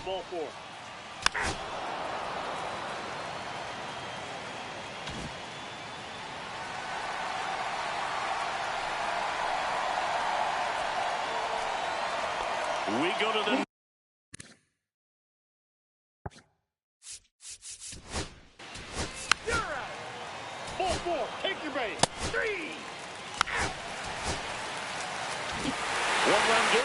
Ball 4. We go to the Ball 4. Take your base. 3. one-run game.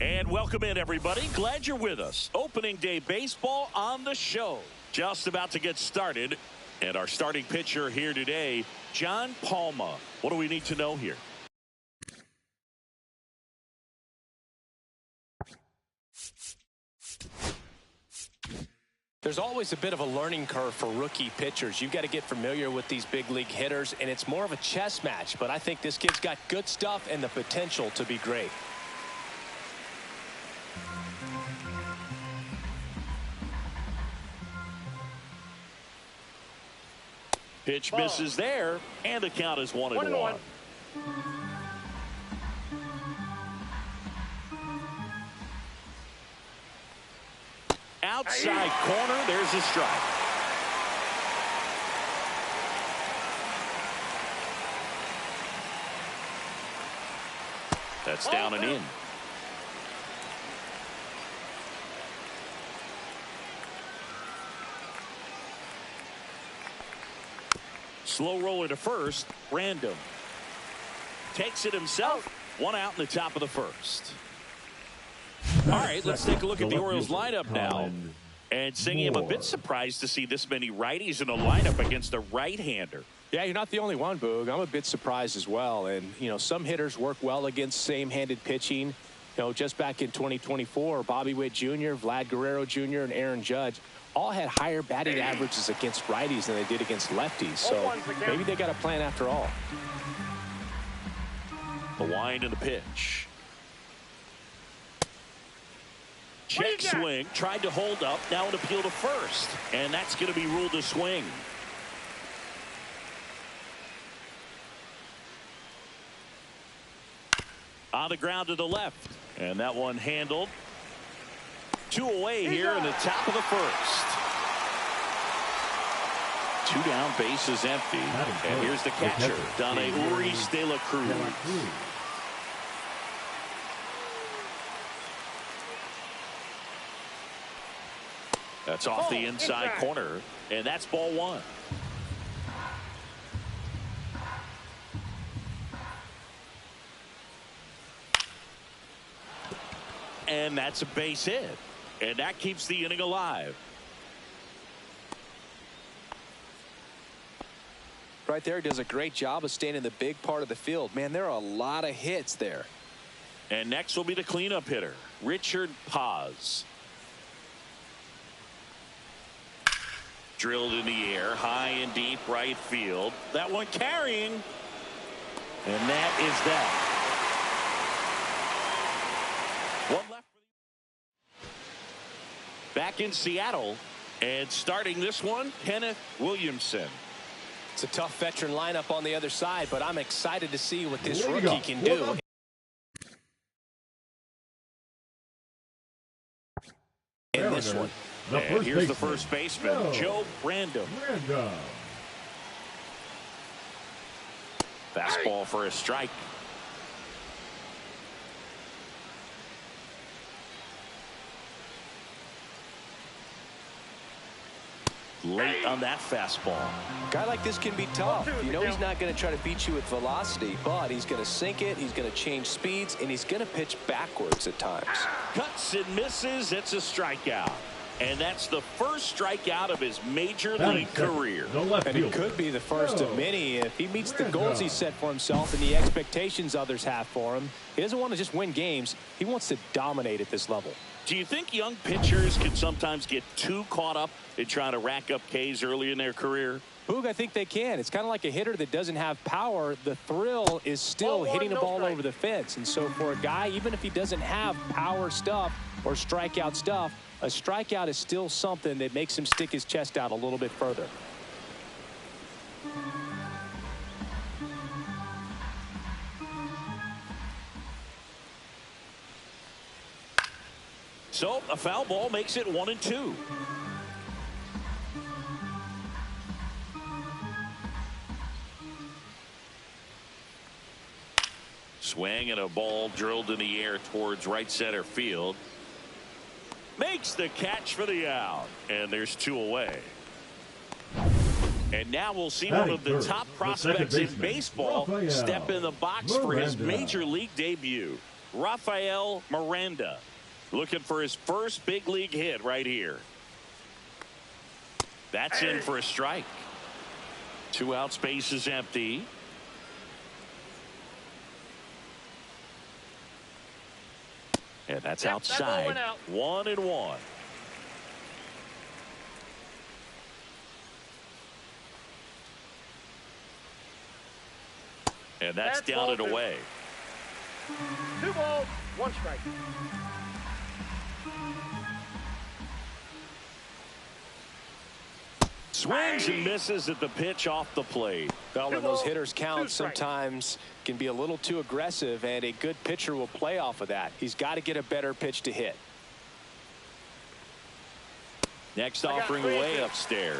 And welcome in, everybody. Glad you're with us. Opening day baseball on the show. Just about to get started. And our starting pitcher here today, John Palma. What do we need to know here? There's always a bit of a learning curve for rookie pitchers. You've got to get familiar with these big league hitters, and it's more of a chess match. But I think this kid's got good stuff and the potential to be great. Pitch misses there, and the count is 1-1. Outside corner, there's a strike. That's down and in. Slow roller to first. Random takes it himself. One out in the top of the first. All right, let's take a look at the Orioles lineup now. And Singy, I'm a bit surprised to see this many righties in the lineup against a right-hander. Yeah, you're not the only one, Boog. I'm a bit surprised as well. And, you know, some hitters work well against same-handed pitching. You know, just back in 2024, Bobby Witt Jr., Vlad Guerrero Jr., and Aaron Judge all had higher batting averages against righties than they did against lefties. So maybe they got a plan after all. The wind and the pitch. Check swing. Tried to hold up. Now an appeal to first. And that's going to be ruled a swing. On the ground to the left. And that one handled. 2 away here in the top of the first. 2 down, bases empty. And here's the catcher, Dane Urias de la Cruz. That's off the inside corner, and that's ball 1. And that's a base hit. And that keeps the inning alive. Right there, does a great job of staying in the big part of the field. Man, there are a lot of hits there. And next will be the cleanup hitter, Richard Paz. Drilled in the air, high and deep, deep right field. That one carrying. And that is that. One left. Back in Seattle. And starting this one, Kenneth Williamson. It's a tough veteran lineup on the other side, but I'm excited to see what this rookie can do. In this one. And here's the first baseman, Joe Random. Fastball for a strike. Late on that fastball. A guy like this can be tough. You know he's not going to try to beat you with velocity, but he's going to sink it, he's going to change speeds, and he's going to pitch backwards at times. Cuts and misses. It's a strikeout. And that's the first strikeout of his major league career. And it could be the first of many if he meets the goals he set for himself and the expectations others have for him. He doesn't want to just win games. He wants to dominate at this level. Do you think young pitchers can sometimes get too caught up in trying to rack up Ks early in their career? Boog, I think they can. It's kind of like a hitter that doesn't have power. The thrill is still hitting the ball over the fence. And so for a guy, even if he doesn't have power stuff or strikeout stuff, a strikeout is still something that makes him stick his chest out a little bit further. So a foul ball makes it 1-2. Swing and a ball drilled in the air towards right center field. Makes the catch for the out. And there's 2 away. And now we'll see one of the top prospects in baseball step in the box for his major league debut. Rafael Miranda. Looking for his first big league hit right here. That's in for a strike. 2 out, space is empty. And that's outside. 1-1. And that's down and away. 2 balls, 1 strike. Swings and misses at the pitch off the plate. Well, when those hitters count, sometimes can be a little too aggressive, and a good pitcher will play off of that. He's got to get a better pitch to hit. Next offering way upstairs.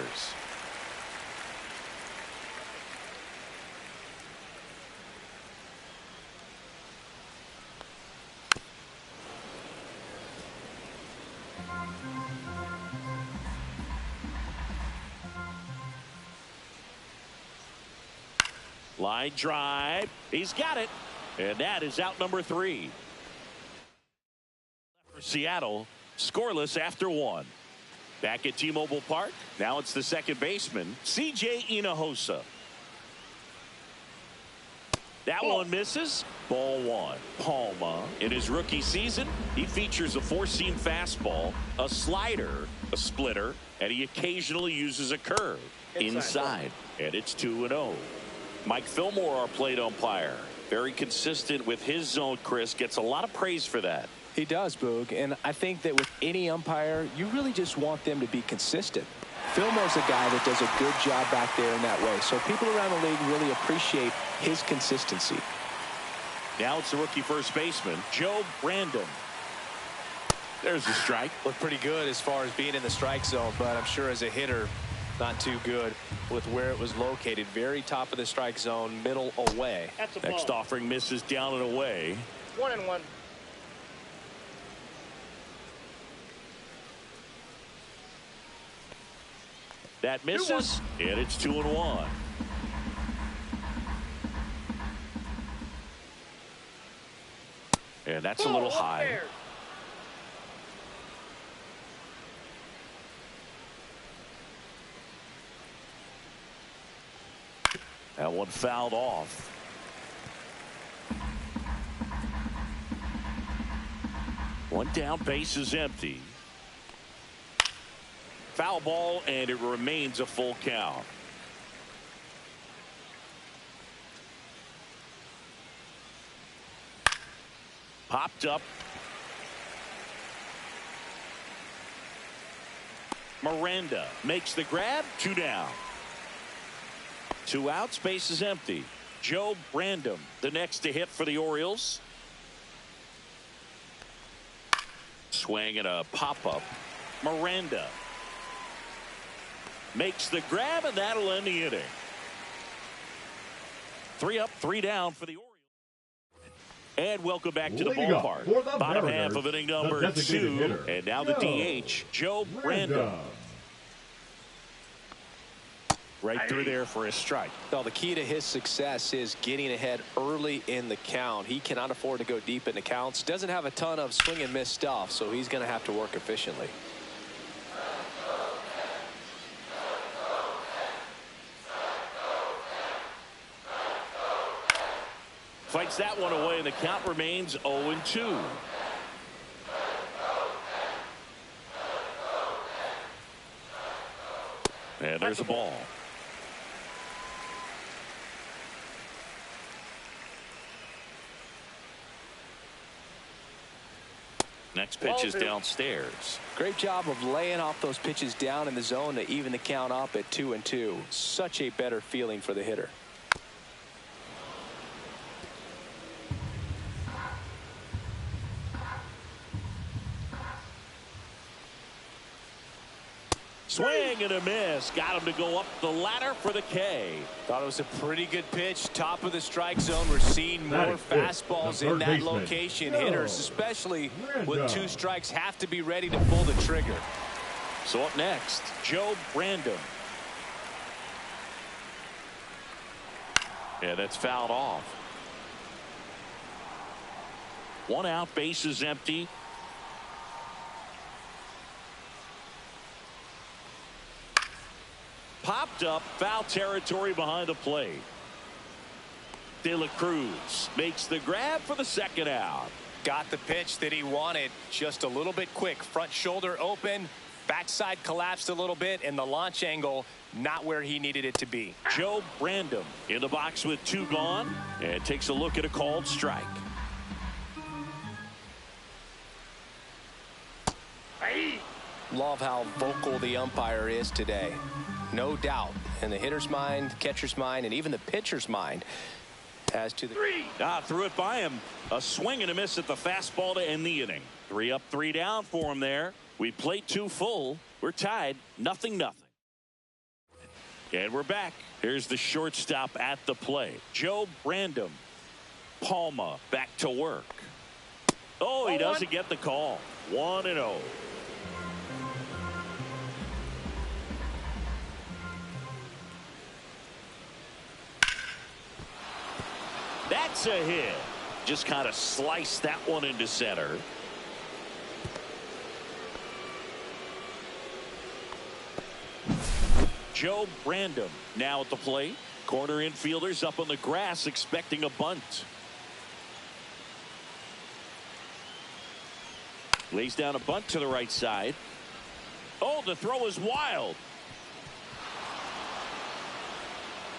Line drive. He's got it. And that is out number 3. For Seattle, scoreless after 1. Back at T-Mobile Park. Now it's the second baseman, C.J. Hinojosa. That one misses. Ball 1. Palma. In his rookie season, he features a 4-seam fastball, a slider, a splitter, and he occasionally uses a curve inside. And it's 2-0. Mike Fillmore, our plate umpire, very consistent with his zone. Chris gets a lot of praise for that. He does, Boog, and I think that with any umpire, you really just want them to be consistent. Fillmore's a guy that does a good job back there in that way, so people around the league really appreciate his consistency. Now it's the rookie first baseman, Joe Random. There's a strike. Looked pretty good as far as being in the strike zone, but I'm sure as a hitter, not too good with where it was located. Very top of the strike zone, middle away. Next offering misses down and away. 1-1. That misses, and it's 2-1. And that's a little high. That one fouled off. One down, base is empty. Foul ball, and it remains a full count. Popped up. Miranda makes the grab. 2 down. 2 outs. Base is empty. Joe Brandom, the next to hit for the Orioles. Swing and a pop-up. Miranda makes the grab, and that'll end the inning. 3 up, 3 down for the Orioles. And welcome back to the ballpark. Bottom half of inning number 2. And now the DH, Joe Brandom. Right through there for a strike. Well, the key to his success is getting ahead early in the count. He cannot afford to go deep in the counts. Doesn't have a ton of swing and miss stuff, so he's going to have to work efficiently. Fights that one away, and the count remains 0-2. And there's a ball. Next pitch is downstairs. Great job of laying off those pitches down in the zone to even the count up at 2-2. Such a better feeling for the hitter. Swing and a miss. Got him to go up the ladder for the K. Thought it was a pretty good pitch. Top of the strike zone. We're seeing more fastballs in that location. Hitters, especially with 2 strikes, have to be ready to pull the trigger. So up next, Joe Brandom. Yeah, that's fouled off. 1 out, base is empty. Popped up, foul territory behind the plate. De La Cruz makes the grab for the 2nd out. Got the pitch that he wanted, just a little bit quick. Front shoulder open, backside collapsed a little bit, and the launch angle not where he needed it to be. Joe Brandom in the box with 2 gone, and takes a look at a called strike. Love how vocal the umpire is today. No doubt in the hitter's mind, catcher's mind, and even the pitcher's mind as to the threw it by him. A swing and a miss at the fastball to end the inning. 3 up, 3 down for him there. We played 2 full. We're tied 0-0. And we're back. Here's the shortstop at the plate. Joe Brandom. Palma back to work. Oh, he doesn't get the call. 1-0. That's a hit. Just kind of sliced that one into center. Joe Brandom now at the plate. Corner infielders up on the grass expecting a bunt. Lays down a bunt to the right side. Oh, the throw is wild.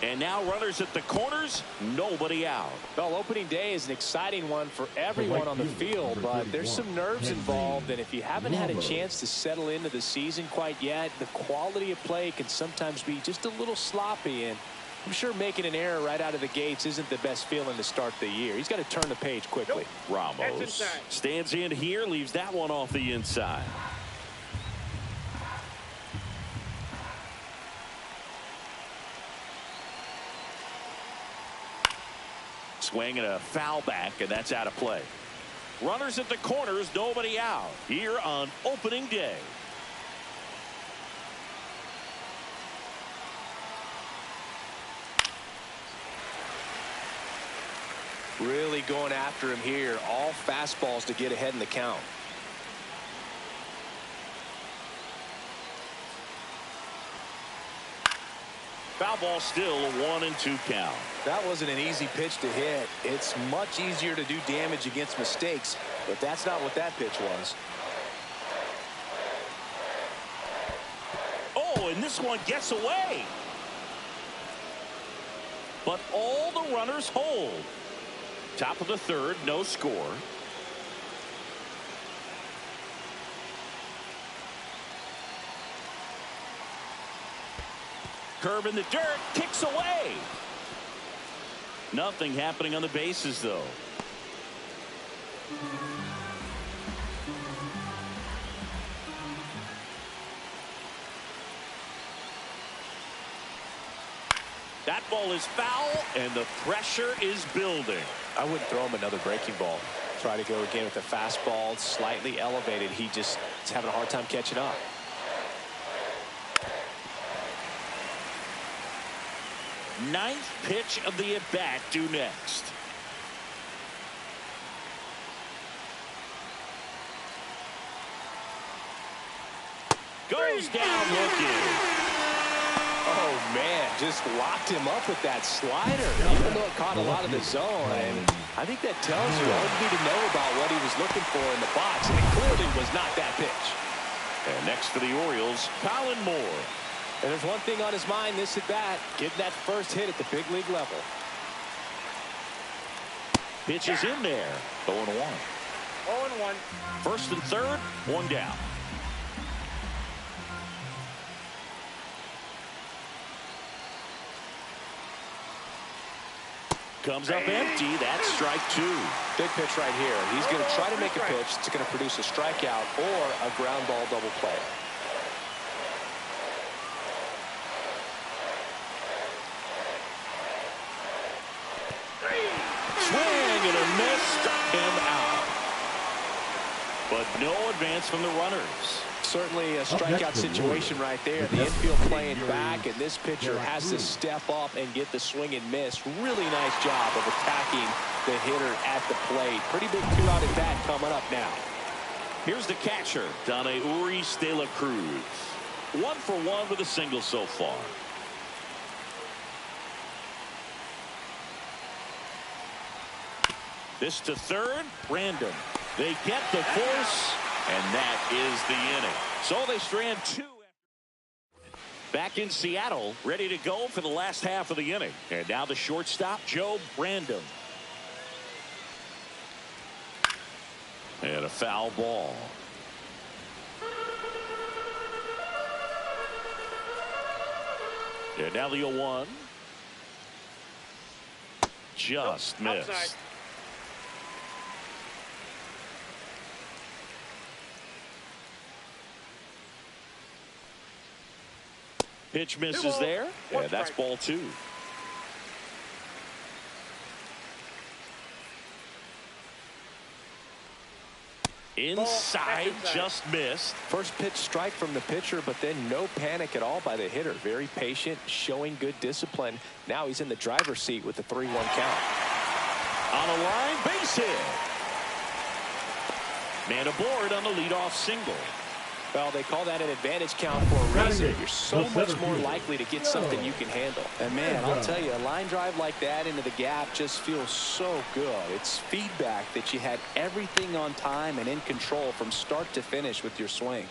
And now runners at the corners, nobody out. Well, opening day is an exciting one for everyone on the field, but there's some nerves involved, and if you haven't had a chance to settle into the season quite yet, the quality of play can sometimes be just a little sloppy, and I'm sure making an error right out of the gates isn't the best feeling to start the year. He's got to turn the page quickly. Ramos stands in here, leaves that one off the inside. Swing and a foul back, and that's out of play. Runners at the corners, nobody out here on opening day. Really going after him here. All fastballs to get ahead in the count. Foul ball, still a 1-2 count. That wasn't an easy pitch to hit. It's much easier to do damage against mistakes, but that's not what that pitch was. Oh, and this one gets away. But all the runners hold. Top of the 3rd, no score. Curve in the dirt, kicks away. Nothing happening on the bases, though. That ball is foul, and the pressure is building. I wouldn't throw him another breaking ball. Try to go again with the fastball, slightly elevated. He just is having a hard time catching up. Ninth pitch of the at-bat due next. Goes down looking. Oh, man, just locked him up with that slider, even though it caught a lot of the zone. And I think that tells you all you need to know about what he was looking for in the box, and it clearly was not that pitch. And next for the Orioles, Colin Moore. And there's one thing on his mind this at bat, getting that first hit at the big league level. Pitch is in there. 0-1. 0-1. First and third, one down. Comes up empty. That's strike two. Big pitch right here. He's going to try to make a pitch that's going to produce a strikeout or a ground ball double play. Swing and a miss. Struck him out. But no advance from the runners. Certainly a strikeout situation right there. The infield playing back, and this pitcher has to step up and get the swing and miss. Really nice job of attacking the hitter at the plate. Pretty big two-out at bat coming up now. Here's the catcher, Dane Urias de la Cruz. 1 for 1 with a single so far. This to third, random. They get the force, and that is the inning. So they strand two. Back in Seattle, ready to go for the last half of the inning. And now the shortstop, Joe Brandon. And a foul ball. And now the 0-1. Just missed. Outside. Pitch misses there, and that's ball two. Inside, just missed. First pitch strike from the pitcher, but then no panic at all by the hitter. Very patient, showing good discipline. Now he's in the driver's seat with the 3-1 count. On a line, base hit. Man aboard on the leadoff single. Well, they call that an advantage count for a reason. You're so much more likely to get something you can handle. And, man, I'll tell you, a line drive like that into the gap just feels so good. It's feedback that you had everything on time and in control from start to finish with your swing.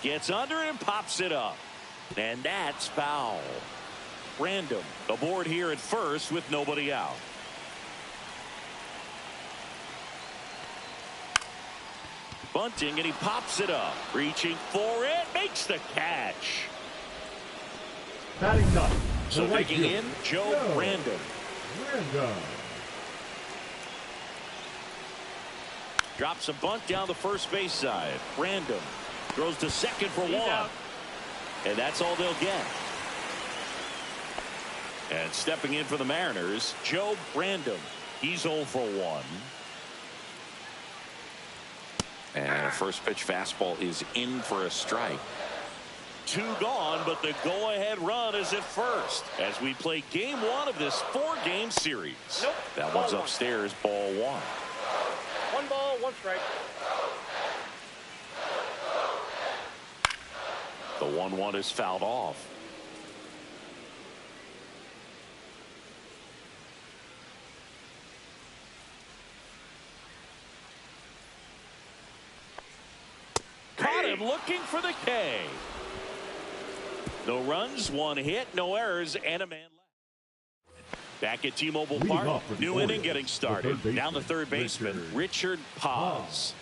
Gets under it and pops it up. And that's foul. Random aboard here at first with nobody out. Bunting, and he pops it up. Reaching for it, makes the catch. Batting up. So making in, Joe Brandon. Drops a bunt down the first base side. Random throws to second for one. And that's all they'll get. And stepping in for the Mariners, Joe Brandon. He's 0 for 1. And a first pitch fastball is in for a strike. 2 gone, but the go-ahead run is at first as we play game 1 of this 4-game series. Nope. That one's upstairs, ball 1. 1 ball, 1 strike. The 1-1 is fouled off. Caught him looking for the K. No runs, 1 hit, no errors, and a man left. Back at T-Mobile Park, new inning getting started. Down the third baseman, Richard Paz.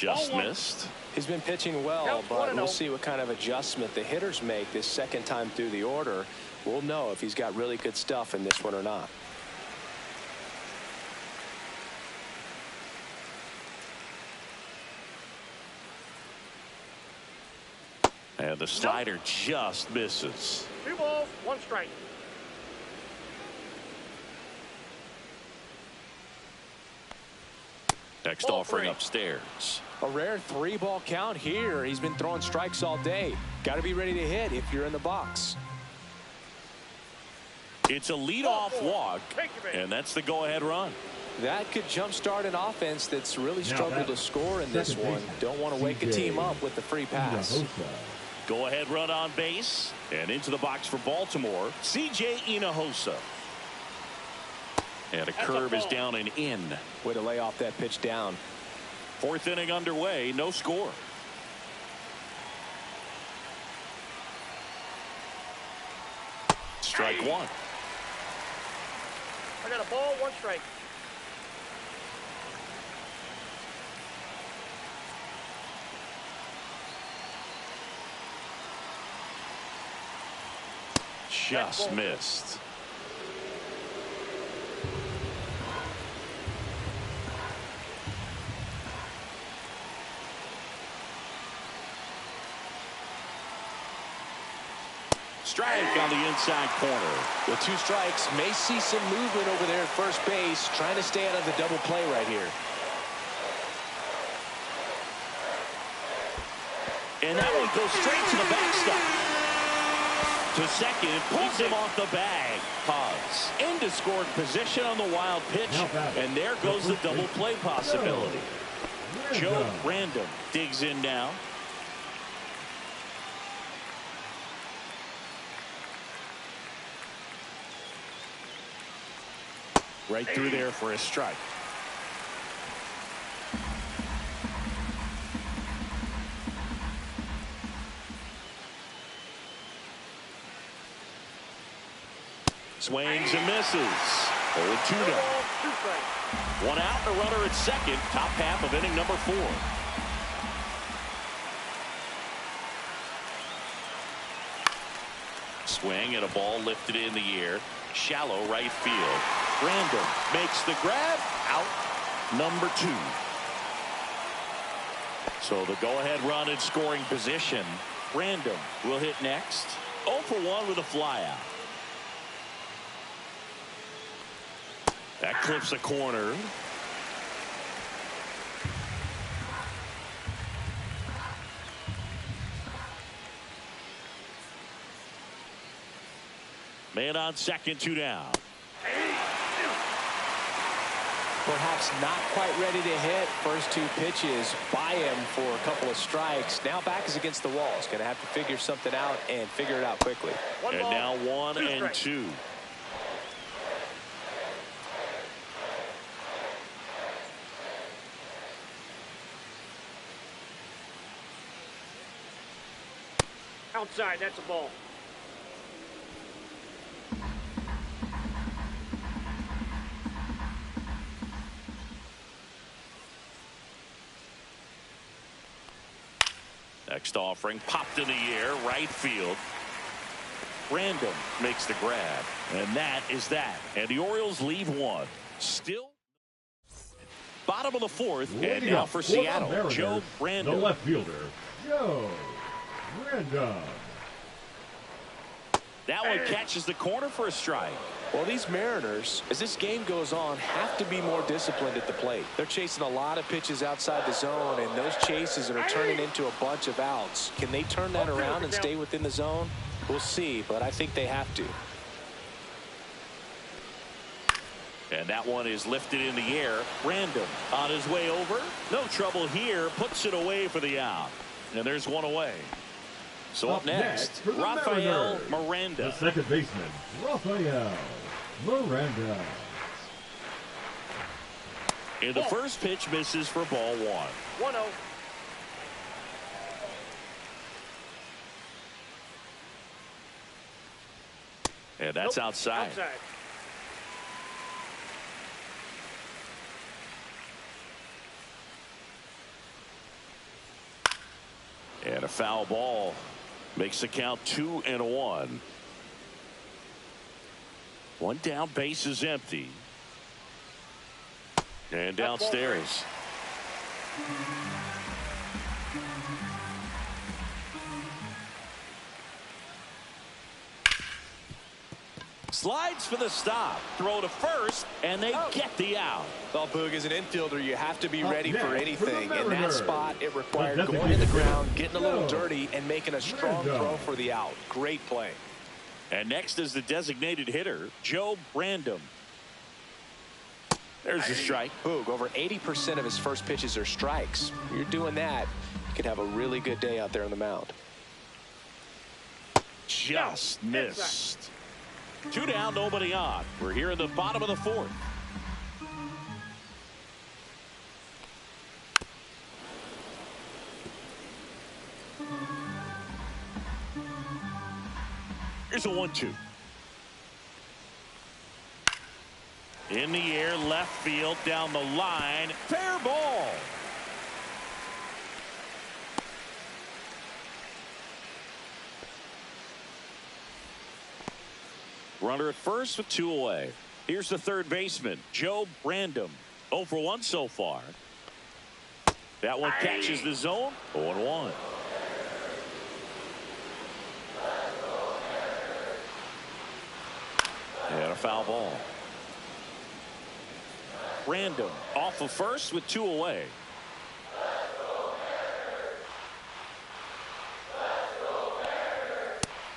Just missed. He's been pitching well, Nope, but we'll 1-0. see what kind of adjustment the hitters make this second time through the order. We'll know if he's got really good stuff in this one or not. And the slider just misses. 2 balls, 1 strike. Next Ball offering 3. upstairs. A rare 3-ball count here. He's been throwing strikes all day. Got to be ready to hit if you're in the box. It's a leadoff walk, Take your base. and that's the go-ahead run. That could jumpstart an offense that's really struggled to score in this one. Don't want to wake a team up with the free pass. Go-ahead run on base, and into the box for Baltimore, C.J. Hinojosa. And a curve is down and in. Way to lay off that pitch down. 4th inning underway, no score. Strike 1. I got a ball, 1 strike. Just missed. Strike on the inside corner. With 2 strikes, may see some movement over there at first base, trying to stay out of the double play right here. And that one goes straight to the backstop. To second, pulls him off the bag. Pause. Into scoring position on the wild pitch. And there goes the double play possibility. Joe Random digs in now. Right through there for a strike. Swings and misses. 0-2 now. 2 strikes. 1 out, a runner at second. Top half of inning number 4. Swing and a ball lifted in the air. Shallow right field. Random makes the grab. Out number 2. So the go-ahead run in scoring position. Random will hit next. 0 for 1 with a flyout. That clips a corner. Man on second, 2 down. Perhaps not quite ready to hit. First 2 pitches by him for a couple of strikes. Now back is against the wall. He's going to have to figure something out and figure it out quickly. And now 1 and 2. Outside, that's a ball. Next offering popped in the air, right field. Random makes the grab, and that is that. And the Orioles leave 1. Still bottom of the 4th, and now for Seattle, Joe Random. The left fielder, Joe Random. That one catches the corner for a strike. Well, these Mariners, as this game goes on, have to be more disciplined at the plate. They're chasing a lot of pitches outside the zone, and those chases are turning into a bunch of outs. Can they turn that around and stay within the zone? We'll see, but I think they have to. And that one is lifted in the air. Random on his way over. No trouble here. Puts it away for the out. And there's 1 away. So up next, Rafael Miranda. The second baseman, Rafael Miranda. And the first pitch misses for ball 1. 1-0. And that's outside. Outside. a foul ball makes the count 2-1. One down, base is empty. And downstairs. Slides for the stop. Throw to first, and they get the out. Well, Boog, as an infielder, you have to be ready for anything. In that Mariners. spot, it required That's going to the a ground, getting a little Joe dirty, and making a strong Brando. throw for the out. Great play. And next is the designated hitter, Joe Brandom. There's the strike. Boog, over 80% of his first pitches are strikes. You're doing that, you could have a really good day out there on the mound. Just missed. 2 down, nobody on. We're here in the bottom of the 4th. Here's a 1-2. In the air, left field, down the line. Fair ball. Runner at first with 2 away. Here's the third baseman, Joe Brandom. 0 for 1 so far. That one catches the zone. 0-1. And a foul ball. Brandom off of first with 2 away.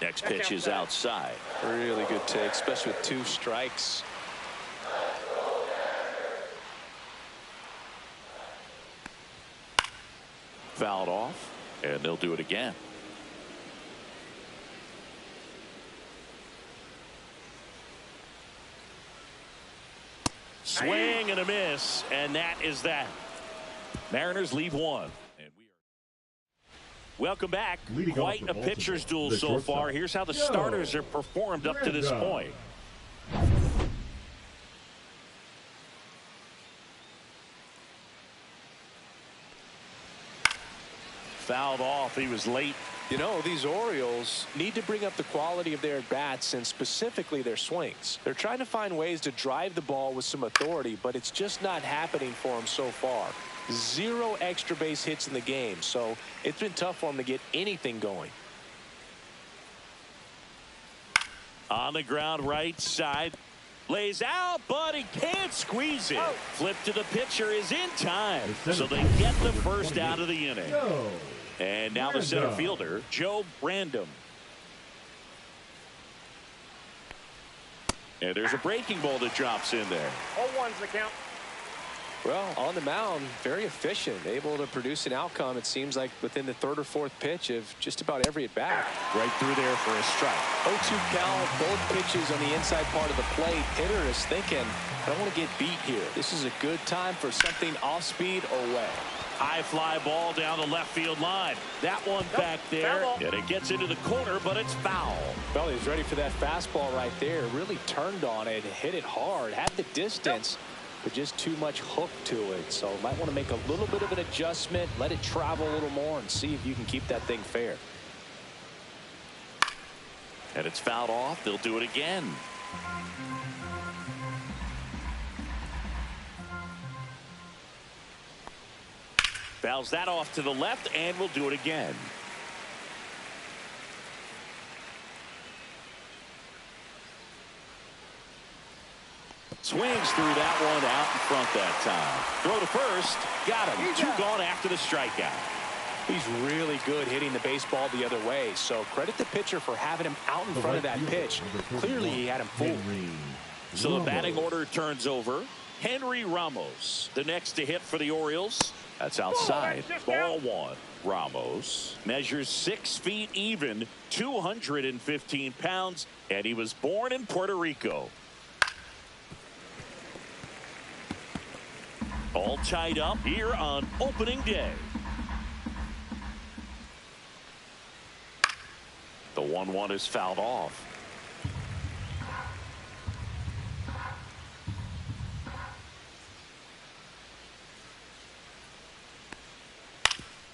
Next pitch is outside. Really good take, especially with 2 strikes. Fouled off, and they'll do it again. Swing and a miss, and that is that. Mariners leave 1. And we are welcome back. Leading Quite off a the pitcher's duel the so shortstop, far. Here's how the Joe starters have performed up to this Brando. point. Fouled off. He was late. You know, these Orioles need to bring up the quality of their at-bats and specifically their swings. They're trying to find ways to drive the ball with some authority, but it's just not happening for them so far. 0 extra base hits in the game, so it's been tough for them to get anything going. On the ground, right side. Lays out, but he can't squeeze it. Flip to the pitcher is in time, so they get the first out of the inning. Joe And now the center Brando. fielder, Joe Brandom. And there's a breaking ball that drops in there. 0-1's the count. Well, on the mound, very efficient, able to produce an outcome, it seems like, within the 3rd or 4th pitch of just about every at-bat. Right through there for a strike. 0-2 count, both pitches on the inside part of the plate. Hitter is thinking, I don't want to get beat here. This is a good time for something off speed or way. High fly ball down the left field line. That one back there, foul ball. and it gets into the corner, but it's foul. Well, he's ready for that fastball right there. Really turned on it, hit it hard, had the distance, but just too much hook to it. So might want to make a little bit of an adjustment, let it travel a little more, and see if you can keep that thing fair. And it's fouled off. They'll do it again. Fouls that off to the left, and we'll do it again. Swings through that one out in front that time. Throw to first. Got him. 2 gone after the strikeout. He's really good hitting the baseball the other way, so credit the pitcher for having him out in front of that pitch. Clearly he had him fooled. So the batting order turns over. Henry Ramos, the next to hit for the Orioles. That's outside. Ball 1. Ramos measures 6 feet even, 215 pounds, and he was born in Puerto Rico. All tied up here on opening day. The 1-1 is fouled off.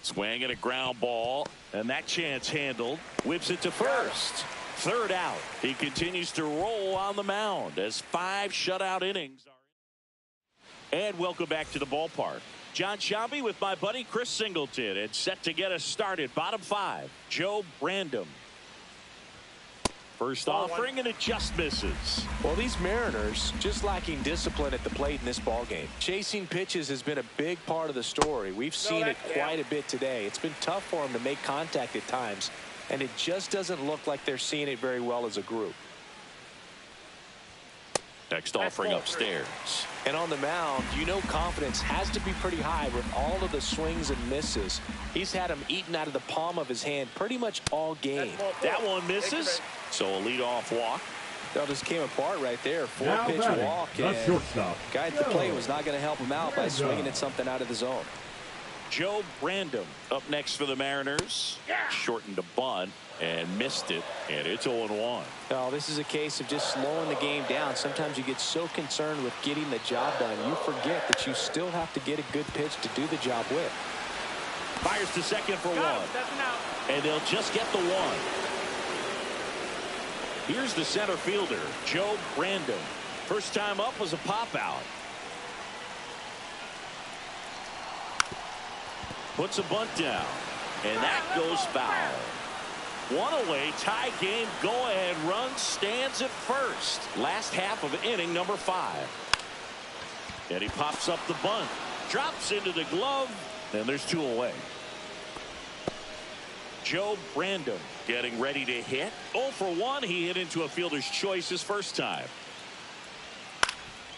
Swing and a ground ball, and that chance handled. Whips it to first. Third out. He continues to roll on the mound as 5 shutout innings are. And welcome back to the ballpark. John Shambi with my buddy Chris Singleton, and set to get us started. Bottom 5, Joe Brandom. First offering, and it just misses. Well, these Mariners just lacking discipline at the plate in this ballgame. Chasing pitches has been a big part of the story. We've seen it quite a bit today. It's been tough for them to make contact at times, and it just doesn't look like they're seeing it very well as a group. Next offering upstairs. And on the mound, you know confidence has to be pretty high with all of the swings and misses. He's had them eaten out of the palm of his hand pretty much all game. That one misses. So a leadoff walk. That just came apart right there. 4-pitch walk. The shortstop. Guy at the plate was not going to help him out by swinging at something out of the zone. Joe Brandom up next for the Mariners. Shortened a bunt and missed it, and it's 0-1. No, this is a case of just slowing the game down. Sometimes you get so concerned with getting the job done, you forget that you still have to get a good pitch to do the job with. Fires to second for 1. And they'll just get the 1. Here's the center fielder, Joe Brandom. First time up was a pop out. Puts a bunt down, and that goes foul. 1 away, tie game, go-ahead run, stands at first. Last half of inning number 5. And he pops up the bunt, drops into the glove, and there's 2 away. Joe Brandom getting ready to hit. 0 for 1, he hit into a fielder's choice his first time.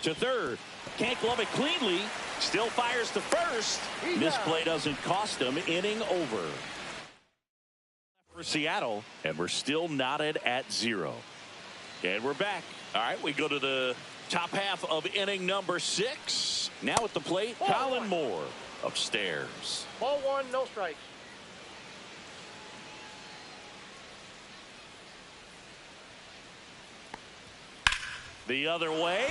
To third, can't glove it cleanly, still fires to first. This play doesn't cost him. Inning over for Seattle, and we're still knotted at 0. And we're back. All right, we go to the top half of inning number 6. Now at the plate, Colin Moore upstairs. Ball 1, no strikes. The other way,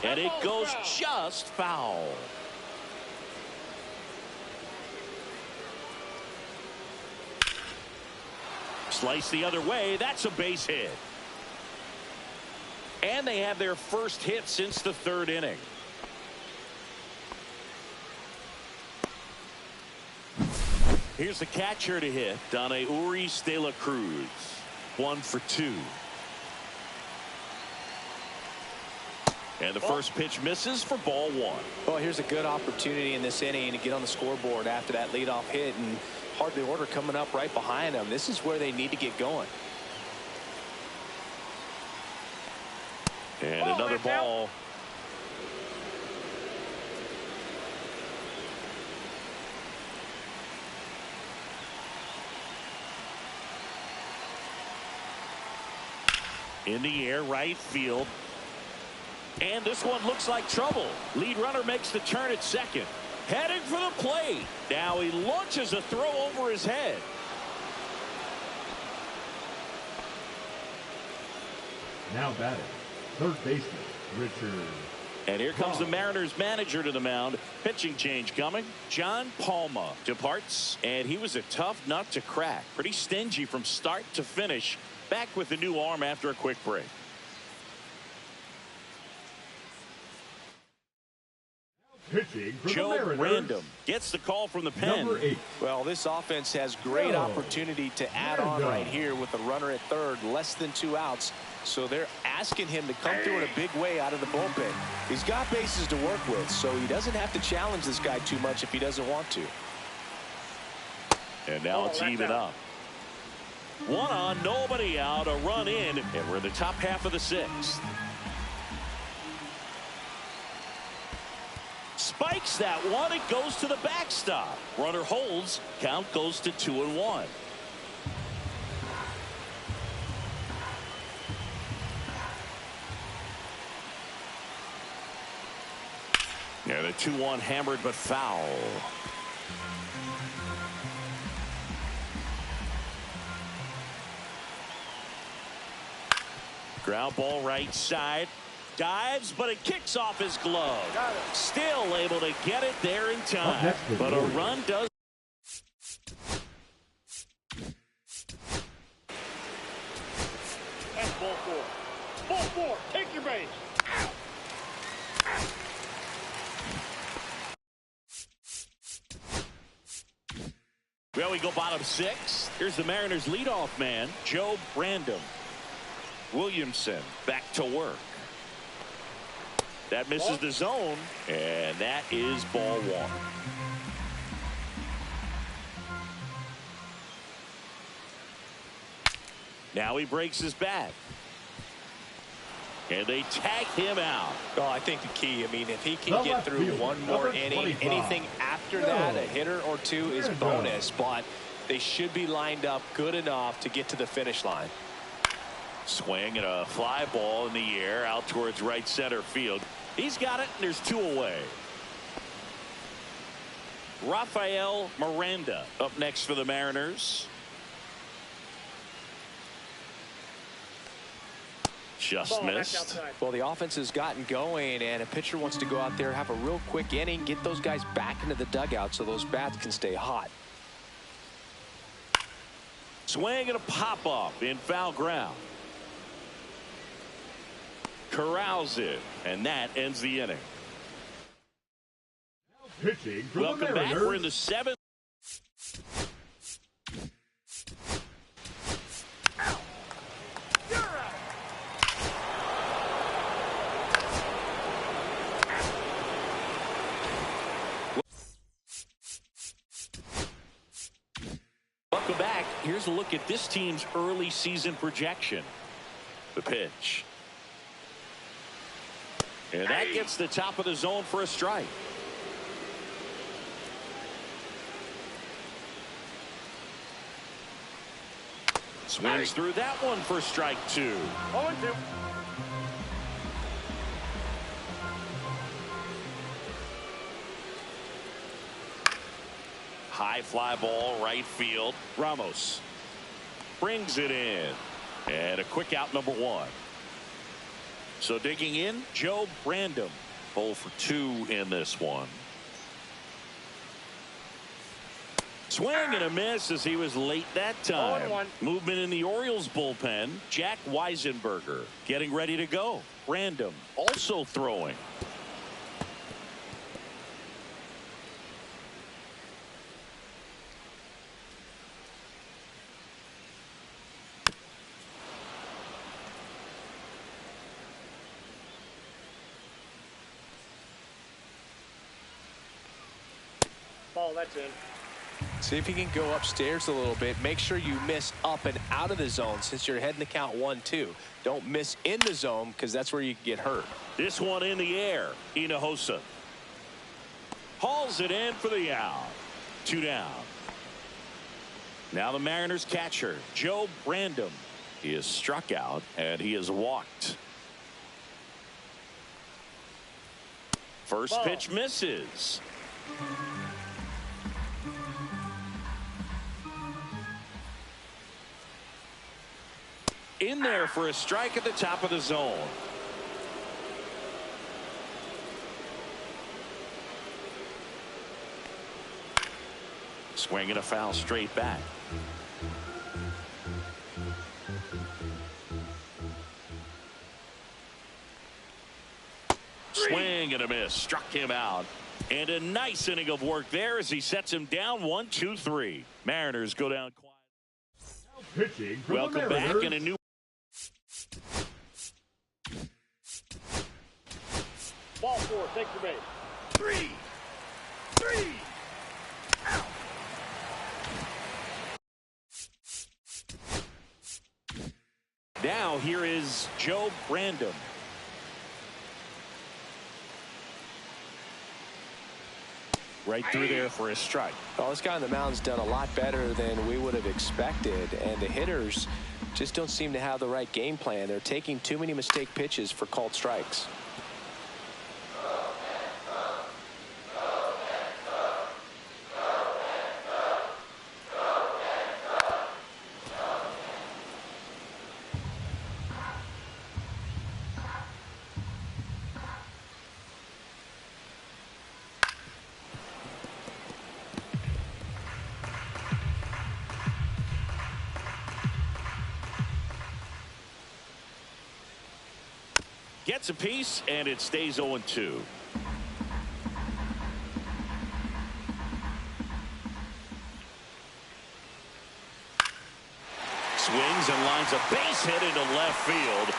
and it goes just foul. Slice the other way. That's a base hit. And they have their first hit since the 3rd inning. Here's the catcher to hit, Donna Urias de la Cruz. 1 for 2. And the first pitch misses for ball 1. Well, here's a good opportunity in this inning to get on the scoreboard after that leadoff hit, and hardly order coming up right behind them. This is where they need to get going. And another ball. In the air, right field. And this one looks like trouble. Lead runner makes the turn at second. Heading for the plate. Now he launches a throw over his head. Now batting, third baseman, Richard. And here comes the Mariners manager to the mound. Pitching change coming. John Palma departs, and he was a tough nut to crack. Pretty stingy from start to finish. Back with the new arm after a quick break. Pitching for Joe the Mariners. Brandom gets the call from the pen. Number 8. Well, this offense has great Joe opportunity to add on right here with a runner at third, less than 2 outs. So they're asking him to come through in a big way out of the bullpen. He's got bases to work with, so he doesn't have to challenge this guy too much if he doesn't want to. And now it's even up. 1 on, nobody out, a run in, and we're in the top half of the 6th. Spikes that one. It goes to the backstop. Runner holds. Count goes to 2-1. Yeah, the 2-1 hammered but foul. Ground ball right side. Dives, but it kicks off his glove. Still able to get it there in time. But a run does. 4, take your base. Well, we go bottom 6. Here's the Mariners leadoff man, Joe Random. Williamson back to work. That misses the zone, and that is ball 1. Now he breaks his bat. And they tag him out. Well, I think the key, I mean, if he can get through one more inning, anything after that, a hitter or two is bonus, but they should be lined up good enough to get to the finish line. Swing and a fly ball in the air out towards right center field. He's got it, and there's 2 away. Rafael Miranda up next for the Mariners. Just missed. Well, the offense has gotten going, and a pitcher wants to go out there, have a real quick inning, get those guys back into the dugout so those bats can stay hot. Swing and a pop-up in foul ground. Corrals it, and that ends the inning. Pitching for Welcome the back. Mariners. We're in the 7th. Welcome back. Here's a look at this team's early season projection. The pitch. And that gets the top of the zone for a strike. Swings through that one for strike 2. 0-2. High fly ball right field. Ramos brings it in. And a quick out, number 1. So digging in, Joe Random. 0 for 2 in this one. Swing and a miss as he was late that time. 0-1. Movement in the Orioles bullpen. Jack Weisenberger getting ready to go. Random also throwing. Ball, that's in. See if you can go upstairs a little bit. Make sure you miss up and out of the zone since you're heading to count 1-2. Don't miss in the zone because that's where you can get hurt. This one in the air. Hinojosa hauls it in for the out. 2 down. Now the Mariners catcher, Joe Random. He is struck out and he is walked. First Ball. pitch misses. In there for a strike at the top of the zone. Swing and a foul straight back. Swing and a miss. Struck him out. And a nice inning of work there as he sets him down 1-2-3. Mariners go down quiet. Pitching for Welcome the back Mariners. in a new. Ball 4, take your base. 3. Out. Now here is Joe Random. Right through there for a strike. Well, this guy on the mound's done a lot better than we would have expected, and the hitters just don't seem to have the right game plan. They're taking too many mistake pitches for called strikes. Gets a piece, and it stays 0-2. Swings and lines a base hit into left field.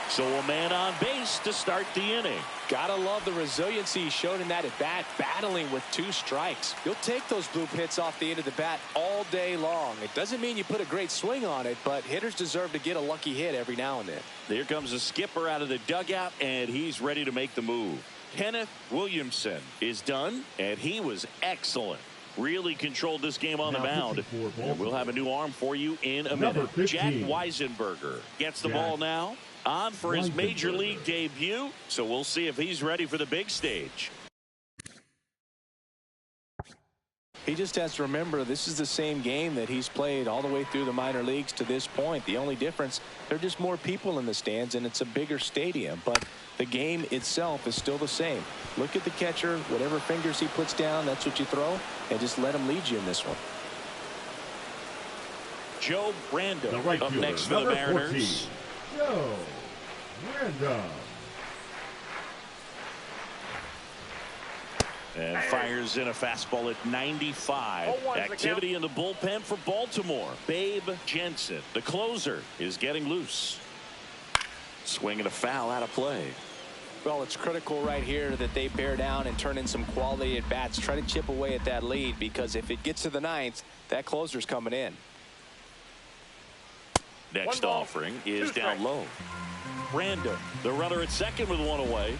So a man on base to start the inning. Gotta love the resiliency he showed in that at bat, battling with 2 strikes. You'll take those bloop hits off the end of the bat all day long. It doesn't mean you put a great swing on it, but hitters deserve to get a lucky hit every now and then. Here comes the skipper out of the dugout, and he's ready to make the move. Kenneth Williamson is done, and he was excellent. Really controlled this game on the mound. And we'll have a new arm for you in a minute. Jack Weisenberger gets the ball now. On for his major league debut. So we'll see if he's ready for the big stage. He just has to remember this is the same game that he's played all the way through the minor leagues to this point. The only difference, there are just more people in the stands and it's a bigger stadium, but the game itself is still the same. Look at the catcher, whatever fingers he puts down, that's what you throw, and just let him lead you in this one. Joe Brandon up next for the Mariners. 14, Joe Brandon. And fires in a fastball at 95. Activity in the bullpen for Baltimore. Babe Jensen, the closer, is getting loose. Swinging a foul out of play. Well, it's critical right here that they bear down and turn in some quality at bats. Try to chip away at that lead, because if it gets to the 9th, that closer's coming in. Next offering is down low. Brandon, the runner at second with one away.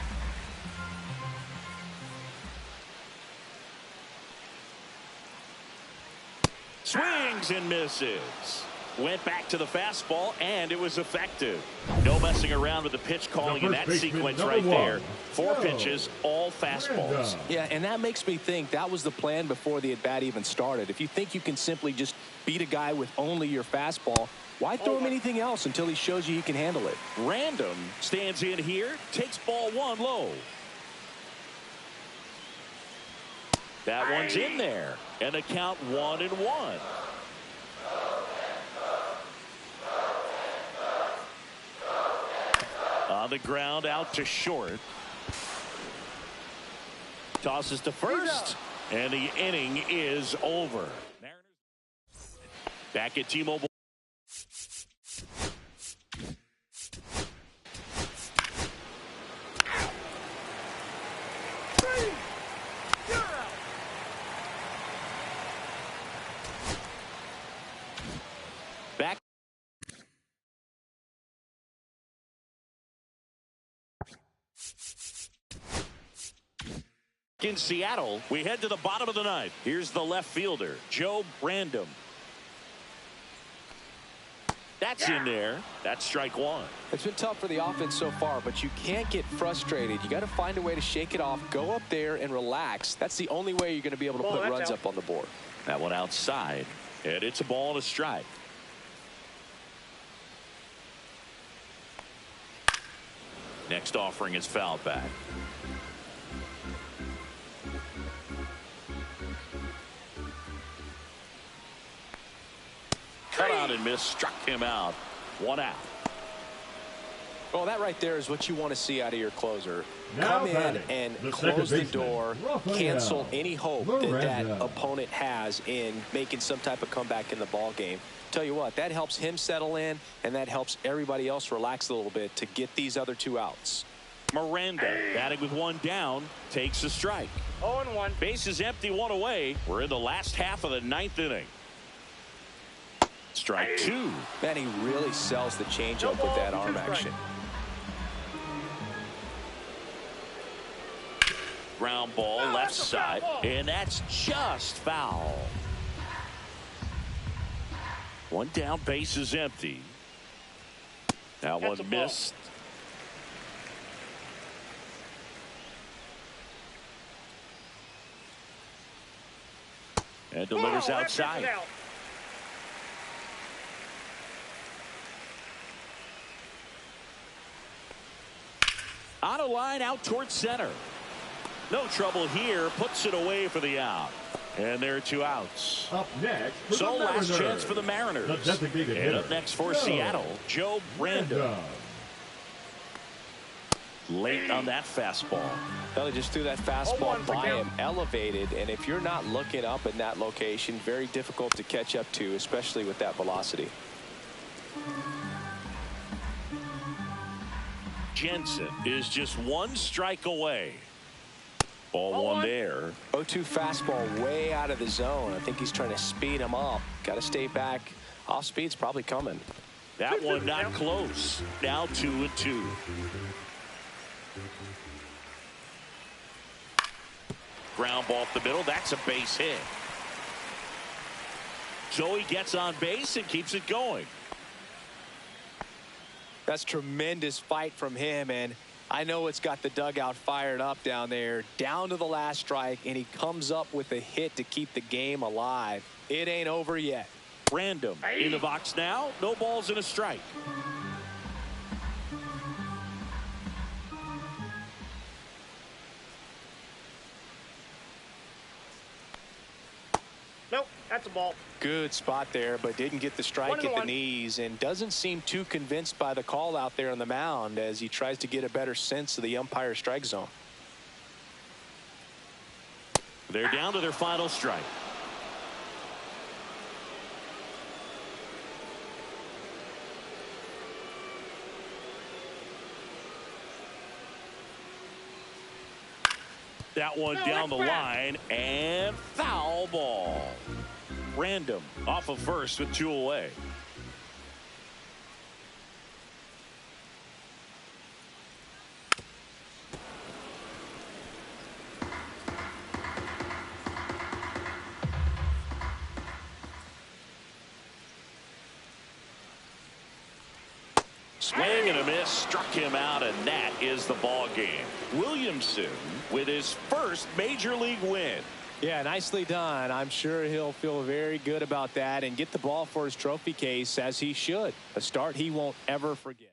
Swings and misses. Went back to the fastball, and it was effective. No messing around with the pitch calling in that sequence right there. 4 pitches, all fastballs. Yeah, and that makes me think that was the plan before the at-bat even started. If you think you can simply just beat a guy with only your fastball, why throw him anything else until he shows you he can handle it? Random stands in here, takes ball 1 low. That one's in there, and the count 1-1. On the ground, out to short. Tosses to first, and the inning is over. Back at T-Mobile. Back. In Seattle, we head to the bottom of the 9th. Here's the left fielder, Joe Brandon. That's in there. That's strike 1. It's been tough for the offense so far, but you can't get frustrated. You got to find a way to shake it off, go up there and relax. That's the only way you're going to be able to put runs up on the board. That one outside, and it's a ball and a strike. Next offering is fouled back. Cut out and miss, struck him out. 1 out. Well, that right there is what you want to see out of your closer. Now Come in and close the door, cancel any hope that opponent has in making some type of comeback in the ball game. Tell you what, that helps him settle in, and that helps everybody else relax a little bit to get these other 2 outs. Miranda, batting with 1 down, takes a strike. 0-1. Base is empty, 1 away. We're in the last half of the 9th inning. Strike 2. Man, he really sells the changeup with that arm action. Ground ball left side, and that's just foul. 1 down, base is empty. That one missed. And delivers outside. On a line out towards center. No trouble here. Puts it away for the out. And there are 2 outs. Up next for so the last Mariners, chance for the Mariners. the designated and hitter, up next for Seattle, Joe Brandon. late on that fastball. Well, they just threw that 0-1 fastball for by count. him, elevated, and if you're not looking up in that location, very difficult to catch up to, especially with that velocity. Jensen is just one strike away. Ball one there. 0-2 fastball way out of the zone. I think he's trying to speed him up. Got to stay back. Off speed's probably coming. That one not close. Now 2-2. Ground ball up the middle. That's a base hit. So he gets on base and keeps it going. That's tremendous fight from him, and I know it's got the dugout fired up down there, down to the last strike, and he comes up with a hit to keep the game alive. It ain't over yet. Random in the box now. No balls and a strike. Nope, that's a ball. Good spot there, but didn't get the strike at the 1-1. knees, and doesn't seem too convinced by the call out there on the mound as he tries to get a better sense of the umpire's strike zone. They're down to their final strike. That one down the line and foul ball. Random off of first with 2 away. Swing and a miss, struck him out, and that is the ball game. Williamson with his first major league win. Yeah, nicely done. I'm sure he'll feel very good about that and get the ball for his trophy case, as he should. A start he won't ever forget.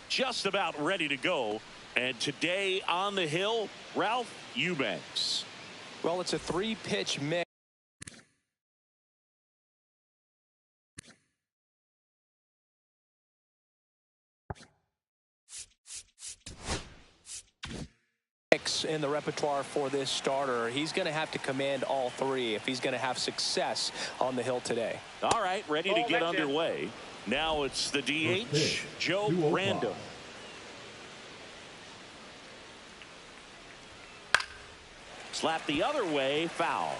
Just about ready to go. And today on the hill, Ralph Eubanks. Well, it's a 3-pitch mix. In the repertoire for this starter. He's going to have to command all three if he's going to have success on the hill today. All right, ready to get underway. Now it's the DH, Joe Random. Slap the other way, foul.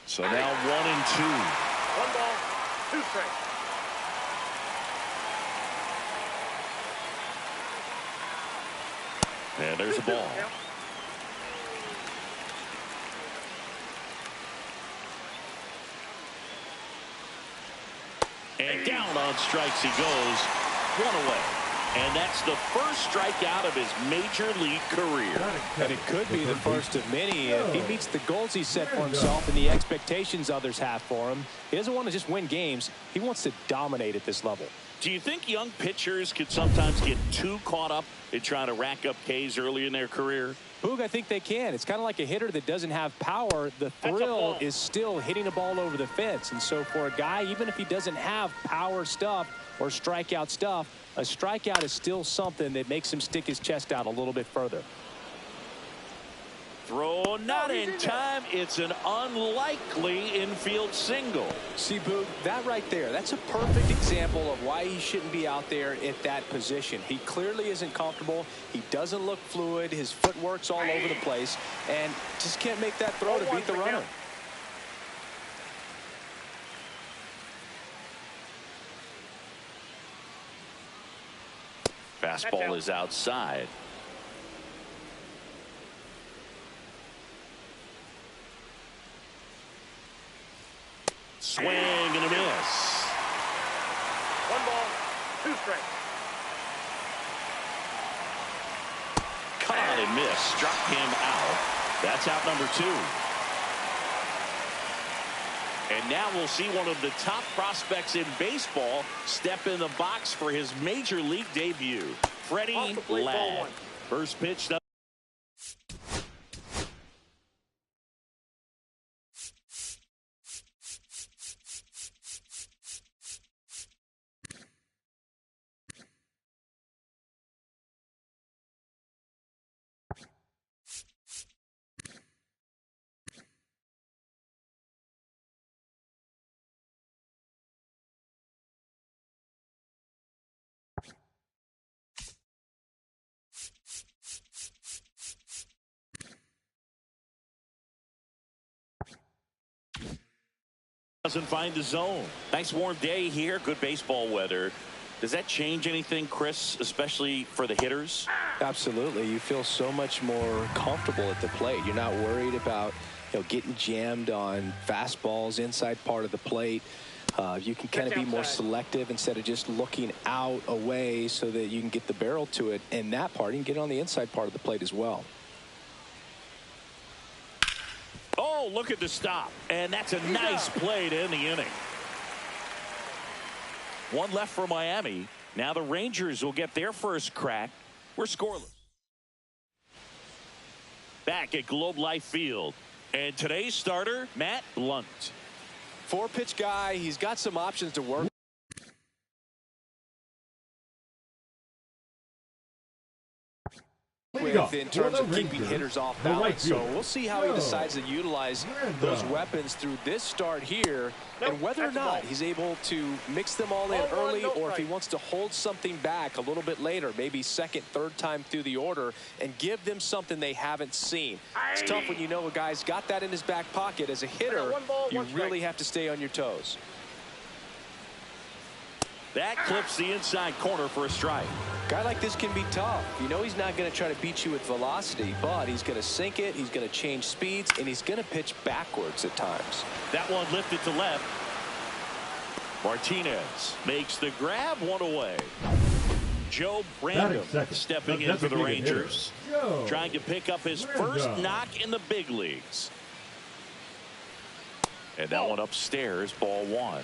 So now 1-2. 1 ball, 2 strikes. And there's a ball. And down on strikes he goes. 1 away. And that's the first strikeout of his major league career. And it could be the first of many if he meets the goals he set for himself and the expectations others have for him. He doesn't want to just win games. He wants to dominate at this level. Do you think young pitchers could sometimes get too caught up in trying to rack up Ks early in their career? Boog, I think they can. It's kind of like a hitter that doesn't have power. The thrill is still hitting a ball over the fence. And so for a guy, even if he doesn't have power stuff or strikeout stuff, a strikeout is still something that makes him stick his chest out a little bit further. Throw not in time. It's an unlikely infield single. See, Boog, that right there, that's a perfect example of why he shouldn't be out there at that position. He clearly isn't comfortable. He doesn't look fluid. His footwork's all over the place, and just can't make that throw to beat the runner. Fastball is outside. Swing and a miss. 1 ball, 2 strikes. Caught and missed. Struck him out. That's out number 2. And now we'll see one of the top prospects in baseball step in the box for his major league debut. Freddie Ladd. First pitch. Doesn't find the zone. Nice warm day here. Good baseball weather. Does that change anything, Chris, especially for the hitters? Absolutely. You feel so much more comfortable at the plate. You're not worried about, getting jammed on fastballs inside part of the plate. You can kind of be more selective instead of just looking out away so that you can get the barrel to it. And that part, you can get it on the inside part of the plate as well. Oh, look at the stop. And that's a nice play to end the inning. One left for Miami. Now the Rangers will get their first crack. We're scoreless. Back at Globe Life Field. And today's starter, Matt Blunt. 4-pitch guy. He's got some options to work with in terms of keeping hitters off balance. So we'll see how he decides to utilize those weapons through this start here, and whether or not he's able to mix them all in early, or if he wants to hold something back a little bit later, maybe second, third time through the order, and give them something they haven't seen. It's tough when you know a guy's got that in his back pocket. As a hitter, you really have to stay on your toes. That clips the inside corner for a strike. Guy like this can be tough. You know he's not going to try to beat you with velocity, but he's going to sink it, he's going to change speeds, and he's going to pitch backwards at times. That one lifted to left. Martinez makes the grab, one away. Joe Random stepping in for the Rangers, trying to pick up his first knock in the big leagues. And that one upstairs, ball 1.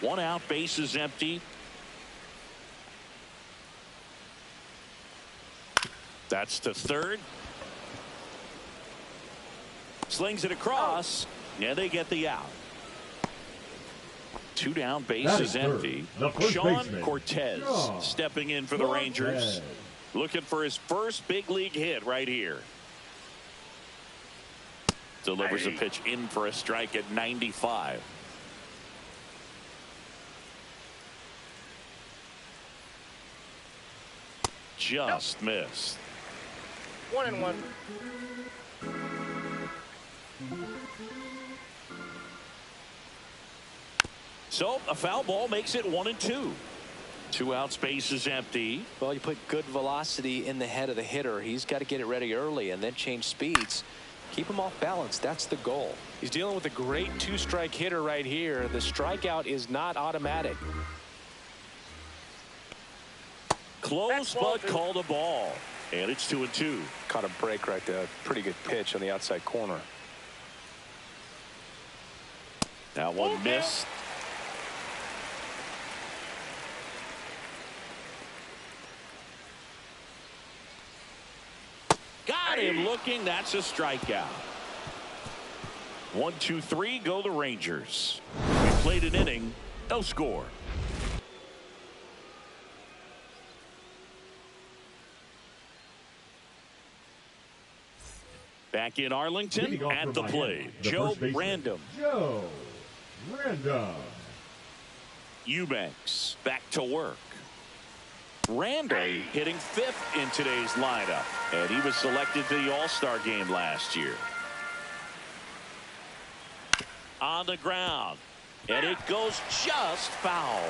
1 out, base is empty. That's to third. Slings it across. Yeah, they get the out. 2 down, base is empty. Sean Cortez stepping in for the Rangers. Looking for his first big league hit right here. Delivers a pitch in for a strike at 95. Just missed. 1-1. So a foul ball makes it 1-2. 2 outs, base is empty. Well, you put good velocity in the head of the hitter. He's got to get it ready early and then change speeds. Keep him off balance. That's the goal. He's dealing with a great 2-strike hitter right here. The strikeout is not automatic. Close, but called a ball. And it's 2-2. Caught a break right there. Pretty good pitch on the outside corner. That one missed. Got him looking. That's a strikeout. 1, 2, 3 go the Rangers. We played an inning. No score. Back in Arlington at the plate, Joe Random. Joe Random. Eubanks back to work. Random hitting 5th in today's lineup, and he was selected to the All-Star game last year. On the ground, and it goes just foul.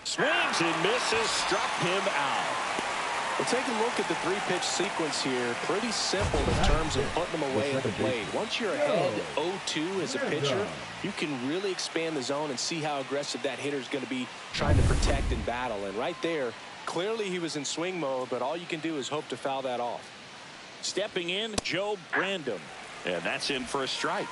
Swings and misses, struck him out. Well, take a look at the 3-pitch sequence here. Pretty simple in terms of putting them away at the plate. Once you're ahead 0-2 as a pitcher, you can really expand the zone and see how aggressive that hitter is going to be trying to protect and battle. And right there, Clearly he was in swing mode, but all you can do is hope to foul that off. Stepping in, Joe Random. And that's in for a strike.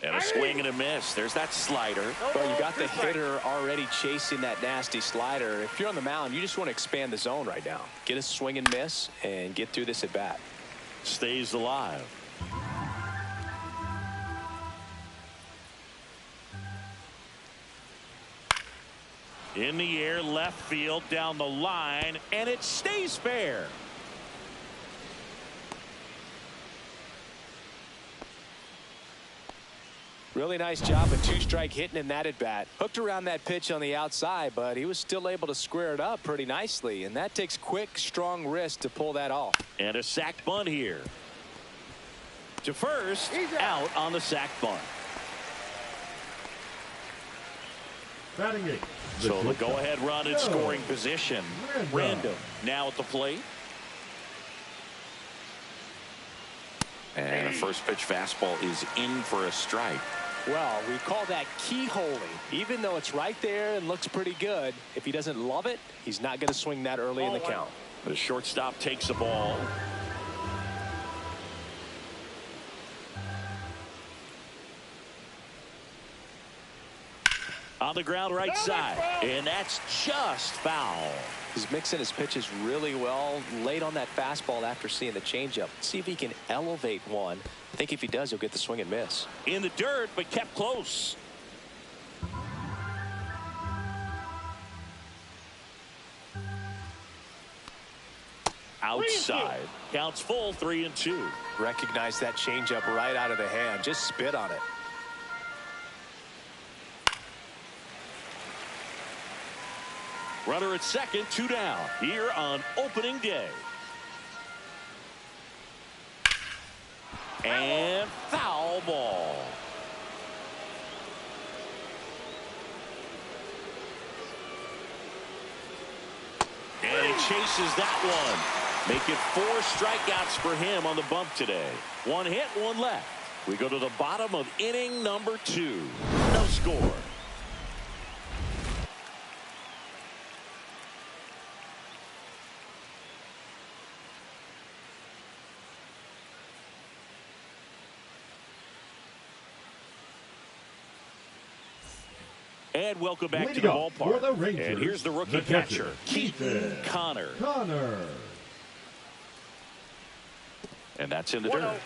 And a swing and a miss. There's that slider. Well, you got the hitter already chasing that nasty slider. If you're on the mound, you just want to expand the zone right now. Get a swing and miss and get through this at bat. Stays alive. In the air, left field, down the line, and it stays fair. Really nice job of two-strike hitting in that at bat. Hooked around that pitch on the outside, but he was still able to square it up pretty nicely, and that takes quick, strong wrist to pull that off. And a sacked bunt here. To first, out on the sacked bunt. Batting 8. So the go-ahead run in scoring position. Random now at the plate. And a first pitch fastball is in for a strike. Well, we call that keyholing. Even though it's right there and looks pretty good, if he doesn't love it, he's not going to swing that early in the count. The shortstop takes the ball. On the ground right side, and that's just foul. He's mixing his pitches really well late on that fastball after seeing the changeup. See if he can elevate one. I think if he does, he'll get the swing and miss. In the dirt, but kept close. Outside. Counts full, 3-2. Recognize that changeup right out of the hand. Just spit on it. Runner at second, 2 down here on opening day. And foul ball. And he chases that one. Make it 4 strikeouts for him on the bump today. 1 hit, 1 left. We go to the bottom of inning number 2. No score. And welcome back to the ballpark. And here's the rookie catcher, Keaton Connor. And that's in the dirt.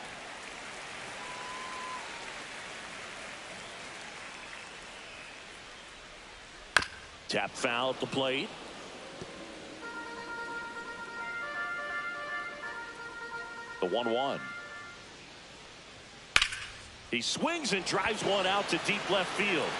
Tap foul at the plate. The 1-1. He swings and drives one out to deep left field.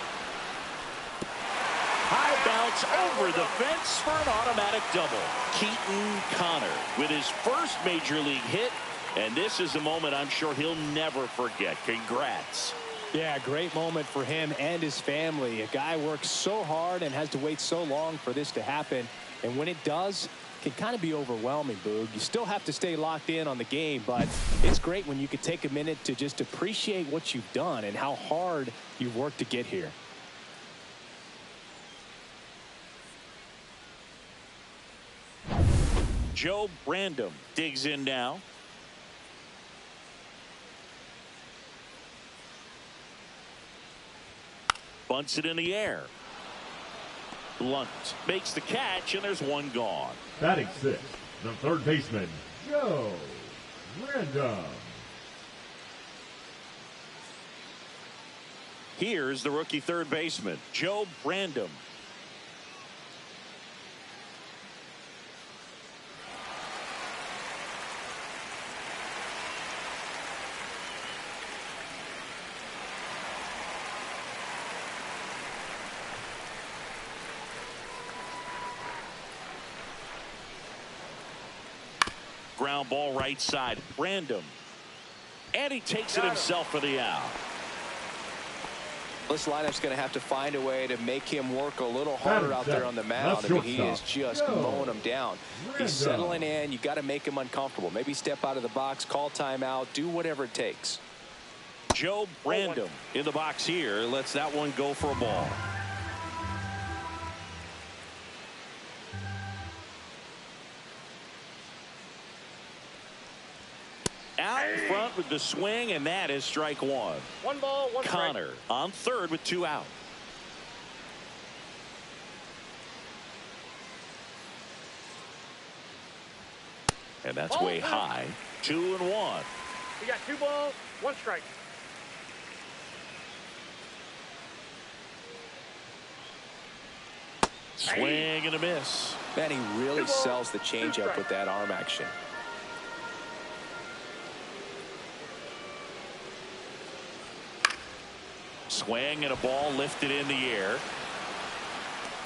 High bounce over the fence for an automatic double. Keaton Connor with his first major league hit, and this is a moment I'm sure he'll never forget. Congrats. Yeah, great moment for him and his family. A guy works so hard and has to wait so long for this to happen, and when it does, it can kind of be overwhelming, Boog. You still have to stay locked in on the game, but it's great when you can take a minute to just appreciate what you've done and how hard you've worked to get here. Joe Random digs in now. Bunts it in the air. Blunt makes the catch, and there's one gone. Batting 6, the third baseman, Joe Random. Here's the rookie third baseman, Joe Random. Ground ball right side. Random. And he takes it himself for the out. This lineup's going to have to find a way to make him work a little harder out there on the mound. I mean, he is just mowing them down. He's settling in. You got to make him uncomfortable. Maybe step out of the box, call timeout, do whatever it takes. Joe Random in the box here. Lets that one go for a ball. Out in front with the swing, and that is strike one. One ball, one strike. Connor on third with 2 out. And that's Ball way two. high. 2-1. We got 2 balls, 1 strike. Swing and a miss. Man, he really sells the changeup with that arm action. Swing and a ball lifted in the air.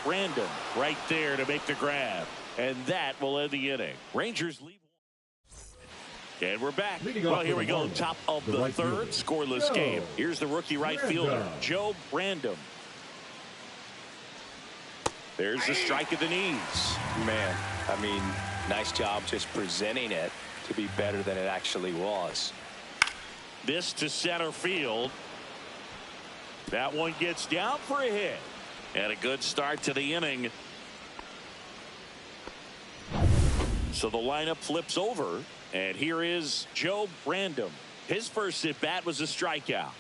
Random right there to make the grab. And that will end the inning. Rangers leave. And we're back. Well, here we go. Top of the third. Scoreless game. Here's the rookie right fielder, Joe Random. There's the strike at the knees. Man, I mean, nice job just presenting it to be better than it actually was. This to center field. That one gets down for a hit. And a good start to the inning. So the lineup flips over. And here is Joe Random. His first at bat was a strikeout.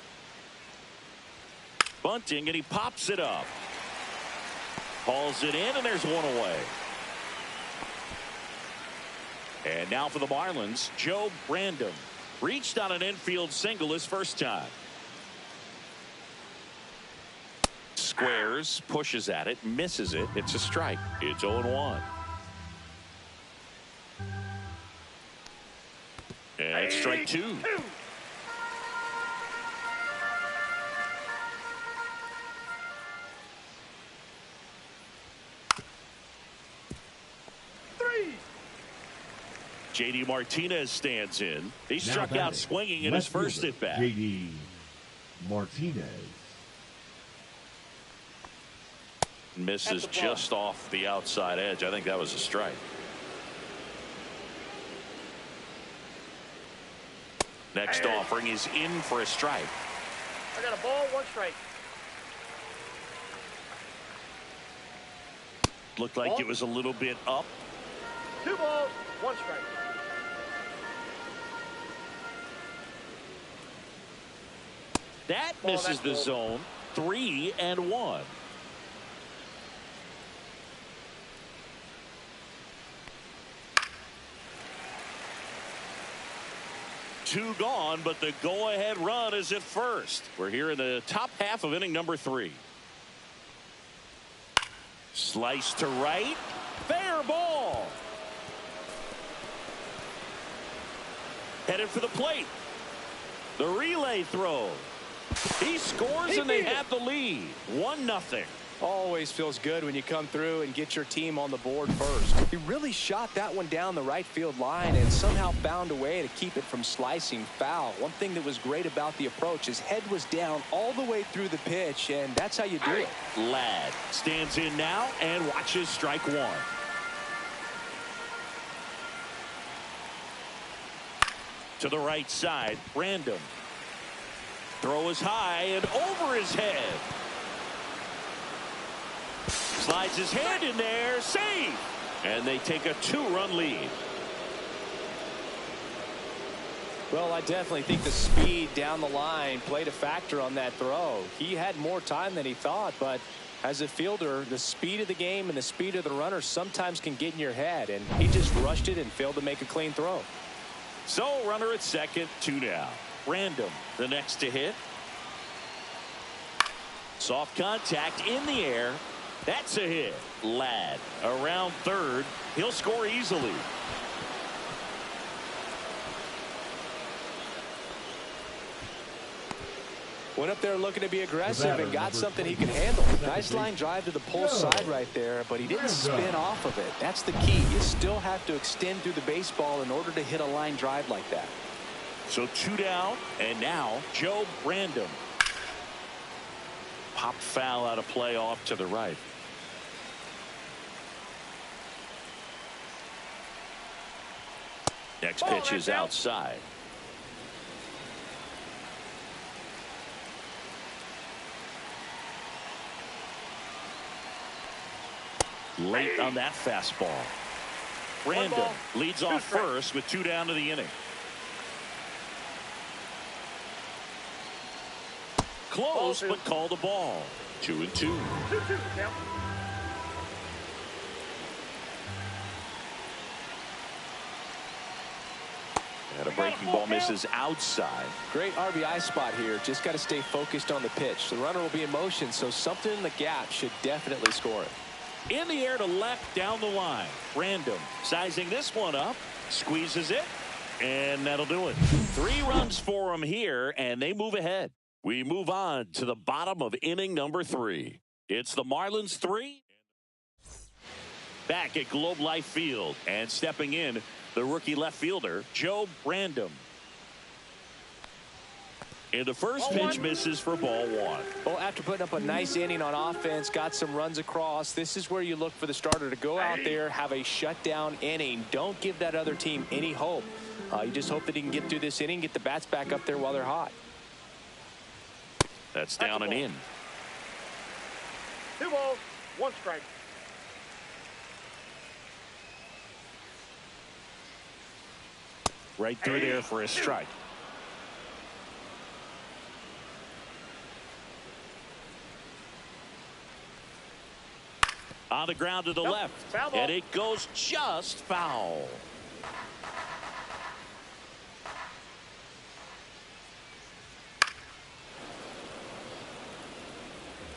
Bunting, and he pops it up. Hauls it in, and there's one away. And now for the Marlins, Joe Random. Reached on an infield single his first time. Squares, pushes at it, misses it. It's a strike. It's 0-1. And it's strike 2. J.D. Martinez stands in. He struck out swinging in his first at bat. J.D. Martinez. Misses just off the outside edge. I think that was a strike. Next offering is in for a strike. I got a ball, 1 strike. Looked like it was a little bit up. 2 balls, 1 strike. That misses the zone. 3-1. Two gone, but the go-ahead run is at first. We're here in the top half of inning number 3. Slice to right. Fair ball. Headed for the plate. The relay throw. He scores, and they have the lead. 1-0. Always feels good when you come through and get your team on the board first. He really shot that one down the right field line and somehow found a way to keep it from slicing foul. One thing that was great about the approach, his head was down all the way through the pitch, and that's how you do it. Ladd stands in now and watches strike 1. To the right side, Random. Throw is high and over his head. Slides his hand in there. Save. And they take a 2-run lead. Well, I definitely think the speed down the line played a factor on that throw. He had more time than he thought, but as a fielder, the speed of the game and the speed of the runner sometimes can get in your head, and he just rushed it and failed to make a clean throw. So runner at second, 2 down. Random the next to hit. Soft contact in the air. That's a hit. Ladd around third. He'll score easily. Went up there looking to be aggressive and got something he can handle. Nice line drive to the pull side right there, but he didn't spin off of it. That's the key. You still have to extend through the baseball in order to hit a line drive like that. So 2 down, and now Joe Random. Popped foul out of play off to the right. Next pitch is outside. late on that fastball. Random leads off first with 2 down to the inning. Close, but called a ball. 2-2. 2-2 count. And a breaking ball misses outside. Great RBI spot here. Just got to stay focused on the pitch. The runner will be in motion, so something in the gap should definitely score it. In the air to left down the line. Random sizing this one up. Squeezes it. And that'll do it. 3 runs for him here, and they move ahead. We move on to the bottom of inning number 3. It's the Marlins 3. Back at Globe Life Field. And stepping in, the rookie left fielder, Joe Random. And the first pitch misses for ball 1. Well, after putting up a nice inning on offense, got some runs across, this is where you look for the starter to go out there, have a shutdown inning. Don't give that other team any hope. You just hope that he can get through this inning, get the bats back up there while they're hot. That's down and in. 2 balls, 1 strike. Right through there for a strike. On the ground to the left. And it goes just foul.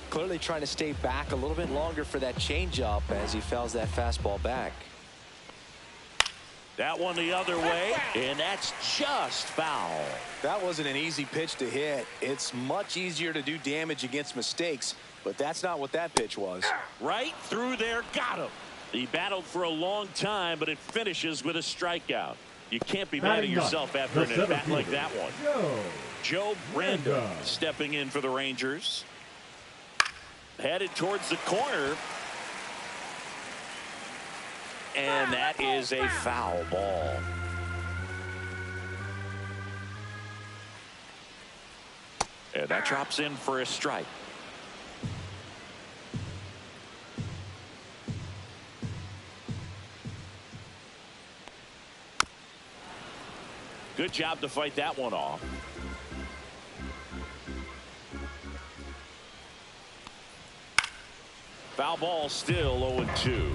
Clearly trying to stay back a little bit longer for that changeup as he fouls that fastball back. That one the other way, and that's just foul. That wasn't an easy pitch to hit. It's much easier to do damage against mistakes, but that's not what that pitch was. Right through there, got him. He battled for a long time, but it finishes with a strikeout. You can't be mad at yourself after an at-bat like that one. Joe Random stepping in for the Rangers. Headed towards the corner. And that is a foul ball. And that drops in for a strike. Good job to fight that one off. Foul ball still 0-2.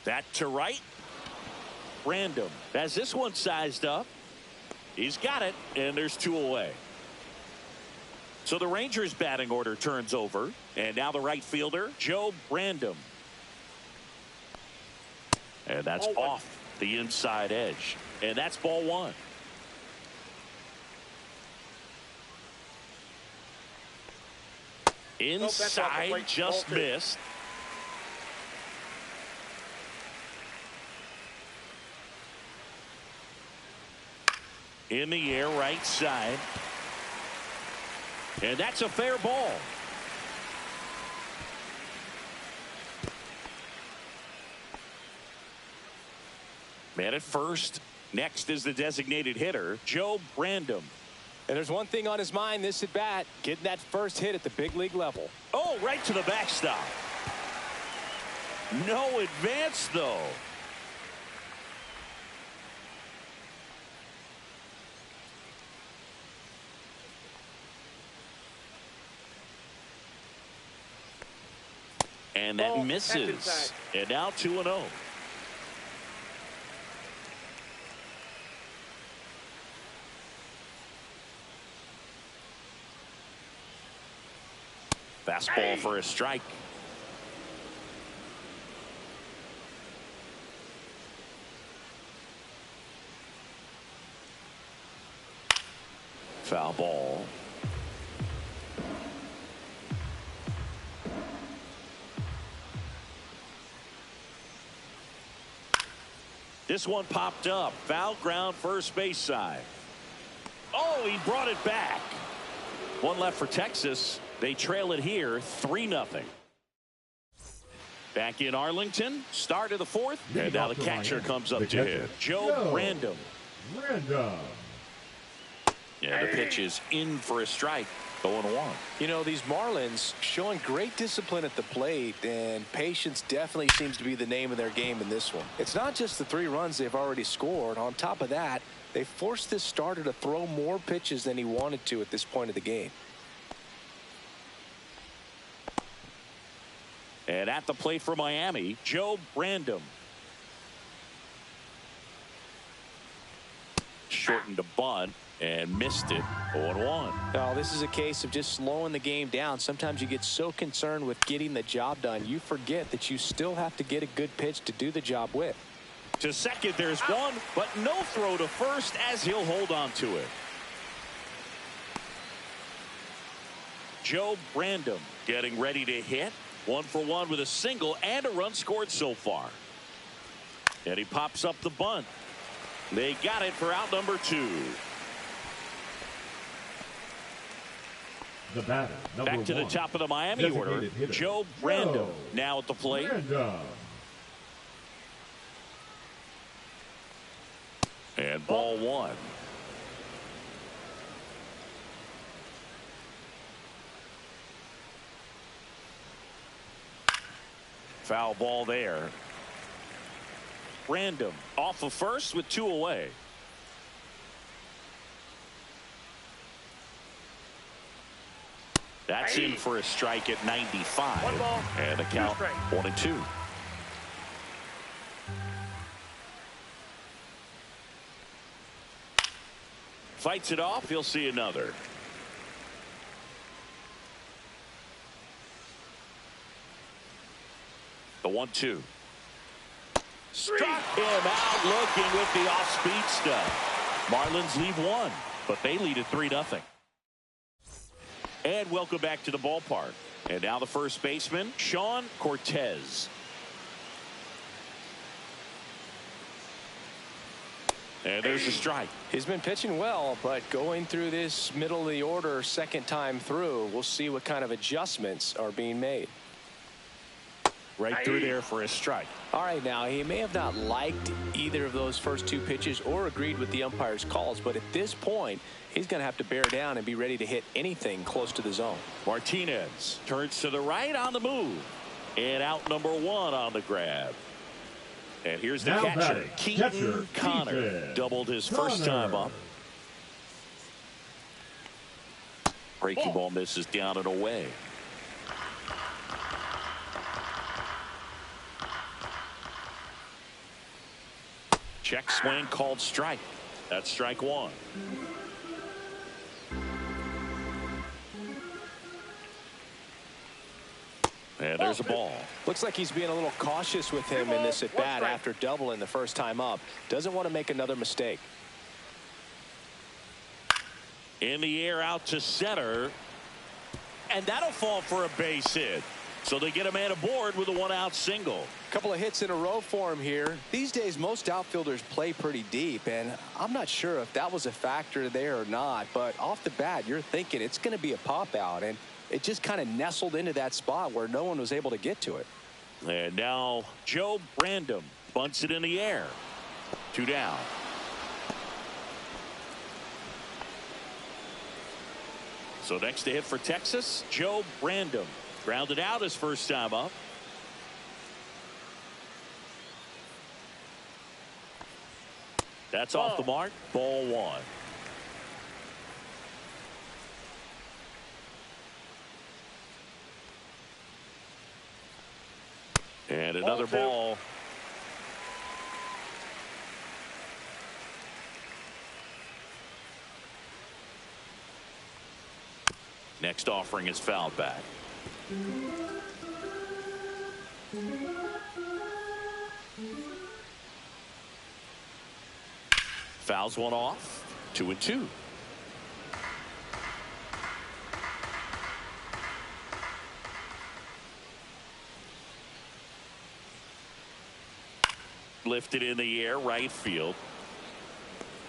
That to right. Random has this one sized up. He's got it, and there's 2 away. So the Rangers batting order turns over, and now the right fielder, Joe Random. And that's off the inside edge, and that's ball 1. Inside, just missed. In the air, right side. And that's a fair ball. Man at first. Next is the designated hitter, Joe Random. And there's one thing on his mind this at bat, getting that first hit at the big league level. Oh, right to the backstop. No advance, though. And that misses. And now 2-0. Fastball for a strike. Foul ball. This one popped up. Foul ground, first base side. Oh, he brought it back. One left for Texas. They trail it here 3-0. Back in Arlington, start of the 4th, and now the catcher comes up to hit. Joe Random. Yeah, the pitch is in for a strike. 0-1. You know, these Marlins showing great discipline at the plate, and patience definitely seems to be the name of their game in this one. It's not just the 3 runs they've already scored. On top of that, they forced this starter to throw more pitches than he wanted to at this point of the game. And at the plate for Miami, Joe Brandon. Shortened to bunt and missed it. 0-1. Now, this is a case of just slowing the game down. Sometimes you get so concerned with getting the job done, you forget that you still have to get a good pitch to do the job with. To second, there's one, but no throw to first as he'll hold on to it. Joe Brandon getting ready to hit. 1 for 1 with a single and a run scored so far. And he pops up the bunt. They got it for out number 2. The batter, back to the top of the Miami order, Joe Brandon now at the plate. And ball 1. Foul ball there. Brandon off of first with 2 away. That's in for a strike at 95. And a count 1-2. Fights it off. He'll see another. The 1-2. Struck him out looking with the off-speed stuff. Marlins lead 1, but they lead at 3-0. And welcome back to the ballpark. And now the first baseman, Sean Cortez. And there's a strike. He's been pitching well, but going through this middle of the order second time through, we'll see what kind of adjustments are being made. Right through there for a strike. All right, now he may have not liked either of those first 2 pitches or agreed with the umpire's calls, but at this point, he's going to have to bear down and be ready to hit anything close to the zone. Martinez turns to the right on the move. And out number 1 on the grab. And here's the catcher, Keaton Connor. Doubled his first time up. Breaking ball misses down and away. Check swing called strike. That's strike 1. And there's a ball. Looks like he's being a little cautious with him in this at bat after doubling the first time up. Doesn't want to make another mistake. In the air out to center. And that'll fall for a base hit. So they get a man aboard with a 1-out single. Couple of hits in a row for him here. These days, most outfielders play pretty deep, and I'm not sure if that was a factor there or not, but off the bat, you're thinking it's going to be a pop out, and it just kind of nestled into that spot where no one was able to get to it. And now Joe Brandon bunts it in the air. 2 down. So next to hit for Texas, Joe Brandon. Grounded out his first time up. That's off the mark. Ball 1. And another ball. Next offering is fouled back. Fouls one off. 2-2. Lifted in the air, right field.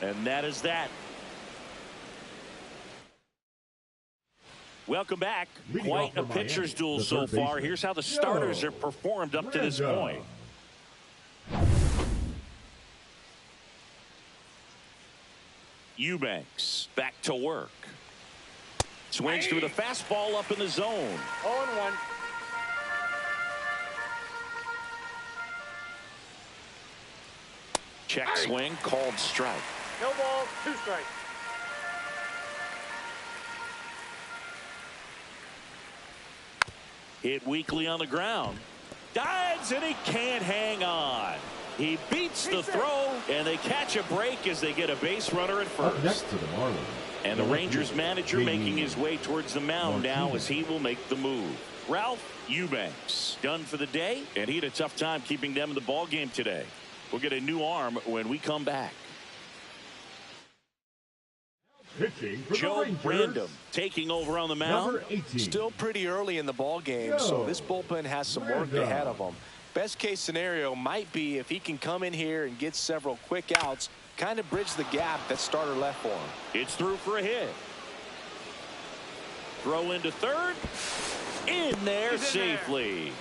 And that is that. Welcome back. Quite a pitcher's duel so far. Here's how the starters have performed up to this point. Eubanks back to work. Swings through the fastball up in the zone. 0-1. Check swing, called strike. No balls, 2 strikes. Hit weakly on the ground. Dives, and he can't hang on. He beats the throw, and they catch a break as they get a base runner at Up first. next to the Marlins. And the Rangers manager making his way towards the mound now as he will make the move. Ralph Eubanks done for the day, and he had a tough time keeping them in the ball game today. We'll get a new arm when we come back. Pitching for Joe the Rangers, Brandon taking over on the mound. number 18. Still pretty early in the ball game, so this bullpen has some work ahead of them. Best case scenario might be if he can come in here and get several quick outs, kind of bridge the gap that starter left for him. It's through for a hit. Throw into third. In there safely.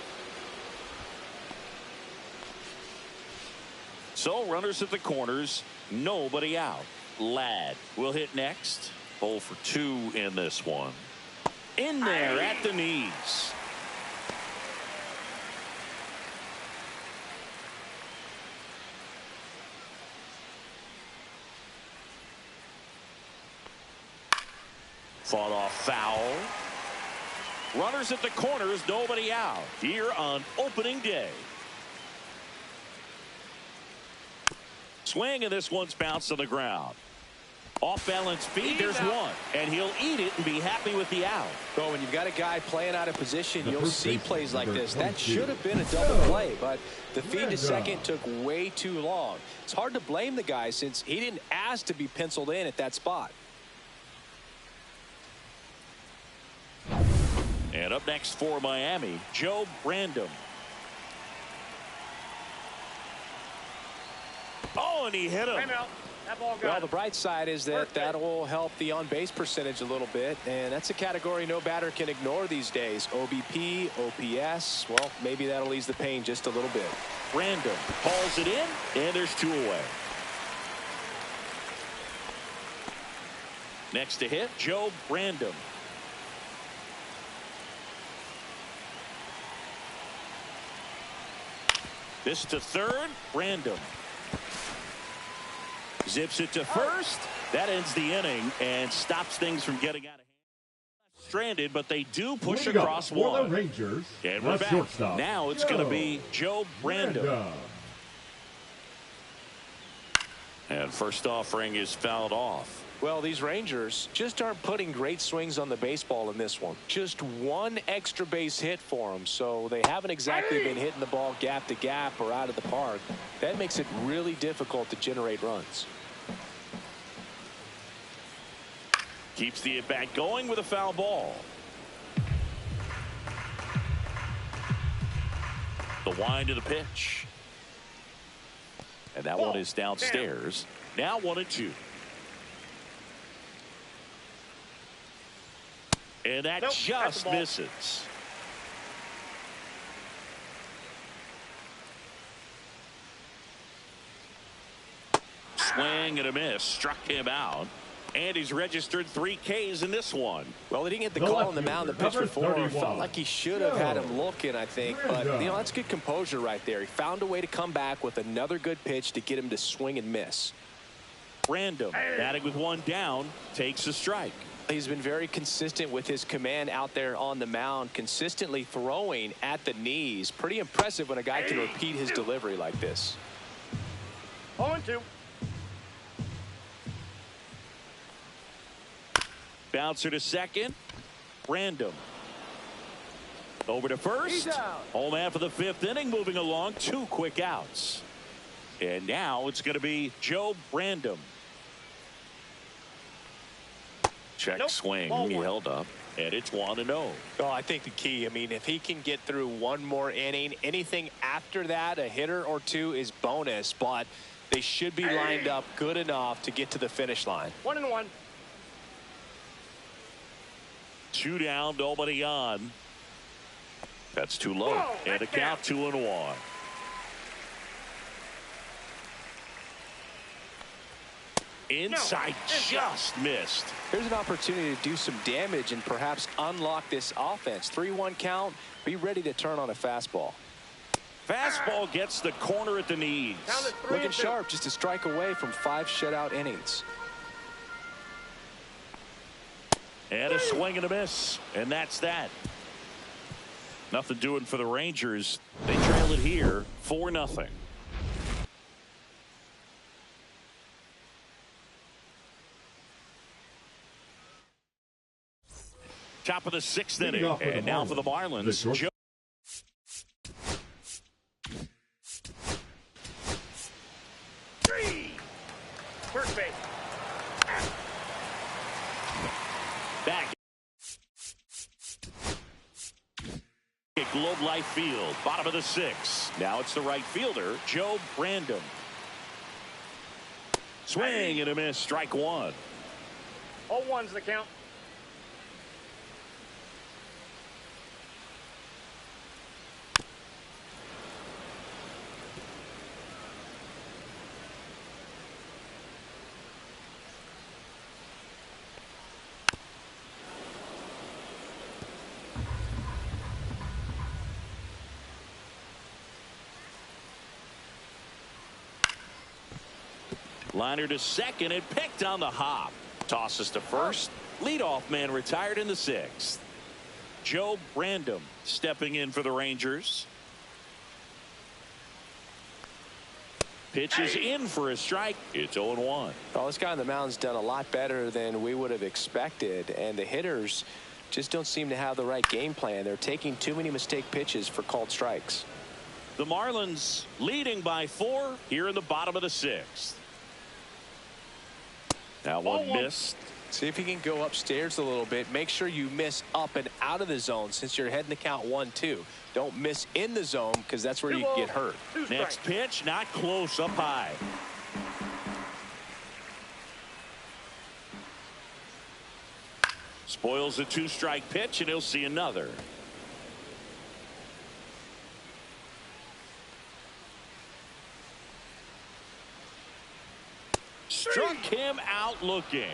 So runners at the corners, nobody out. Ladd will hit next. 0 for 2 in this one. In there at the knees. Fought off foul. Runners at the corners, nobody out here on opening day. Swing, and this one's bounced on the ground. Off balance feet, there's one, and he'll eat it and be happy with the out. Well, when you've got a guy playing out of position, The you'll first see baseman, plays like number this. That 22. should have been a double play, but the feed to second took way too long. It's hard to blame the guy since he didn't ask to be penciled in at that spot. And up next for Miami, Joe Brandon. Oh, and he hit him. Time out. That ball Well, got the bright side is that that will help the on-base percentage a little bit, and that's a category no batter can ignore these days. OBP, OPS, well, maybe that'll ease the pain just a little bit. Brandon hauls it in, and there's 2 away. Next to hit, Joe Brandon. This to third, Brandon. Zips it to first. That ends the inning and stops things from getting out of hand. Stranded, but they do push Leading up across for one. the Rangers, And we're the back. shortstop, Now it's going to be Joe Brandon. And first offering is fouled off. Well, these Rangers just aren't putting great swings on the baseball in this one. Just one extra base hit for them, so they haven't exactly been hitting the ball gap to gap or out of the park. That makes it really difficult to generate runs. Keeps the at-bat going with a foul ball. The wind of the pitch. And that one is downstairs. Now 1-2. And that Nope, just that's the ball. misses. Swing and a miss. Struck him out. And he's registered 3 Ks in this one. Well, he didn't get the The call left on the mound the fielder, pitch number before. 31. Felt like he should have had him Joe looking, I think. But, Brandon. you know, that's good composure right there. He found a way to come back with another good pitch to get him to swing and miss. Brandon, batting with 1 down, takes a strike. He's been very consistent with his command out there on the mound, consistently throwing at the knees. Pretty impressive when a guy can repeat his delivery like this. 0-2. Bouncer to second. Brandon. Over to first. He's out. Home half of the 5th inning, moving along. 2 quick outs. And now it's going to be Joe Brandon. Check Nope. swing. Ball He one. held up. And it's 1-0. Well, I think the key, I mean, if he can get through one more inning, anything after that, a hitter or 2 is bonus, but they should be lined up good enough to get to the finish line. 1-1. 2 down, nobody on. That's too low. Whoa, And a that's count 2-1. Inside, just missed. Here's an opportunity to do some damage and perhaps unlock this offense. 3-1 count. Be ready to turn on a fastball. Fastball gets the corner at the knees. Looking sharp, just a strike away from 5 shutout innings. And a swing and a miss. And that's that. Nothing doing for the Rangers. They trail it here 4-0. Top of the 6th inning. And now for the Marlins. Joe. First base. Back. Globe Life Field. Bottom of the 6th. Now it's the right fielder, Joe Brandon. Swing and a miss. Strike 1. 0-1's the count. Liner to second and picked on the hop. Tosses to first. Leadoff man retired in the 6th. Joe Brandon stepping in for the Rangers. Pitches in for a strike. It's 0-1. Well, this guy on the mound's done a lot better than we would have expected, and the hitters just don't seem to have the right game plan. They're taking too many mistake pitches for called strikes. The Marlins leading by 4 here in the bottom of the 6th. That one missed. See if you can go upstairs a little bit. Make sure you miss up and out of the zone since you're heading to count 1-2. Don't miss in the zone because that's where you get hurt. Next pitch, not close, up high. Spoils a 2-strike pitch, and he'll see another. Struck him out looking.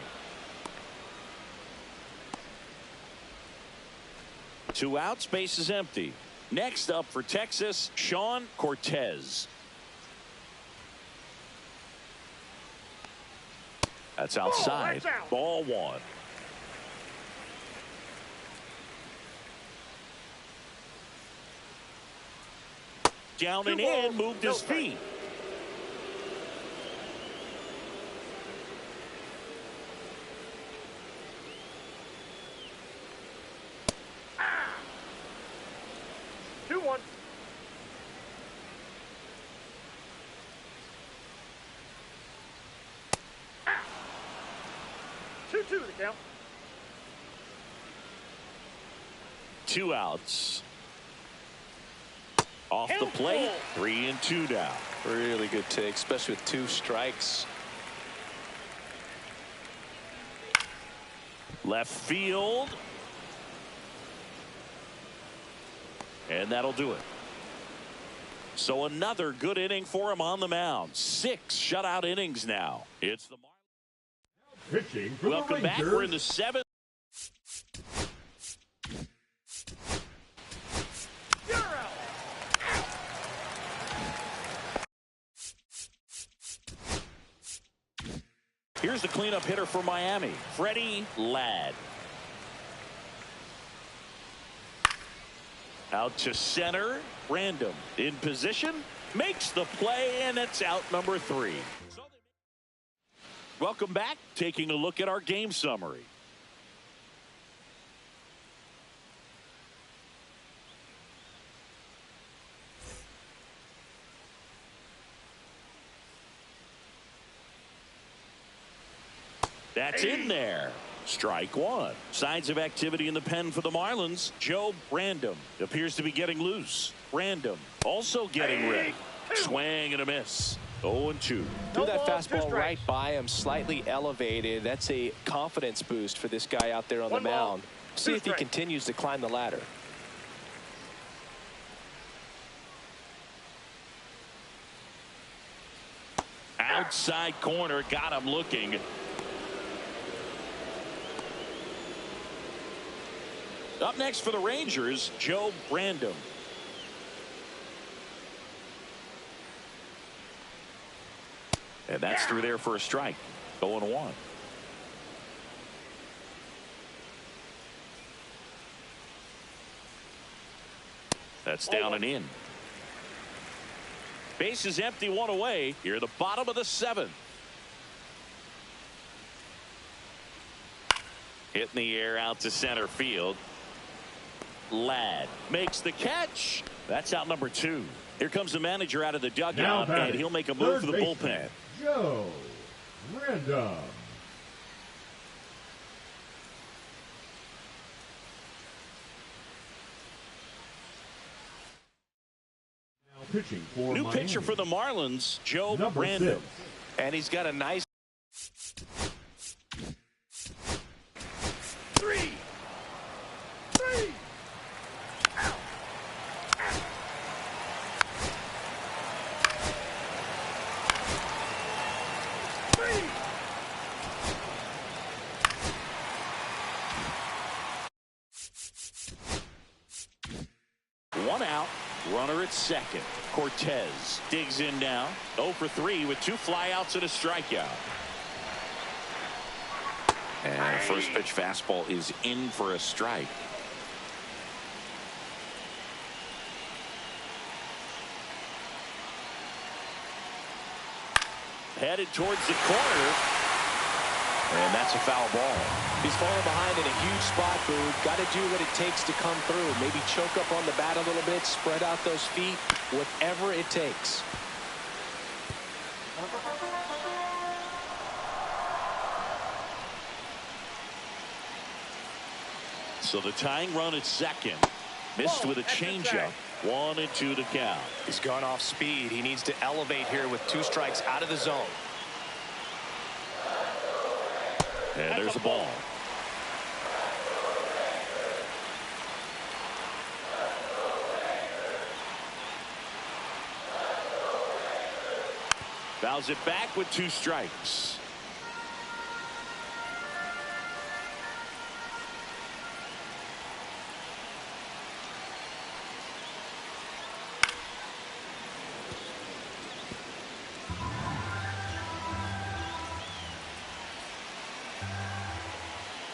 2 outs, base is empty. Next up for Texas, Sean Cortez. That's outside. Ball 1. Down and in, moved his feet. Two to the count. 2 outs. Off the plate. 3-2 down. Really good take, especially with 2 strikes. Left field. And that'll do it. So another good inning for him on the mound. 6 shutout innings now. It's the Pitching for Welcome the back. Rangers. We're in the 7th. Here's the cleanup hitter for Miami, Freddie Ladd. Out to center, Random in position, makes the play, and it's out number 3. Welcome back. Taking a look at our game summary. That's in there. Strike 1. Signs of activity in the pen for the Marlins. Joe Brandon appears to be getting loose. Random also getting ripped. Swing and a miss. 0-2. Threw that fastball right by him, slightly elevated. That's a confidence boost for this guy out there on the mound. See if he continues to climb the ladder. outside corner. Got him looking. Up next for the Rangers, Joe Brandon. And that's through there for a strike. 0-1. That's down and in. Base is empty, one away. Here at the bottom of the 7th. Hit in the air out to center field. Ladd makes the catch. That's out number 2. Here comes the manager out of the dugout, and he'll make a move for the bullpen. Joe Random. Pitching for New Miami. pitcher for the Marlins, Joe Number Brandon. 6. And he's got a nice. 3. 3. 1 out. Runner at second. Cortez digs in now. 0 for 3 with 2 flyouts and a strikeout. And first pitch fastball is in for a strike. Headed towards the corner. And that's a foul ball. He's falling behind in a huge spot, Boog. Got to do what it takes to come through. Maybe choke up on the bat a little bit, spread out those feet, whatever it takes. So the tying run at second. Missed with a changeup. 1-2 to count. He's gone off speed. He needs to elevate here with 2 strikes out of the zone. And there's a ball. Fouls it back with 2 strikes.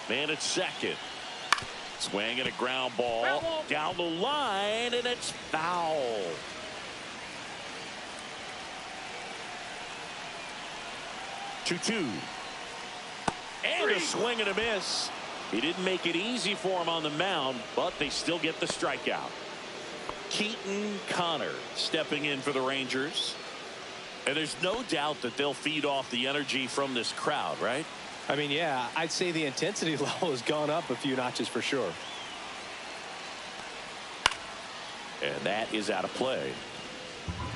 Man at second. Swing and a ground ball down the line, and it's foul. Two. And a swing and a miss. He didn't make it easy for him on the mound, but they still get the strikeout. Keaton Connor stepping in for the Rangers. And there's no doubt that they'll feed off the energy from this crowd, right? I mean, yeah, I'd say the intensity level has gone up a few notches for sure. And that is out of play.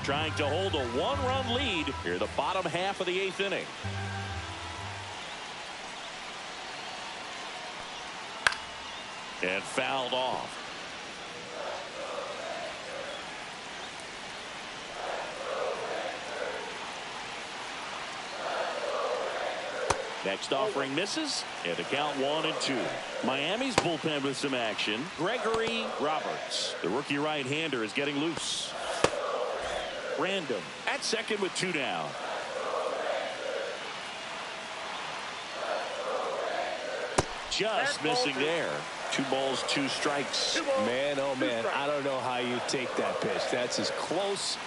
Trying to hold a 1-run lead here the bottom half of the 8th inning. And fouled off. Next offering misses, and the count 1-2. Miami's bullpen with some action. Gregory Roberts, the rookie right-hander, is getting loose. Random at second with 2 down. Just missing there. 2 balls, 2 strikes. Man, oh man, I don't know how you take that pitch. That's as close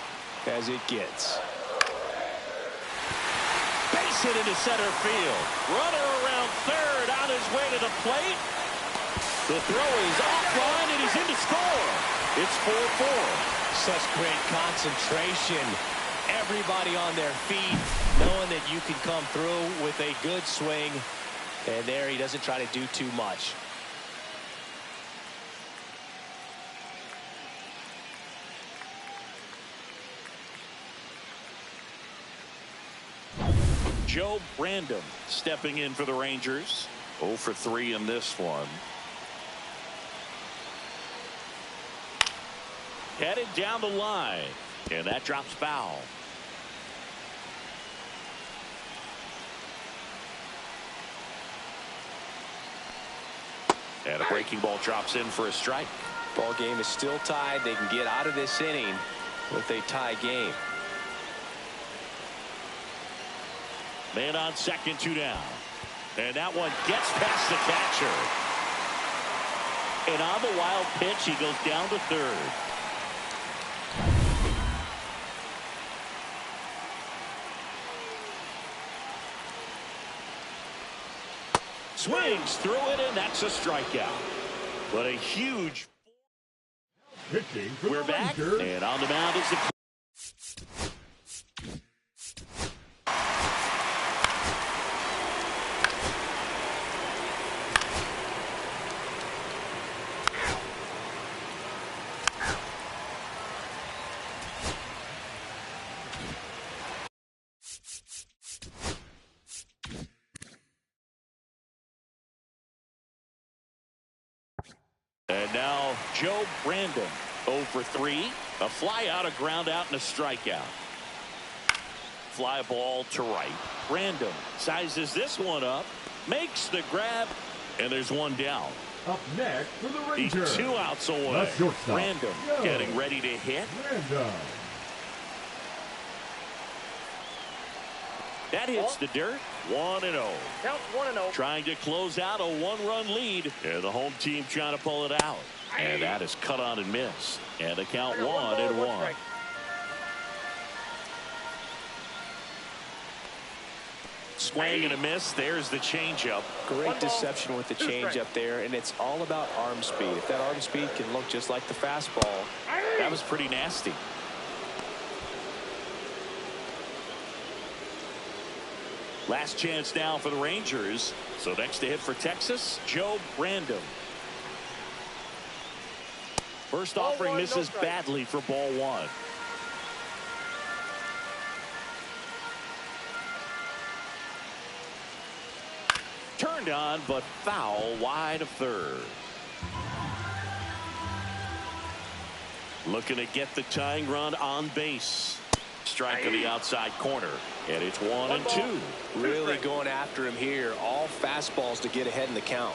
as it gets. Base hit into center field. Runner around third on his way to the plate. The throw is offline and he's in to score. It's 4-4. Such great concentration. Everybody on their feet, knowing that you can come through with a good swing. And there he doesn't try to do too much. Joe Brandon stepping in for the Rangers. 0 for 3 in this one. Headed down the line, and that drops foul. And a breaking ball drops in for a strike. Ball game is still tied. They can get out of this inning with a tie game. Man on second, 2 down. And that one gets past the catcher. And on the wild pitch, he goes down to third. Swings through it, and that's a strikeout. But a huge... Pitching for We're the back, Rangers. and on the mound is the... And now Joe Brandon, 0 for 3. A fly out, a ground out, and a strikeout. Fly ball to right. Brandon sizes this one up, makes the grab, and there's one down. Up next for the He's Rangers. 2 outs away. The shortstop, Brandon Joe getting ready to hit. Brandon. That hits the dirt. 1-0. Count 1-0. Trying to close out a 1-run lead. And the home team trying to pull it out. And that is cut on and missed. And the count 1-1. Swing and a miss. There's the changeup. Great deception with the changeup there, and it's all about arm speed. If that arm speed can look just like the fastball, That was pretty nasty. Last chance now for the Rangers. So next to hit for Texas, Joe Brandon. First offering misses badly for ball 1. Turned on, but foul wide of third. Looking to get the tying run on base. Strike on the outside corner. And it's 1-2. really going after him here. All fastballs to get ahead in the count.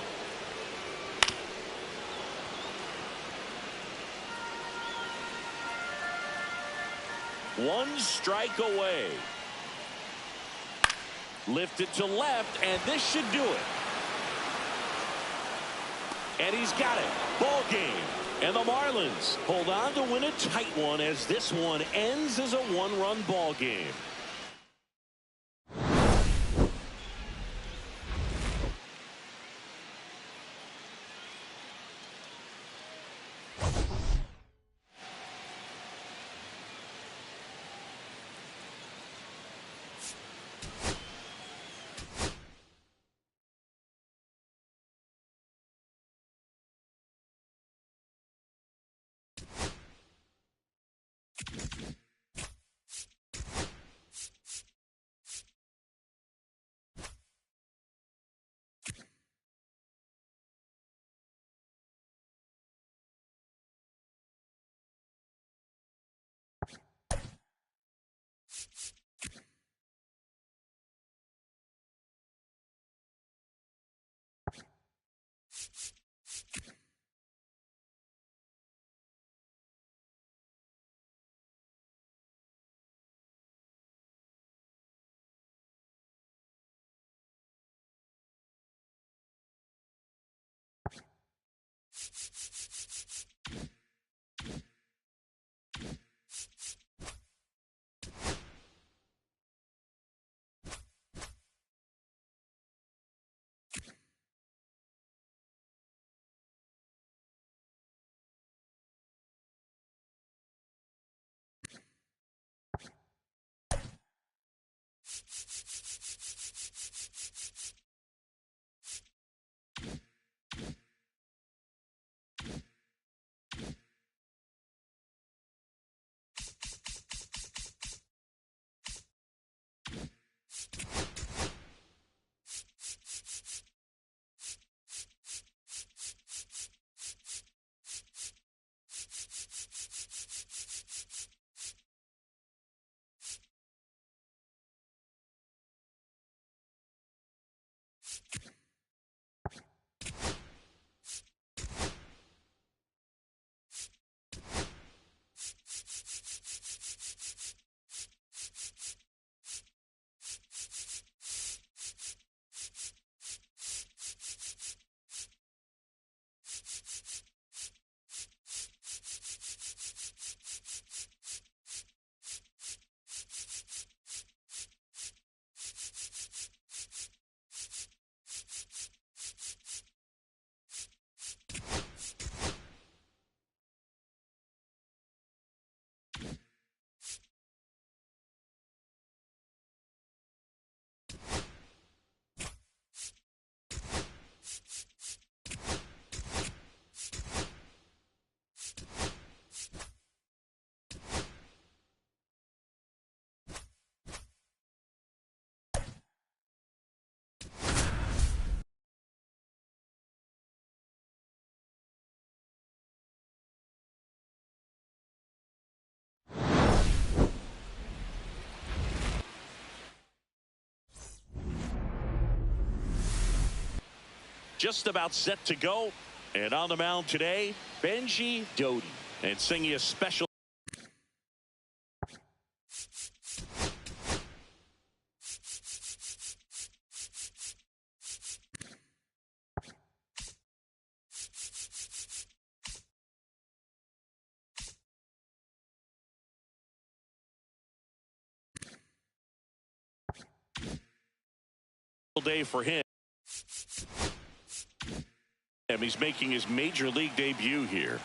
One strike away. Lifted to left, and this should do it. And he's got it. Ball game. And the Marlins hold on to win a tight one as this one ends as a one-run ball game. just about set to go. And on the mound today, Benji Doty. And singing a special day for him. He's making his major league debut here.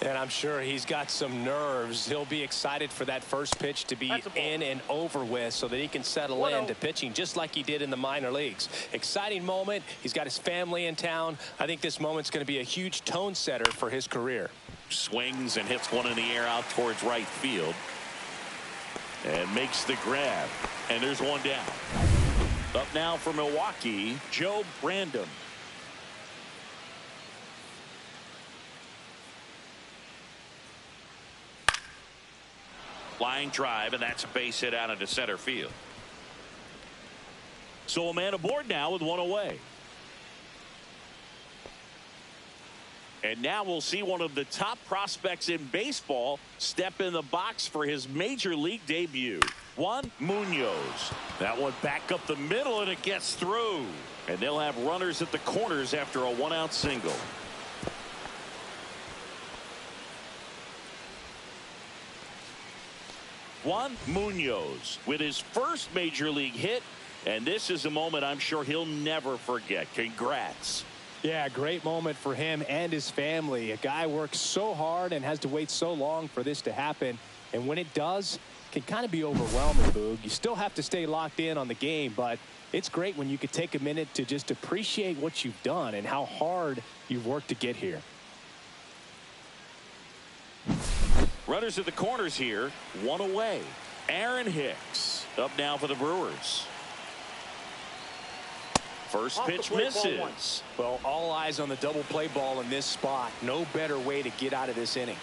And I'm sure he's got some nerves. He'll be excited for that first pitch to be in and over with so that he can settle into pitching just like he did in the minor leagues. Exciting moment. He's got his family in town. I think this moment's going to be a huge tone setter for his career. Swings and hits one in the air out towards right field. And makes the grab. And there's one down. Up now for Milwaukee, Joe Brandon. Line drive, and that's a base hit out into center field. So a man aboard now with one away. And now we'll see one of the top prospects in baseball step in the box for his major league debut. Juan Munoz. That one back up the middle, and it gets through. And they'll have runners at the corners after a one-out single. Juan Munoz with his first major league hit, and this is a moment I'm sure he'll never forget. Congrats. Yeah, great moment for him and his family. A guy works so hard and has to wait so long for this to happen, and when it does, it can kind of be overwhelming, Boog. You still have to stay locked in on the game, but it's great when you could take a minute to just appreciate what you've done and how hard you've worked to get here. Runners at the corners here, one away. Aaron Hicks up now for the Brewers. First pitch misses. Well, all eyes on the double play ball in this spot. No better way to get out of this inning.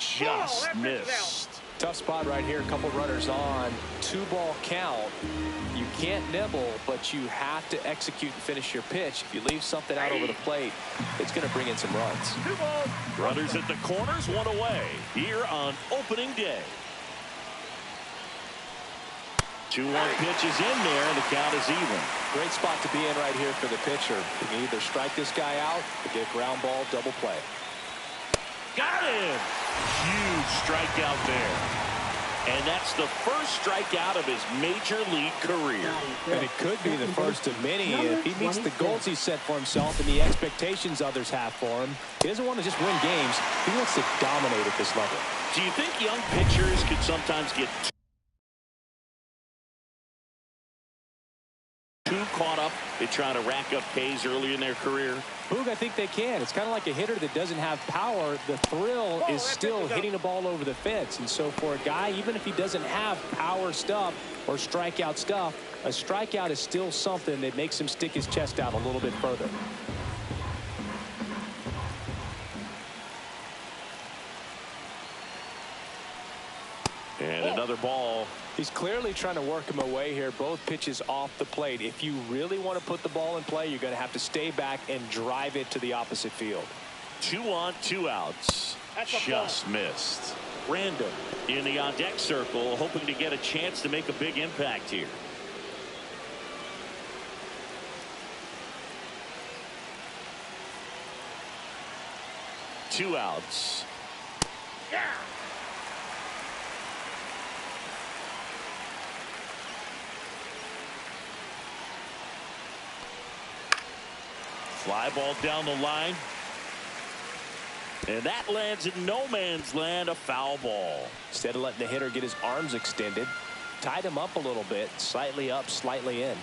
Just missed. Tough spot right here. A couple runners on. 2-ball count. You can't nibble, but you have to execute and finish your pitch. If you leave something out over the plate, it's going to bring in some runs. Runners at the corners, one away here on opening day. 2-1 pitch is in there, and the count is even. Great spot to be in right here for the pitcher. You can either strike this guy out or get ground ball, double play. Got him. Huge strikeout there. And that's the first strikeout of his major league career. And it could be the first of many if he meets the goals he set for himself and the expectations others have for him. He doesn't want to just win games. He wants to dominate at this level. Do you think young pitchers could sometimes get too caught up in trying to rack up Ks early in their career? Boog, I think they can. It's kind of like a hitter that doesn't have power. The thrill is still hitting a ball over the fence. And so for a guy, even if he doesn't have power stuff or strikeout stuff, a strikeout is still something that makes him stick his chest out a little bit further. And another ball. He's clearly trying to work him away here. Both pitches off the plate. If you really want to put the ball in play, you're going to have to stay back and drive it to the opposite field. 2 on, 2 outs. Just missed. Random in the on-deck circle, hoping to get a chance to make a big impact here. Two outs. Yeah. Fly ball down the line. And that lands in no man's land, a foul ball. Instead of letting the hitter get his arms extended, tied him up a little bit, slightly up, slightly in.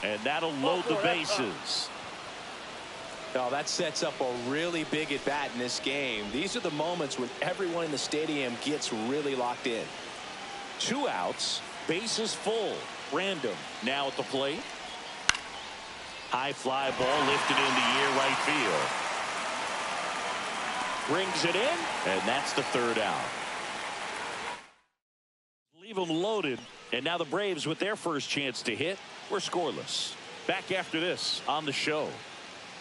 And that'll load the bases. Now that sets up a really big at bat in this game. These are the moments when everyone in the stadium gets really locked in. 2 outs, bases full. Random now at the plate. High fly ball lifted in the air right field. Brings it in, and that's the 3rd out. them loaded. And now the Braves with their first chance to hit. We're scoreless. Back after this on the show.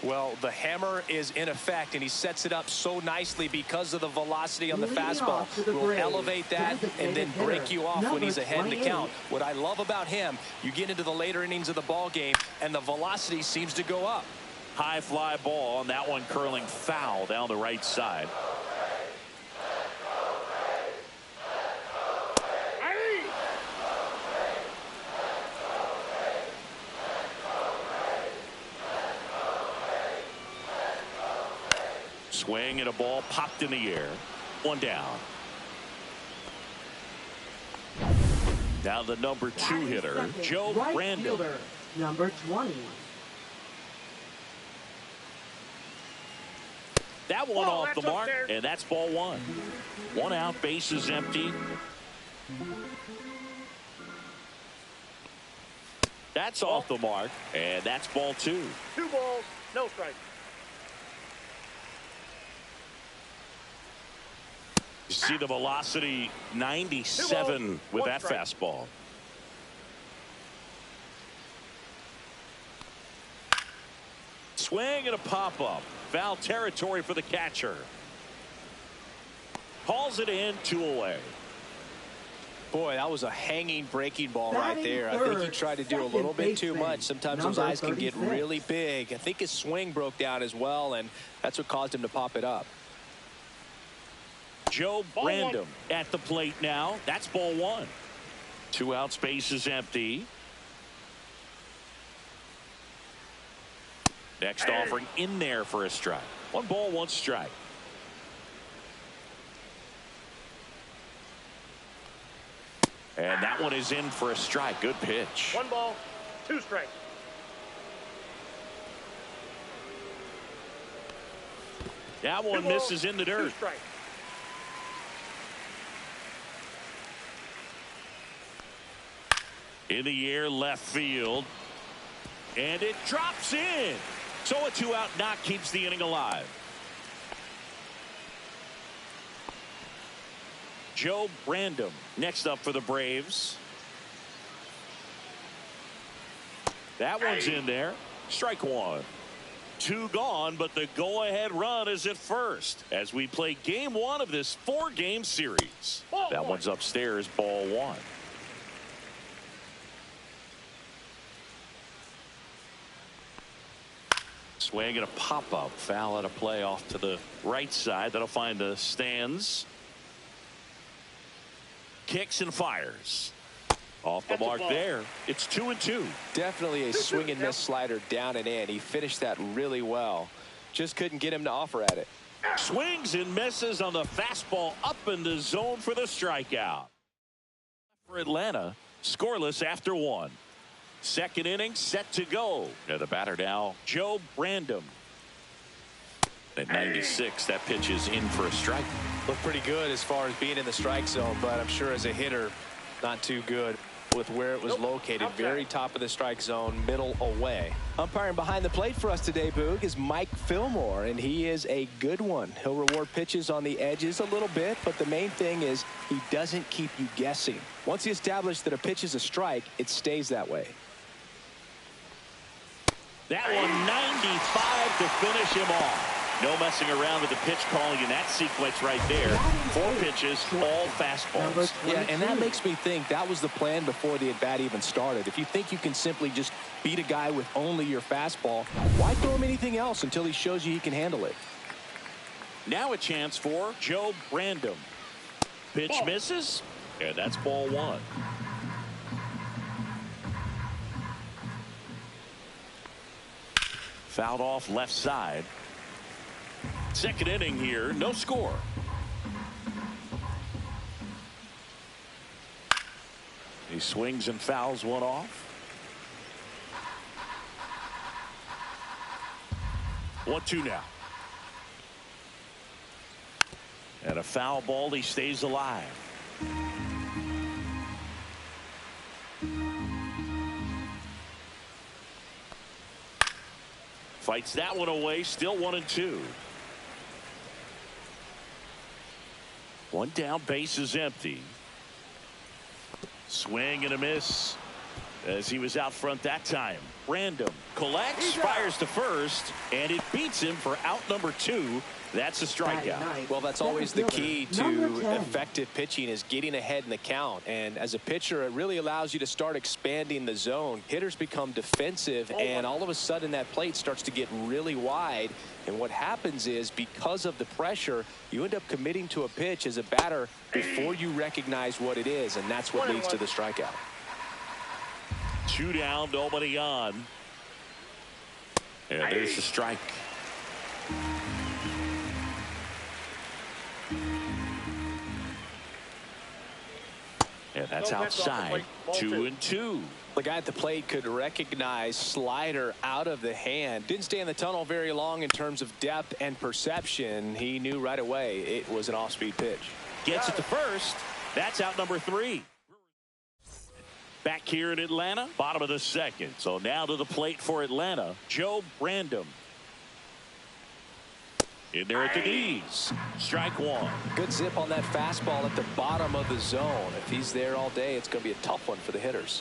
Well, the hammer is in effect, and he sets it up so nicely because of the velocity on the fastball. Will elevate that and then break you off when he's ahead in the count. What I love about him, you get into the later innings of the ball game, and the velocity seems to go up. High fly ball on that one, curling foul down the right side. Swing and a ball popped in the air. One down. Now the number 2 hitter, Joe Randall. Number 20. That one off the mark, and that's ball 1. 1 out, base is empty. That's off the mark, and that's ball 2. 2 balls, no strike. You see the velocity 97 with that fastball. Swing and a pop-up. Foul territory for the catcher. Calls it in, 2 away. Boy, that was a hanging breaking ball right there. I think he tried to do a little bit too much. Sometimes those eyes can get really big. I think his swing broke down as well, and that's what caused him to pop it up. Joe Random at the plate now. That's ball 1. 2 outs, base is empty. Next offering in there for a strike. 1 ball, 1 strike. And that one is in for a strike. Good pitch. 1 ball, 2 strikes. That one misses in the dirt. 2 strikes. In the air, left field. And it drops in. So a 2-out knock keeps the inning alive. Joe Random next up for the Braves. That one's in there. Strike 1. 2 gone, but the go-ahead run is at first as we play game 1 of this 4-game series. That one's upstairs, ball 1. Swing and a pop-up. Foul out of play off to the right side. That'll find the stands. Kicks and fires. Off the mark there. It's 2-2. Definitely a swing and miss slider down and in. He finished that really well. Just couldn't get him to offer at it. Swings and misses on the fastball up in the zone for the strikeout. For Atlanta, scoreless after 1. Second inning set to go. And the batter now, Joe Random. At 96, that pitch is in for a strike. Looked pretty good as far as being in the strike zone, but I'm sure as a hitter, not too good with where it was located. Very top of the strike zone, middle away. Umpiring behind the plate for us today, Boog, is Mike Fillmore, and he is a good one. He'll reward pitches on the edges a little bit, but the main thing is he doesn't keep you guessing. Once he established that a pitch is a strike, it stays that way. That one 95 to finish him off. No messing around with the pitch calling in that sequence right there. 4 pitches, all fastballs. Yeah, and that makes me think that was the plan before the at-bat even started. If you think you can simply just beat a guy with only your fastball, why throw him anything else until he shows you he can handle it? Now a chance for Joe Random. Pitch misses, and that's ball 1. Fouled off left side. Second inning here, no score. He swings and fouls one off. 1-2 now. And a foul ball, he stays alive. Fights that one away, still 1-2. 1 down, base is empty. Swing and a miss as he was out front that time. Random collects, fires to first, and it beats him for out number 2. That's a strikeout. Well, that's always the key to effective pitching, is getting ahead in the count. And as a pitcher, it really allows you to start expanding the zone. Hitters become defensive, and all of a sudden that plate starts to get really wide. And what happens is, because of the pressure, you end up committing to a pitch as a batter before you recognize what it is, and that's what leads to the strikeout. 2 down, nobody on. And there's the strike. And that's outside. 2-2. The guy at the plate could recognize slider out of the hand. Didn't stay in the tunnel very long in terms of depth and perception. He knew right away it was an off-speed pitch. Gets it to first. That's out number 3. Back here in Atlanta, bottom of the second. So now to the plate for Atlanta, Joe Random. In there at the knees. Strike 1. Good zip on that fastball at the bottom of the zone. If he's there all day, it's going to be a tough one for the hitters.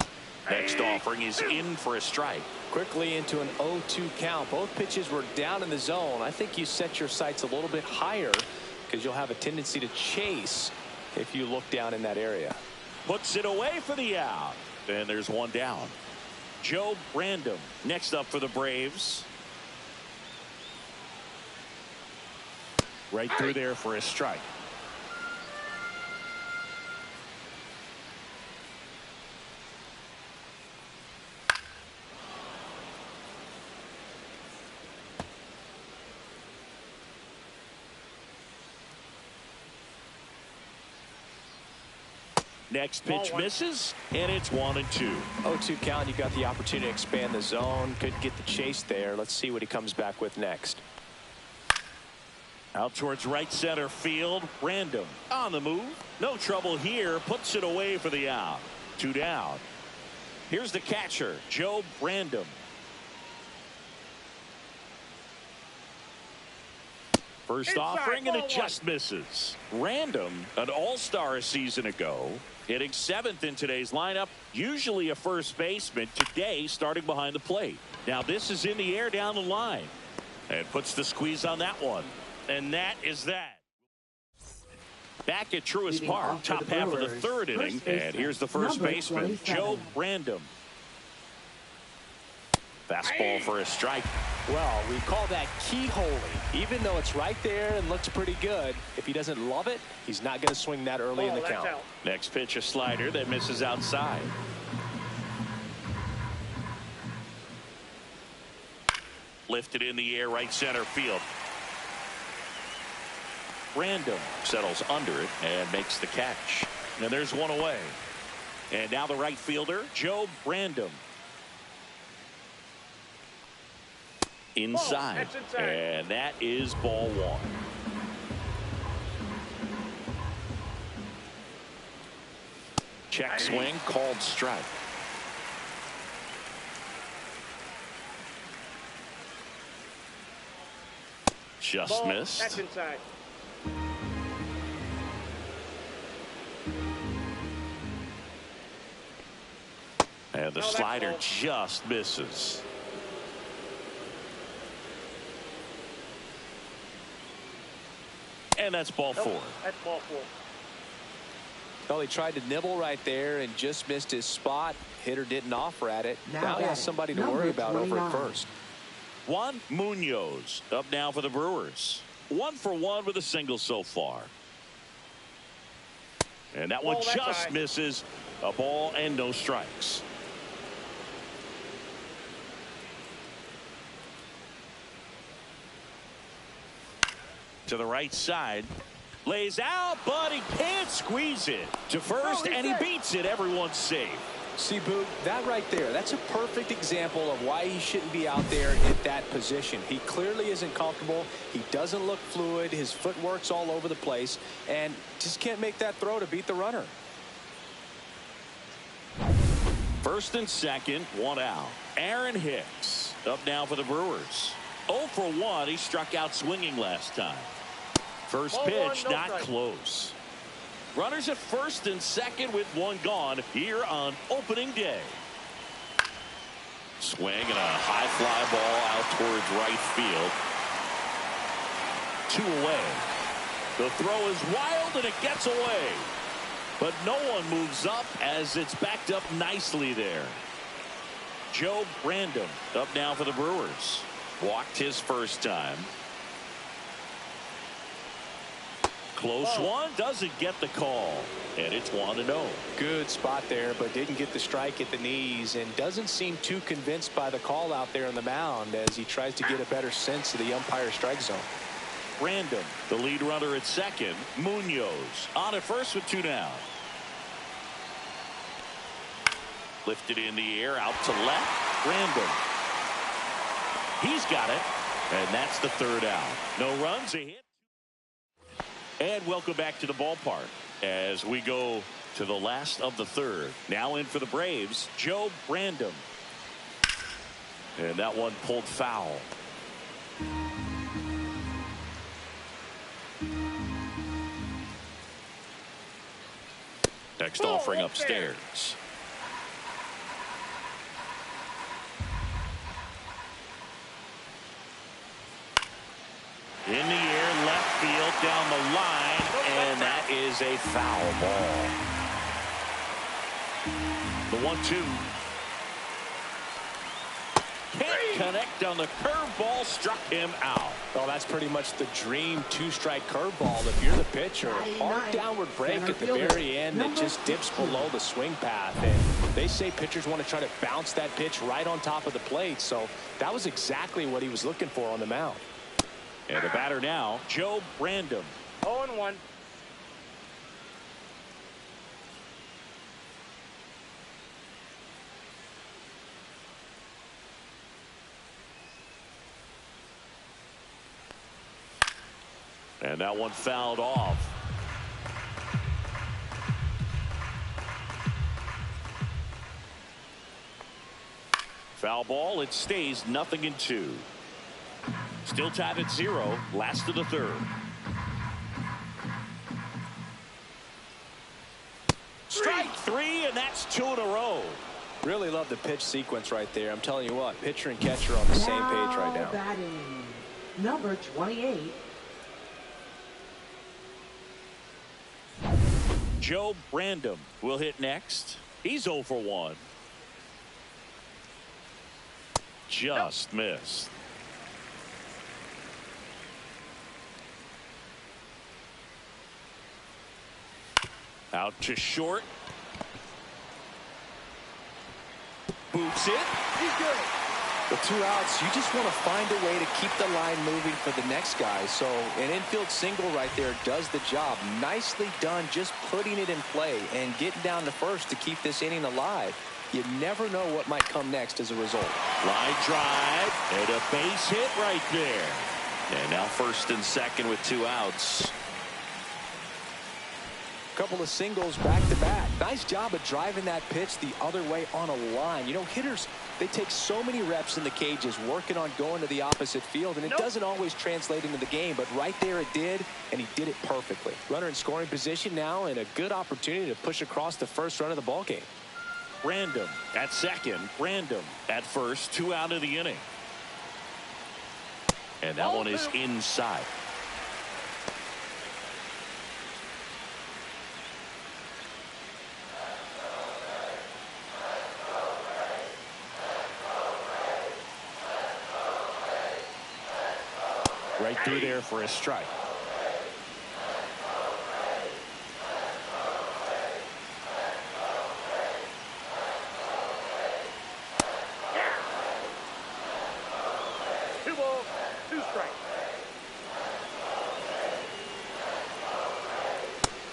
Next offering is in for a strike. Quickly into an 0-2 count. Both pitches were down in the zone. I think you set your sights a little bit higher because you'll have a tendency to chase if you look down in that area. Puts it away for the out. And there's 1 down. Joe Random next up for the Braves. Right through there for a strike. Next pitch misses, and it's 1-2. 0-2 count. You got the opportunity to expand the zone. Couldn't get the chase there. Let's see what he comes back with next. Out towards right center field. Random on the move. No trouble here. Puts it away for the out. 2 down. Here's the catcher, Joe Random. First offering, and it just misses. Random, an all-star a season ago, hitting 7th in today's lineup. Usually a first baseman. Today, starting behind the plate. Now this is in the air down the line, and puts the squeeze on that one. And that is that. Back at Truist Park, top half of the 3rd inning, and here's the first baseman, Joe Random. Fastball for a strike. Well, we call that keyholing. Even though it's right there and looks pretty good, if he doesn't love it, he's not going to swing that early in the count. Next pitch, a slider that misses outside. Lifted in the air, right center field. Random settles under it and makes the catch. And there's 1 away. And now the right fielder, Joe Random. Inside. And that is ball 1. Check swing, called strike. Just missed. That's inside. And the slider just misses. And that's ball 4. That's ball 4. Well, he tried to nibble right there and just missed his spot. Hitter didn't offer at it. Now he has somebody to worry about over at first. Juan Munoz up now for the Brewers. 1 for 1 with a single so far. And that one just misses. A ball and no strikes. To the right side. Lays out, but he can't squeeze it. To first, and he beats it. Everyone's safe. See, Boog, that right there, that's a perfect example of why he shouldn't be out there at that position. He clearly isn't comfortable. He doesn't look fluid. His footwork's all over the place, and just can't make that throw to beat the runner. First and second, 1 out. Aaron Hicks up now for the Brewers. 0 for 1. He struck out swinging last time. First pitch, not close. Runners at first and second with one gone here on opening day. Swing and a high fly ball out towards right field. 2 away. The throw is wild and it gets away. But no one moves up as it's backed up nicely there. Joe Brandon up now for the Brewers. Walked his first time. Close one, doesn't get the call, and it's 1-0. Good spot there, but didn't get the strike at the knees, and doesn't seem too convinced by the call out there on the mound as he tries to get a better sense of the umpire strike zone. Random, the lead runner at second. Munoz on at first with 2 down. Lifted in the air, out to left. Random. He's got it, and that's the 3rd out. No runs, a hit. And welcome back to the ballpark as we go to the last of the 3rd. Now in for the Braves, Joe Brandon. And that one pulled foul. Next offering upstairs. In the air, left field, down the line, and that is a foul ball. The 1-2. Can't connect on the curveball, struck him out. Well, that's pretty much the dream 2-strike curveball. If you're the pitcher, hard downward break at the very end that just dips below the swing path. And they say pitchers want to try to bounce that pitch right on top of the plate. So that was exactly what he was looking for on the mound. And the batter now, Joe Brandon. 0-1. And that one fouled off. Foul ball, it stays 0-2. Still tied at 0, last of the 3rd. Strike 3, and that's 2 in a row. Really love the pitch sequence right there. I'm telling you what, pitcher and catcher are on the same page right now. Batting number 28. Joe Brandon will hit next. He's 0 for 1. Just missed. Out to short. Boots it. He's good. With 2 outs, you just want to find a way to keep the line moving for the next guy. So an infield single right there does the job. Nicely done, just putting it in play and getting down to first to keep this inning alive. You never know what might come next as a result. Line drive and a base hit right there. And now first and second with 2 outs. Couple of singles back to back. Nice job of driving that pitch the other way on a line. You know, hitters, they take so many reps in the cages working on going to the opposite field, and it doesn't always translate into the game, but right there it did, and he did it perfectly. Runner in scoring position now, and a good opportunity to push across the first run of the ball game. Random at second, Random at first, 2 out of the inning. And that one is inside. Right through there for a strike.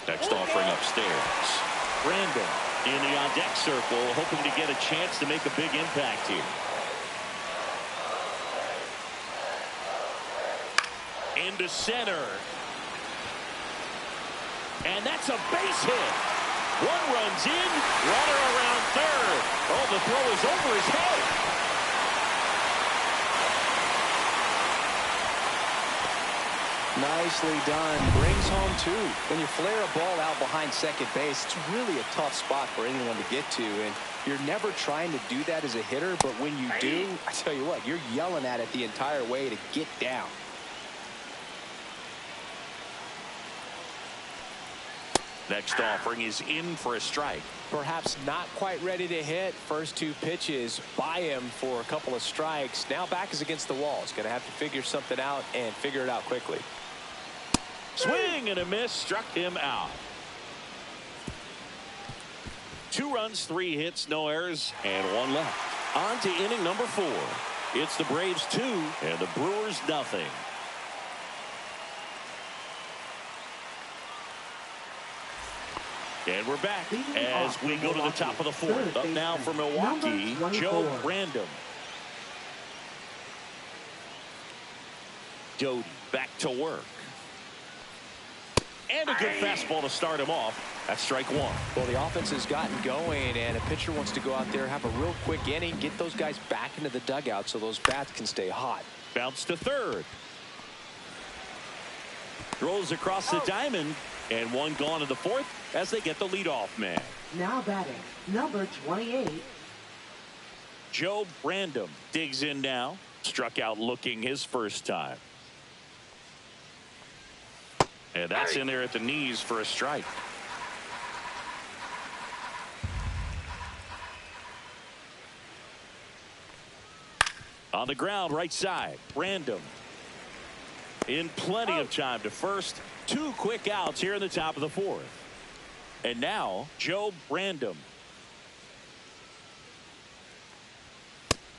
Next offering upstairs. Brandon in the on-deck circle, hoping to get a chance to make a big impact here. Into center. And that's a base hit. 1 runs in, runner around third. Oh, the throw is over his head. Nicely done. Brings home two. When you flare a ball out behind second base, it's really a tough spot for anyone to get to. And you're never trying to do that as a hitter. But when you do, I tell you what, you're yelling at it the entire way to get down. Next offering is in for a strike. Perhaps not quite ready to hit. First two pitches by him for a couple of strikes. Now back is against the wall. He's going to have to figure something out and figure it out quickly. Swing and a miss, struck him out. 2 runs, 3 hits, no errors, and 1 left. On to inning number 4. It's the Braves 2 and the Brewers nothing. And we're back as we go to the top of the 4th. Up now for Milwaukee, Joe Random. Doty back to work. And a good fastball to start him off. That's strike 1. Well, the offense has gotten going, and a pitcher wants to go out there, have a real quick inning, get those guys back into the dugout so those bats can stay hot. Bounce to third. Throws across the diamond, and 1 gone in the 4th as they get the leadoff man. Now batting, number 28. Joe Random digs in now. Struck out looking his first time. And that's in there at the knees for a strike. On the ground, right side, Random. In plenty of time to first. 2 quick outs here in the top of the 4th. And now, Joe Random.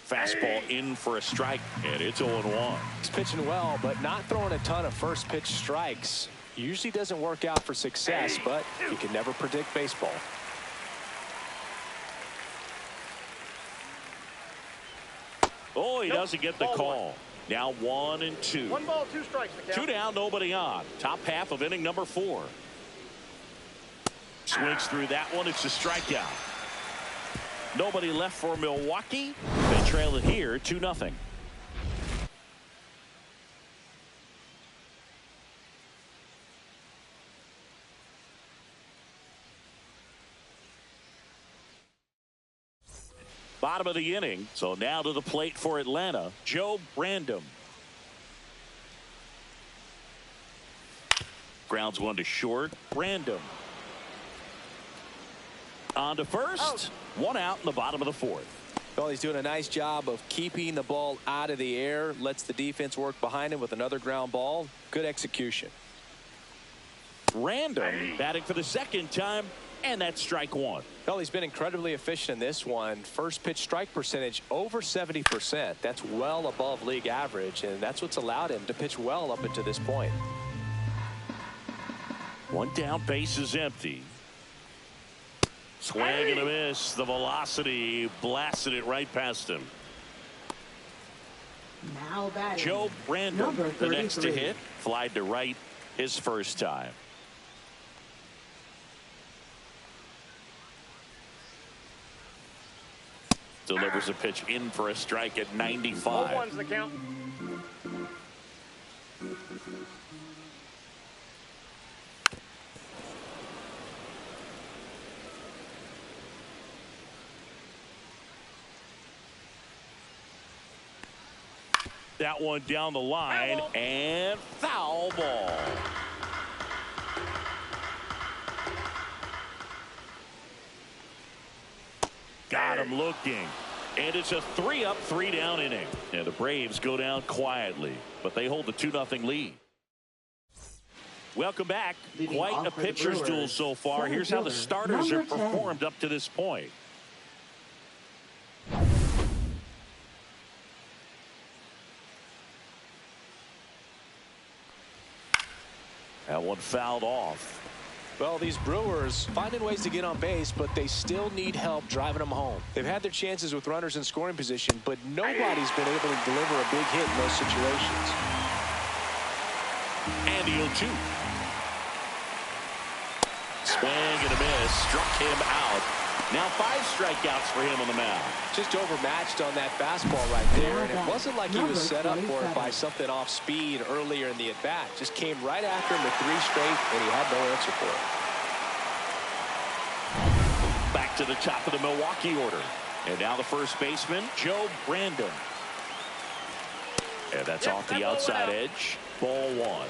Fastball in for a strike, and it's 0-1. He's pitching well, but not throwing a ton of first pitch strikes. Usually doesn't work out for success, but you can never predict baseball. Oh, he doesn't get the call. Now 1 and 2. 1 ball, 2 strikes. 2 down, nobody on. Top half of inning number 4. Swings through that one. It's a strikeout. Nobody left for Milwaukee. They trail it here 2-0. Bottom of the inning. So now to the plate for Atlanta, Joe Random. Grounds 1 to short. Random. On to first. 1 out in the bottom of the 4th. Well, he's doing a nice job of keeping the ball out of the air. Lets the defense work behind him with another ground ball. Good execution. Random batting for the 2nd time, and that's strike 1. Well, he's been incredibly efficient in this one. First pitch strike percentage over 70%. That's well above league average, and that's what's allowed him to pitch well up until this point. 1 down, base is empty. Swing and a miss. The velocity blasted it right past him. Now batting, Joe Random, number the next to 33. hit, flied to right his first time. Delivers a pitch in for a strike at 95. 1's the count. That one down the line, and foul ball. Got him looking. And it's a 3-up, 3-down inning. And the Braves go down quietly, but they hold the 2-0 lead. Welcome back. Leading Quite off a for the pitcher's Brewers, duel so far. center Here's how the fielder, starters number have 10. performed up to this point. That one fouled off. Well, these Brewers finding ways to get on base, but they still need help driving them home. They've had their chances with runners in scoring position, but nobody's been able to deliver a big hit in those situations. And the 0-2. Swing and a miss. Struck him out. Now 5 strikeouts for him on the mound. Just overmatched on that fastball right there, and it wasn't like he was set up for it by something off speed earlier in the at-bat. Just came right after him with 3 straight, and he had no answer for it. Back to the top of the Milwaukee order. And now the first baseman, Joe Brandon. And that's off the outside edge. Ball 1.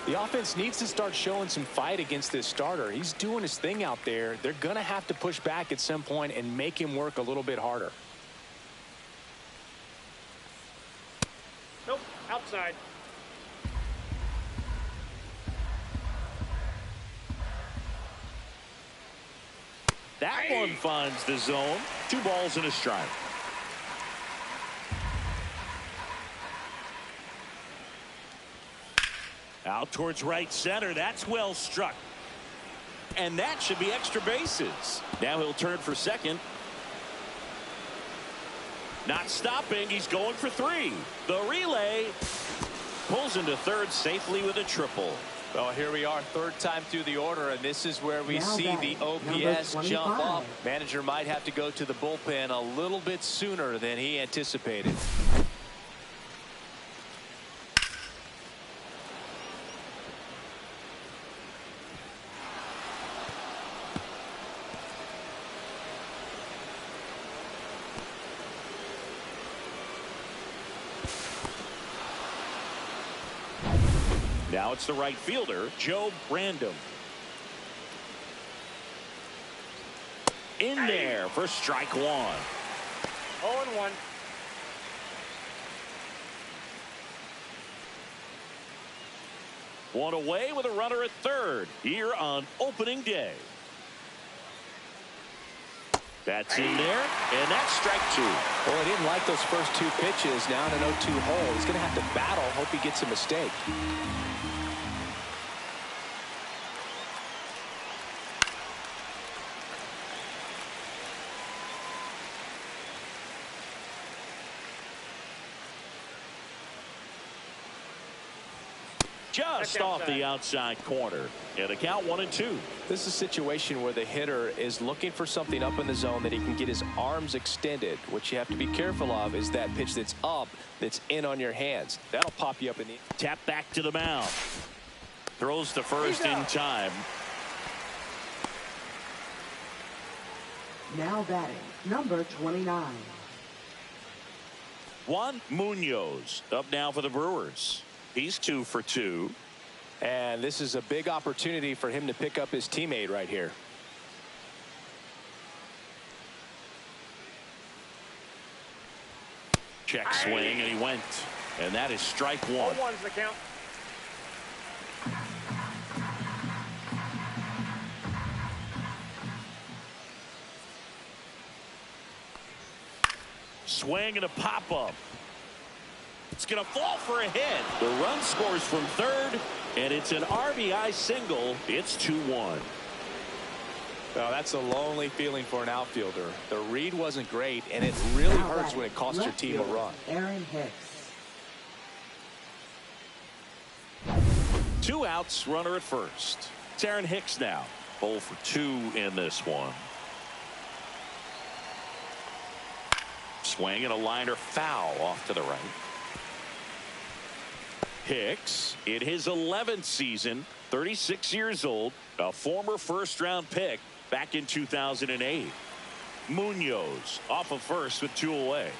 The offense needs to start showing some fight against this starter. He's doing his thing out there. They're going to have to push back at some point and make him work a little bit harder. Nope, outside. That one finds the zone. 2 balls and a strike. Out towards right center. That's well struck. And that should be extra bases. Now he'll turn for second. Not stopping. He's going for 3. The relay pulls into third safely with a triple. Well, here we are, 3rd time through the order, and this is where we see the OPS jump up. Manager might have to go to the bullpen a little bit sooner than he anticipated. Now it's the right fielder, Joe Brandon. In there for strike 1. 0-1. One away with a runner at third here on opening day. That's in there, and that's strike 2. Well, he didn't like those first 2 pitches. Now in an 0-2 hole, he's going to have to battle. Hope he gets a mistake. Just off the outside corner. And a count 1-2. This is a situation where the hitter is looking for something up in the zone that he can get his arms extended. What you have to be careful of is that pitch that's up, that's in on your hands. That'll pop you up in the... Tap back to the mound. Throws to first in time. Now batting, number 29. Juan Munoz up now for the Brewers. He's 2 for 2. And this is a big opportunity for him to pick up his teammate right here. Check swing, and he went. And that is strike 1. 0-1's the count. Swing and a pop-up. It's going to fall for a hit. The run scores from third, and it's an RBI single. It's 2-1. Well, that's a lonely feeling for an outfielder. The read wasn't great, and it really hurts when it costs your team a run. Aaron Hicks. 2 outs, runner at first. It's Aaron Hicks now. 0 for 2 in this one. Swing and a liner foul off to the right. Hicks in his 11th season, 36 years old, a former first-round pick back in 2008. Munoz off of first with 2 away.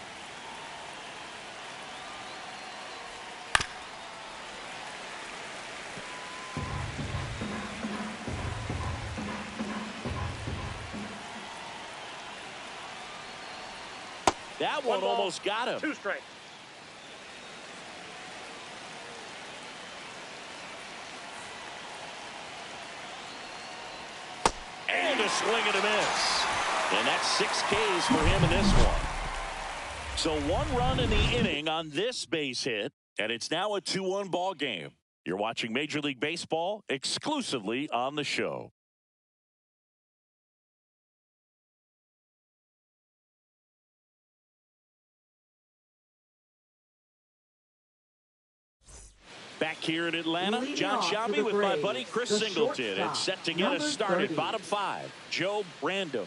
That one almost got him. 2 strikes. And a swing and a miss. And that's 6 Ks for him in this one. So 1 run in the inning on this base hit, and it's now a 2-1 ball game. You're watching Major League Baseball exclusively on the show. Back here in Atlanta, Leading John off to Sciambi the with my Braves, buddy Chris the Singleton. shortstop, And set to get us number started. 30. Bottom 5, Joe Random.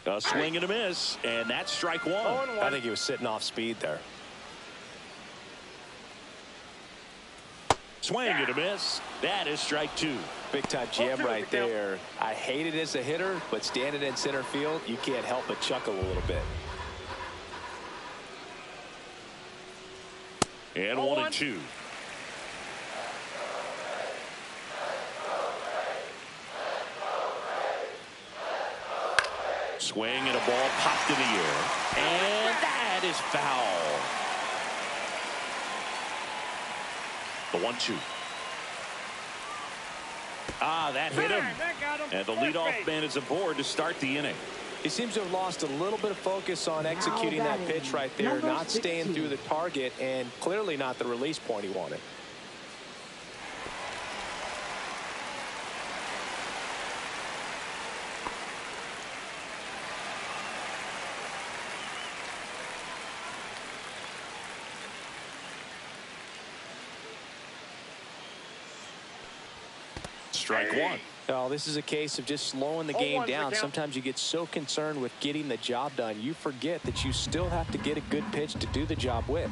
A swing and a miss, and that's strike one. 0-1. I think he was sitting off speed there. Swing and a miss. That is strike two. Big time jam right there. I hate it as a hitter, but standing in center field, you can't help but chuckle a little bit. And 1-2. Swing and a ball popped in the air. And that is foul. The 1-2. That hit him. And the leadoff man is aboard to start the inning. He seems to have lost a little bit of focus on executing that pitch right there, Number not staying 16. through the target, and clearly not the release point he wanted. Strike one. Oh, this is a case of just slowing the game down. Sometimes you get so concerned with getting the job done, you forget that you still have to get a good pitch to do the job with.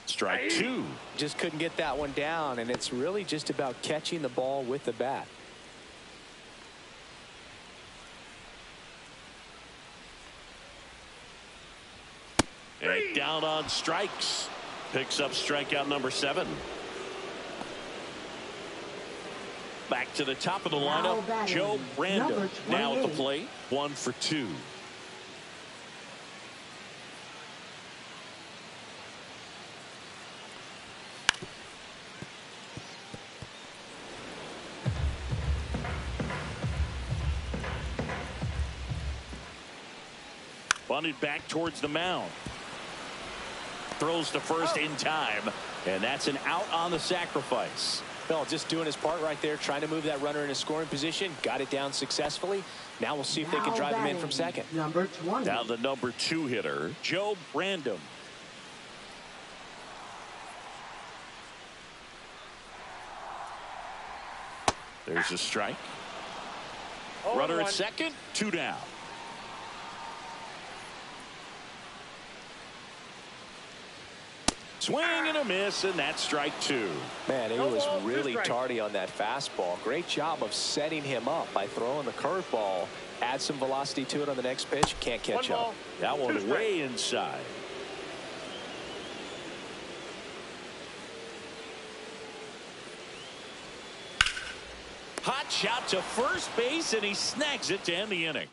Strike two. Just couldn't get that one down, and it's really just about catching the ball with the bat. And down on strikes. Picks up strikeout number 7. Back to the top of the lineup, Joe Random. Now at the plate, 1 for 2. Bunted back towards the mound. Throws to first in time, and that's an out on the sacrifice. Well, just doing his part right there, trying to move that runner in a scoring position. Got it down successfully. Now we'll see if they can drive him in from second. Number 20. Now the number 2 hitter, Joe Random. There's a strike. Runner at second, 2 down. Swing and a miss, and that's strike 2. Man, he was really tardy on that fastball. Great job of setting him up by throwing the curveball. Add some velocity to it on the next pitch. Can't catch up. That one way inside. Hot shot to first base, and he snags it to end the inning.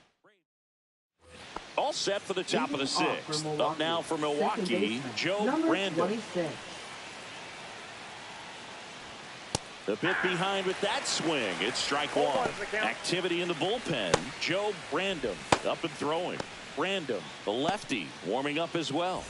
All set for the top of the 6th. Up now for Milwaukee, Joe Random. 26. The pit behind with that swing. It's strike 1. Activity in the bullpen. Joe Random up and throwing. Random, the lefty, warming up as well.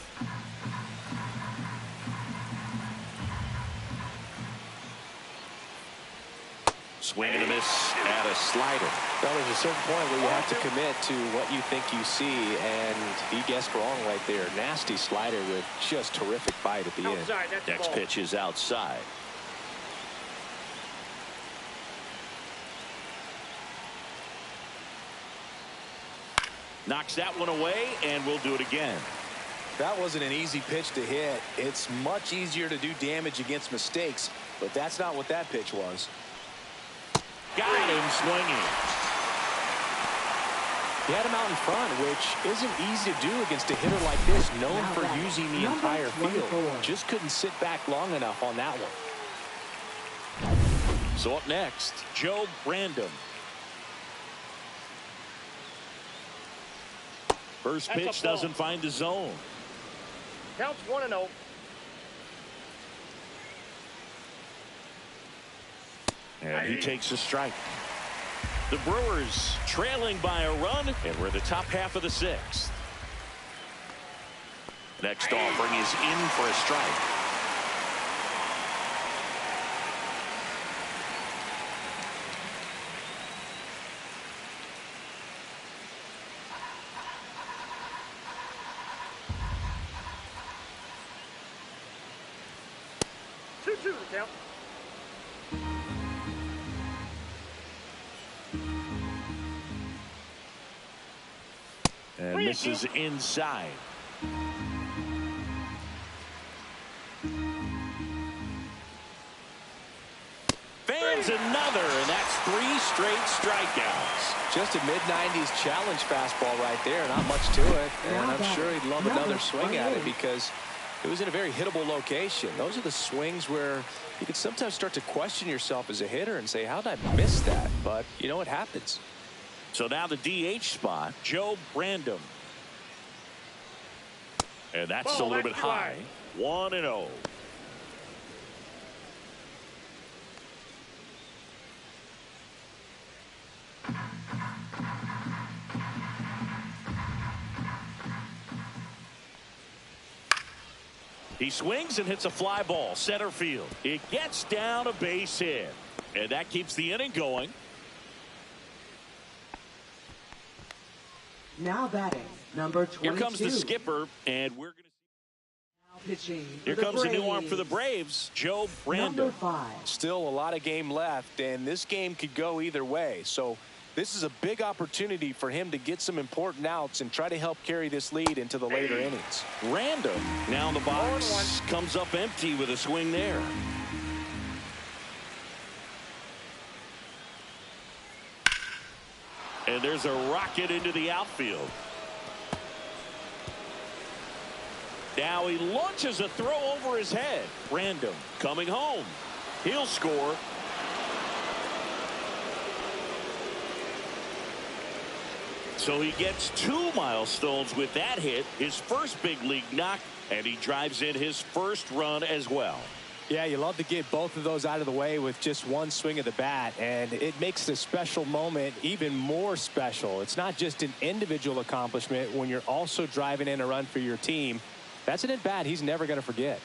Swing and a miss at a slider. Well, there's a certain point where you have to commit to what you think you see, and he guessed wrong right there. Nasty slider with just terrific bite at the end. Next pitch is outside. Knocks that one away, and we'll do it again. That wasn't an easy pitch to hit. It's much easier to do damage against mistakes, but that's not what that pitch was. Got him swinging. He had him out in front, which isn't easy to do against a hitter like this, known for using the entire field. Just couldn't sit back long enough on that one. So up next, Joe Random. First pitch doesn't find the zone. Counts 1-0. And he takes a strike. The Brewers trailing by a run, and we're in the top half of the 6th. Next offering is in for a strike. Two the count. And this is inside. Fans another, and that's 3 straight strikeouts. Just a mid-90s challenge fastball right there. Not much to it. And I'm sure he'd love another swing at it because it was in a very hittable location. Those are the swings where you can sometimes start to question yourself as a hitter and say, how did I miss that? But, you know, it happens. So now the DH spot, Joe Brandom. And that's a little bit high. 1-0. He swings and hits a fly ball center field. It gets down a base hit, and that keeps the inning going. Now batting, number 22. Here comes the skipper, and we're going to Pitching. Here comes a new arm for the Braves, Joe Brandom. Number 5. Still a lot of game left, and this game could go either way. So this is a big opportunity for him to get some important outs and try to help carry this lead into the later innings. Random now in the box, comes up empty with a swing there. And there's a rocket into the outfield. Now he launches a throw over his head. Random coming home. He'll score. So he gets 2 milestones with that hit, his first big league knock, and he drives in his first run as well. Yeah, you love to get both of those out of the way with just one swing of the bat, and it makes the special moment even more special. It's not just an individual accomplishment when you're also driving in a run for your team. That's an at-bat he's never going to forget.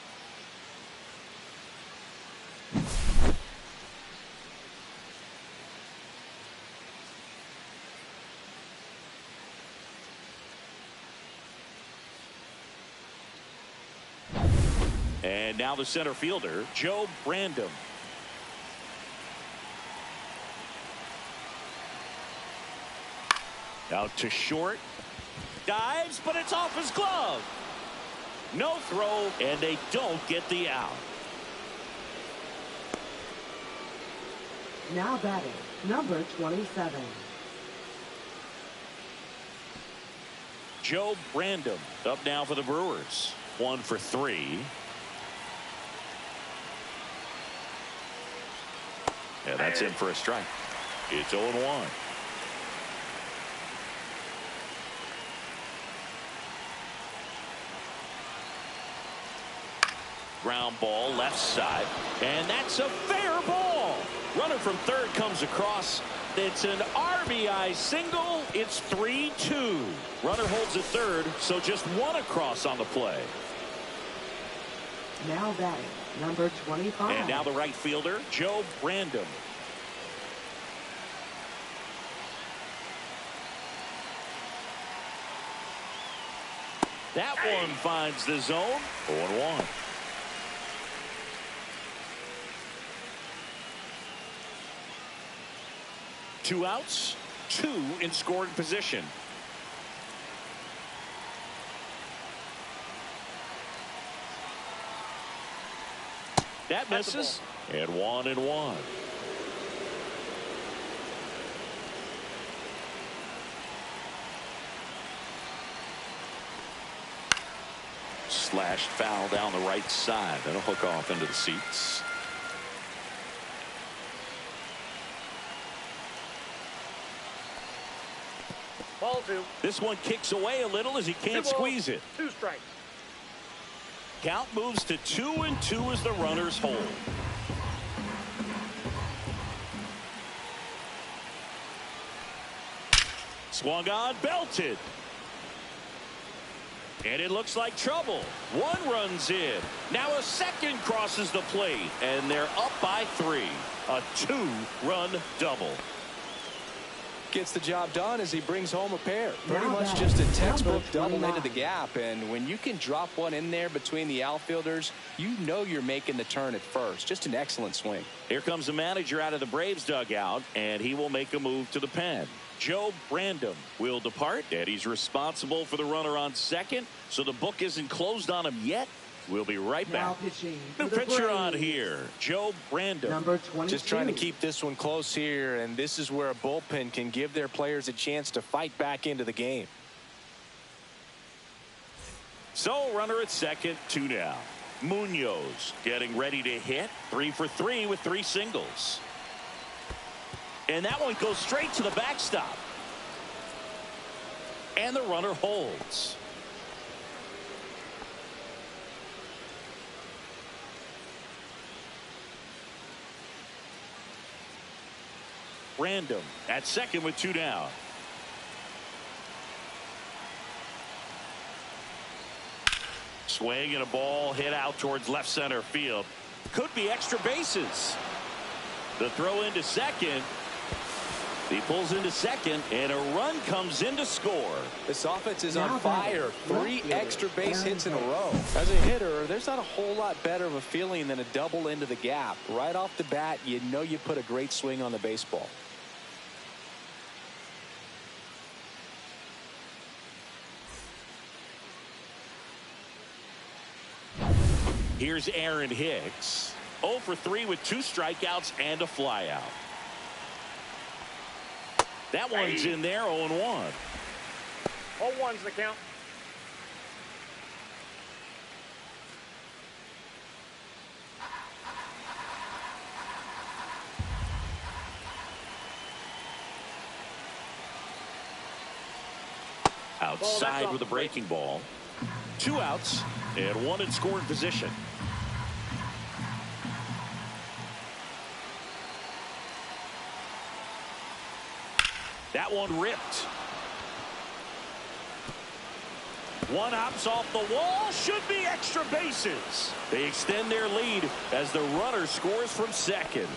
And now the center fielder, Joe Brandom. Out to short. Dives, but it's off his glove. No throw, and they don't get the out. Now batting, number 27. Joe Brandom up now for the Brewers. 1 for 3. And that's in for a strike. It's 0-1. Ground ball left side, and that's a fair ball. Runner from third comes across. It's an RBI single. It's 3-2. Runner holds at third, so just 1 across on the play. Now batting, number 25. And now the right fielder, Joe Brandom. That one finds the zone. 0-1. Two outs, 2 in scoring position. That misses, and 1-1. Slashed foul down the right side. That'll hook off into the seats. Ball 2. This one kicks away a little as he can't squeeze it. 2 strikes. Count moves to 2-2 as the runners hold. Swung on, belted. And it looks like trouble. One runs in. Now a second crosses the plate. And they're up by 3. A 2-run double. Gets the job done as he brings home a pair. Pretty Now much that just a is textbook number double 29. into the gap. And when you can drop one in there between the outfielders, you know you're making the turn at first. Just an excellent swing. Here comes the manager out of the Braves dugout, and he will make a move to the pen. Joe Brandom will depart, and he's responsible for the runner on second, so the book isn't closed on him yet. We'll be right Now back. pitching New for the pitcher on Braves. here, Joe Brandom. Number 22. Just trying to keep this one close here, and this is where a bullpen can give their players a chance to fight back into the game. So runner at second, 2 down. Munoz getting ready to hit. 3 for 3 with 3 singles. And that one goes straight to the backstop. And the runner holds. Random at second with 2 down. Swing and a ball hit out towards left center field. Could be extra bases. The throw into second. He pulls into second, and a run comes in to score. This offense is Now on fire. batting, 3 left extra fielder, base hits in a Aaron row. As a hitter, there's not a whole lot better of a feeling than a double into the gap. Right off the bat, you know you put a great swing on the baseball. Here's Aaron Hicks. 0 for 3 with 2 strikeouts and a flyout. That one's in there, 0-1. 0-1's the count. Outside with a breaking ball. 2 outs and 1 in scoring position. That one ripped. One hops off the wall. Should be extra bases. They extend their lead as the runner scores from second.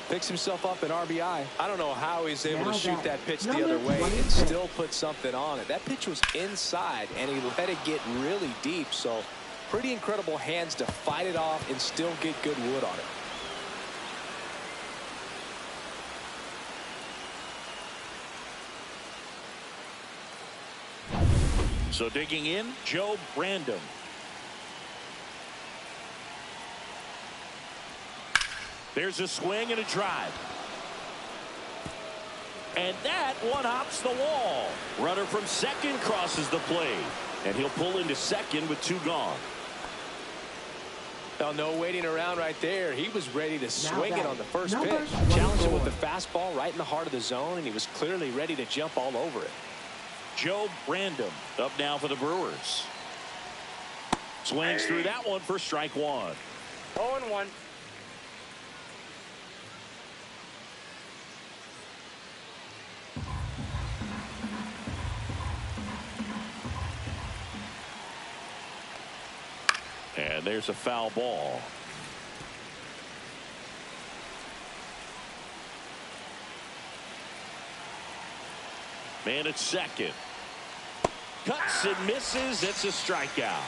Picks himself up an RBI. I don't know how he's able Now to shoot that that pitch the number other way and 26. still put something on it. That pitch was inside, and he let it get really deep. So pretty incredible hands to fight it off and still get good wood on it. So digging in, Joe Brandom. There's a swing and a drive. And that one hops the wall. Runner from second crosses the plate. And he'll pull into second with 2 gone. Now, no waiting around right there. He was ready to swing it on the first number pitch. 24. Challenged him with the fastball right in the heart of the zone, and he was clearly ready to jump all over it. Joe Brandom up now for the Brewers. Swings through that one for strike 1. 0-1. And there's a foul ball. Man at second. Cuts and misses. It's a strikeout.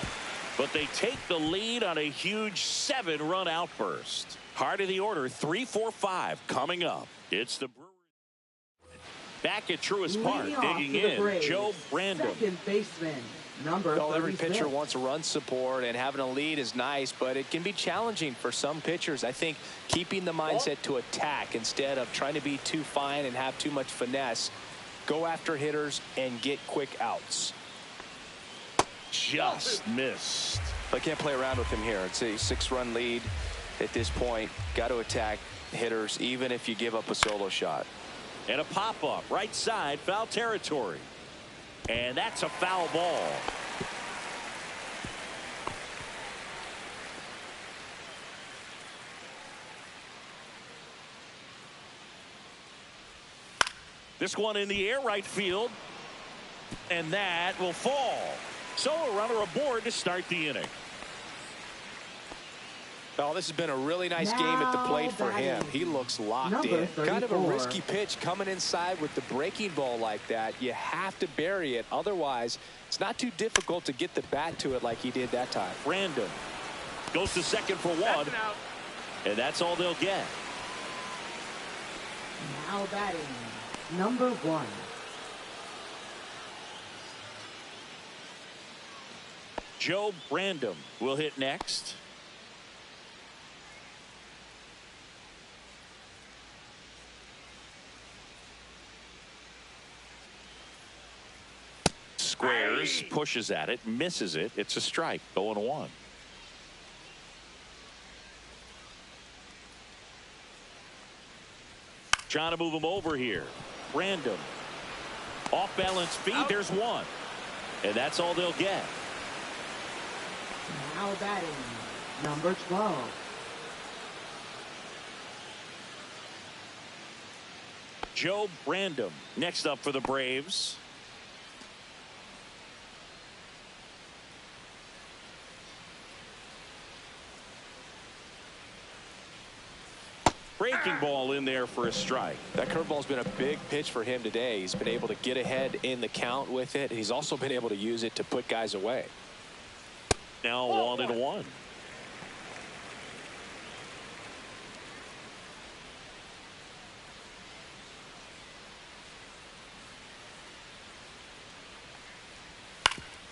But they take the lead on a huge 7-run outburst. Heart of the order, 3-4-5 coming up. It's the Brewers. Back at Truist Park, Leading off digging for the in, Braves, Joe Brandom. Second baseman, number Well, every 36. pitcher wants a run support, and having a lead is nice, but it can be challenging for some pitchers. I think keeping the mindset to attack instead of trying to be too fine and have too much finesse. Go after hitters and get quick outs. Just missed. I can't play around with him here. It's a 6-run lead at this point. Got to attack hitters even if you give up a solo shot. And a pop-up right side, foul territory. And that's a foul ball. This one in the air, right field. And that will fall. So a runner aboard to start the inning. Oh, this has been a really nice game at the plate for him. He looks locked in. Kind of a risky pitch coming inside with the breaking ball like that. You have to bury it. Otherwise, it's not too difficult to get the bat to it like he did that time. Random goes to second for one. And that's all they'll get. Now batting, number 1. Joe Random will hit next. Squares, pushes at it, misses it. It's a strike. 0-1. Trying to move him over here. Random. Off balance speed. There's one. And that's all they'll get. Now batting, number 12. Joe Random next up for the Braves. Breaking ball in there for a strike. That curveball's been a big pitch for him today. He's been able to get ahead in the count with it. He's also been able to use it to put guys away. Now 1-1.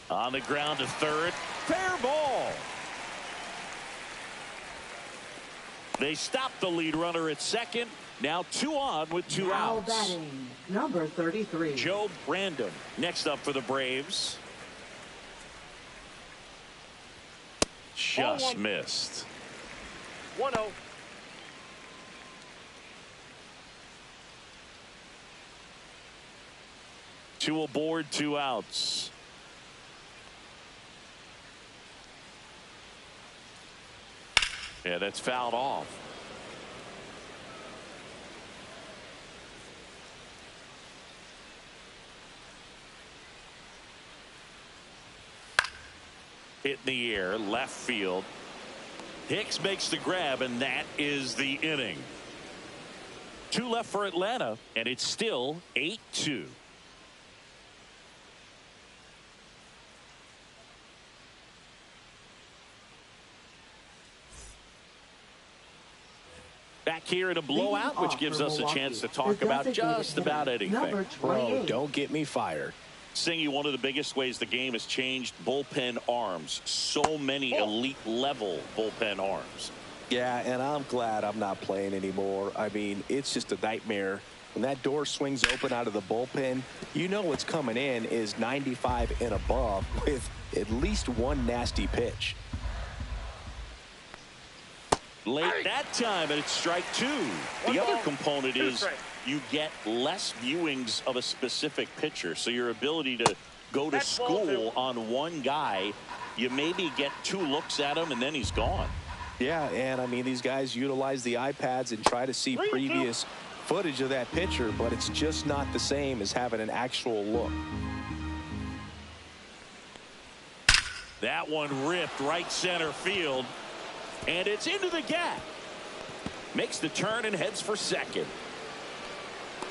On the ground to third. Fair ball. They stop the lead runner at second. Now 2 on with 2 outs. Now batting, number 33. Joe Random next up for the Braves. Just missed. 1-0. Two aboard, 2 outs. Yeah, that's fouled off. Hit in the air, left field. Hicks makes the grab, and that is the inning. 2 left for Atlanta, and it's still 8-2. Back here in a blowout, which gives us a chance to talk about just about anything. Bro, don't get me fired. Singy, one of the biggest ways the game has changed, bullpen arms. So many elite level bullpen arms. Yeah, and I'm glad I'm not playing anymore. I mean, it's just a nightmare. When that door swings open out of the bullpen, you know what's coming in is 95 and above with at least one nasty pitch. Late that time, and it's strike 2. The other component is you get less viewings of a specific pitcher. So your ability to go to school on one guy, you maybe get 2 looks at him, and then he's gone. Yeah, and I mean, these guys utilize the iPads and try to see previous footage of that pitcher, but it's just not the same as having an actual look. That one ripped right center field. And it's into the gap. Makes the turn and heads for second.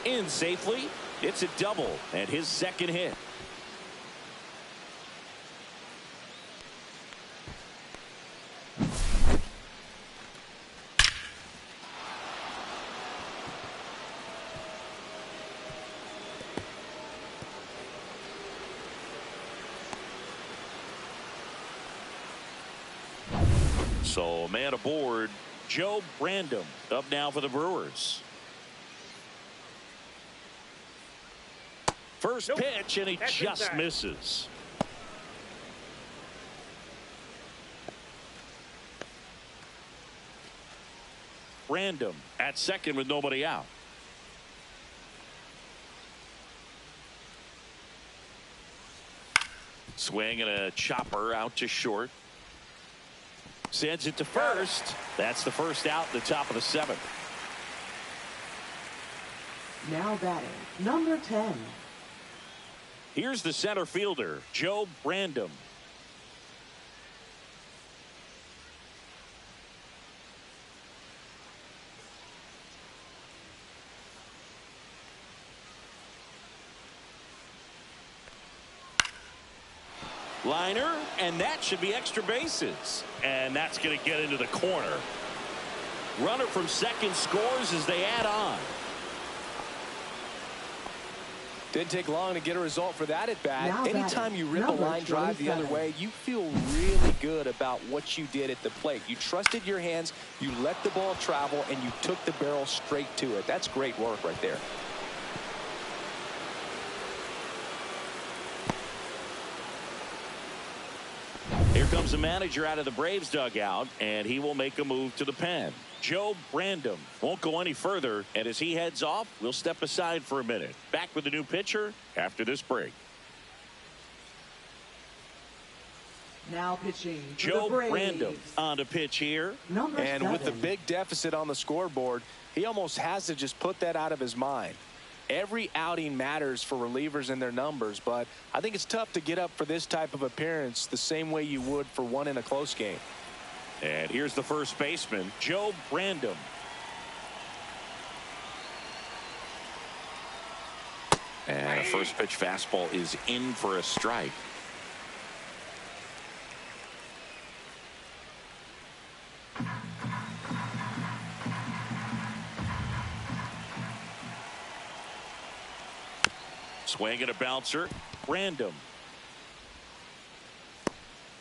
In safely. It's a double and his second hit. So man aboard, Joe Random up now for the Brewers. First pitch, and he just misses. Random at second with nobody out. Swing and a chopper out to short. Sends it to first. That's the first out in the top of the 7th. Now batting, number 10. Here's the center fielder, Joe Random. Liner, and that should be extra bases. And that's going to get into the corner. Runner from second scores as they add on. Didn't take long to get a result for that at bat. Now Anytime you rip a number line drive the other 27. way, you feel really good about what you did at the plate. You trusted your hands, you let the ball travel, and you took the barrel straight to it. That's great work right there. Here comes the manager out of the Braves dugout, and he will make a move to the pen. Joe Brandom won't go any further, and as he heads off, we'll step aside for a minute. Back with the new pitcher after this break. Now pitching for Joe the Braves. Brandom on to pitch here. Number And 7. with the big deficit on the scoreboard, he almost has to just put that out of his mind. Every outing matters for relievers and their numbers, but I think it's tough to get up for this type of appearance the same way you would for one in a close game. And here's the first baseman, Joe Brandom. And a first pitch fastball is in for a strike. Swing and a bouncer. Brandom.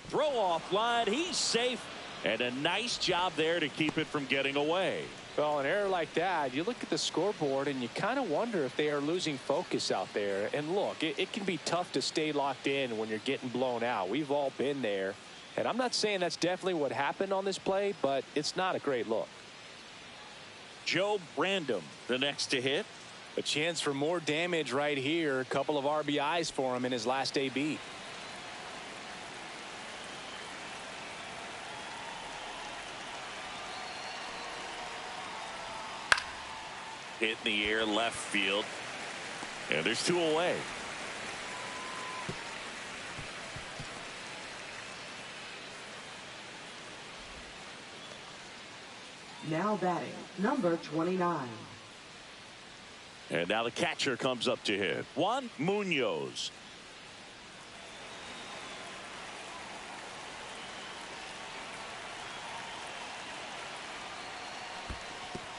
Throw off line. He's safe. And a nice job there to keep it from getting away. Well, an error like that, you look at the scoreboard and you kind of wonder if they are losing focus out there. And look, it can be tough to stay locked in when you're getting blown out. We've all been there. And I'm not saying that's definitely what happened on this play, but it's not a great look. Joe Brandom, the next to hit. A chance for more damage right here. A couple of RBIs for him in his last AB. Hit in the air, left field. And there's 2 away. Now batting, number 29. And now the catcher comes up to hit. Juan Munoz.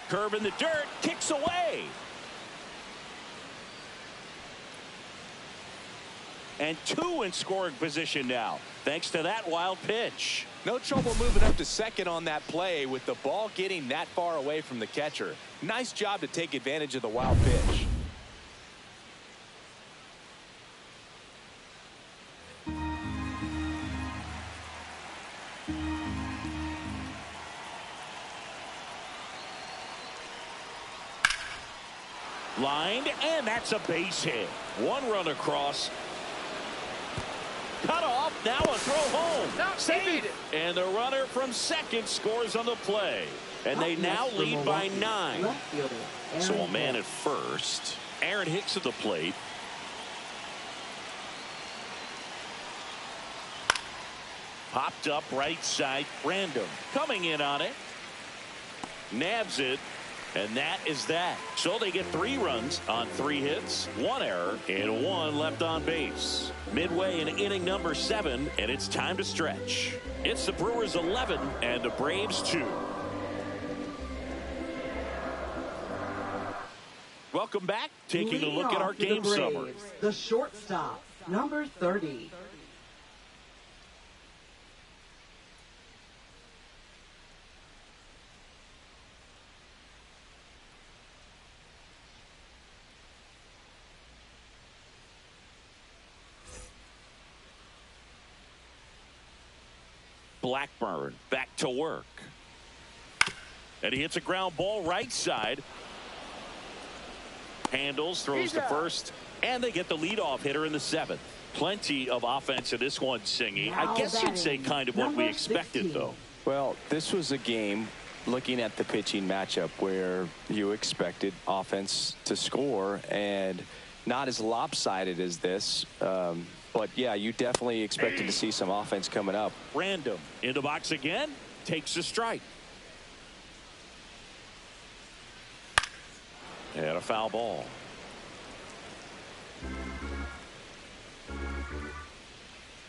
Curve in the dirt, kicks away. And 2 in scoring position now, thanks to that wild pitch. No trouble moving up to second on that play with the ball getting that far away from the catcher. Nice job to take advantage of the wild pitch. Lined, and that's a base hit. 1 run across. Cut off, now a throw home. No, he Saved. beat it. And the runner from second scores on the play. And they Up now next for lead by Milwaukee, 9. left fielder, So a Aaron man Hicks. at first. Aaron Hicks at the plate. Popped up right side. Brandom coming in on it. Nabs it. And that is that. So they get 3 runs on 3 hits, 1 error, and 1 left on base. Midway in inning number 7, and it's time to stretch. It's the Brewers 11 and the Braves 2. Welcome back. Taking a Leading look at off our for the game Braves, summary. The shortstop, number 30. Blackburn back to work. And he hits a ground ball right side. Handles, throws He's to out. first, and they get the leadoff hitter in the 7th. Plenty of offense in this one, Singy. I Now guess you'd say batting, kind of what we number expected, 16. though. Well, this was a game, looking at the pitching matchup, where you expected offense to score, and not as lopsided as this. But, yeah, you definitely expected to see some offense coming up. Random in the box again. Takes a strike. And a foul ball.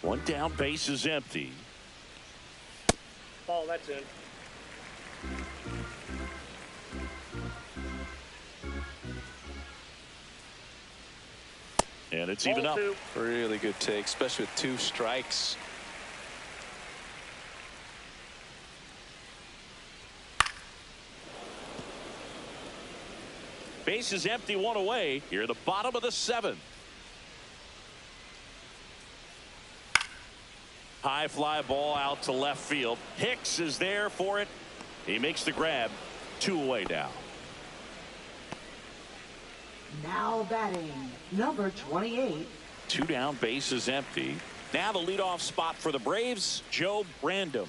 One down, base is empty. Ball, that's in. And it's Ball even up. 2. Really good take, especially with 2 strikes. Base is empty, 1 away. Here, the bottom of the 7th. High fly ball out to left field. Hicks is there for it. He makes the grab. 2 away now. Now batting, number 28. 2 down, base is empty. Now the leadoff spot for the Braves, Joe Brandom.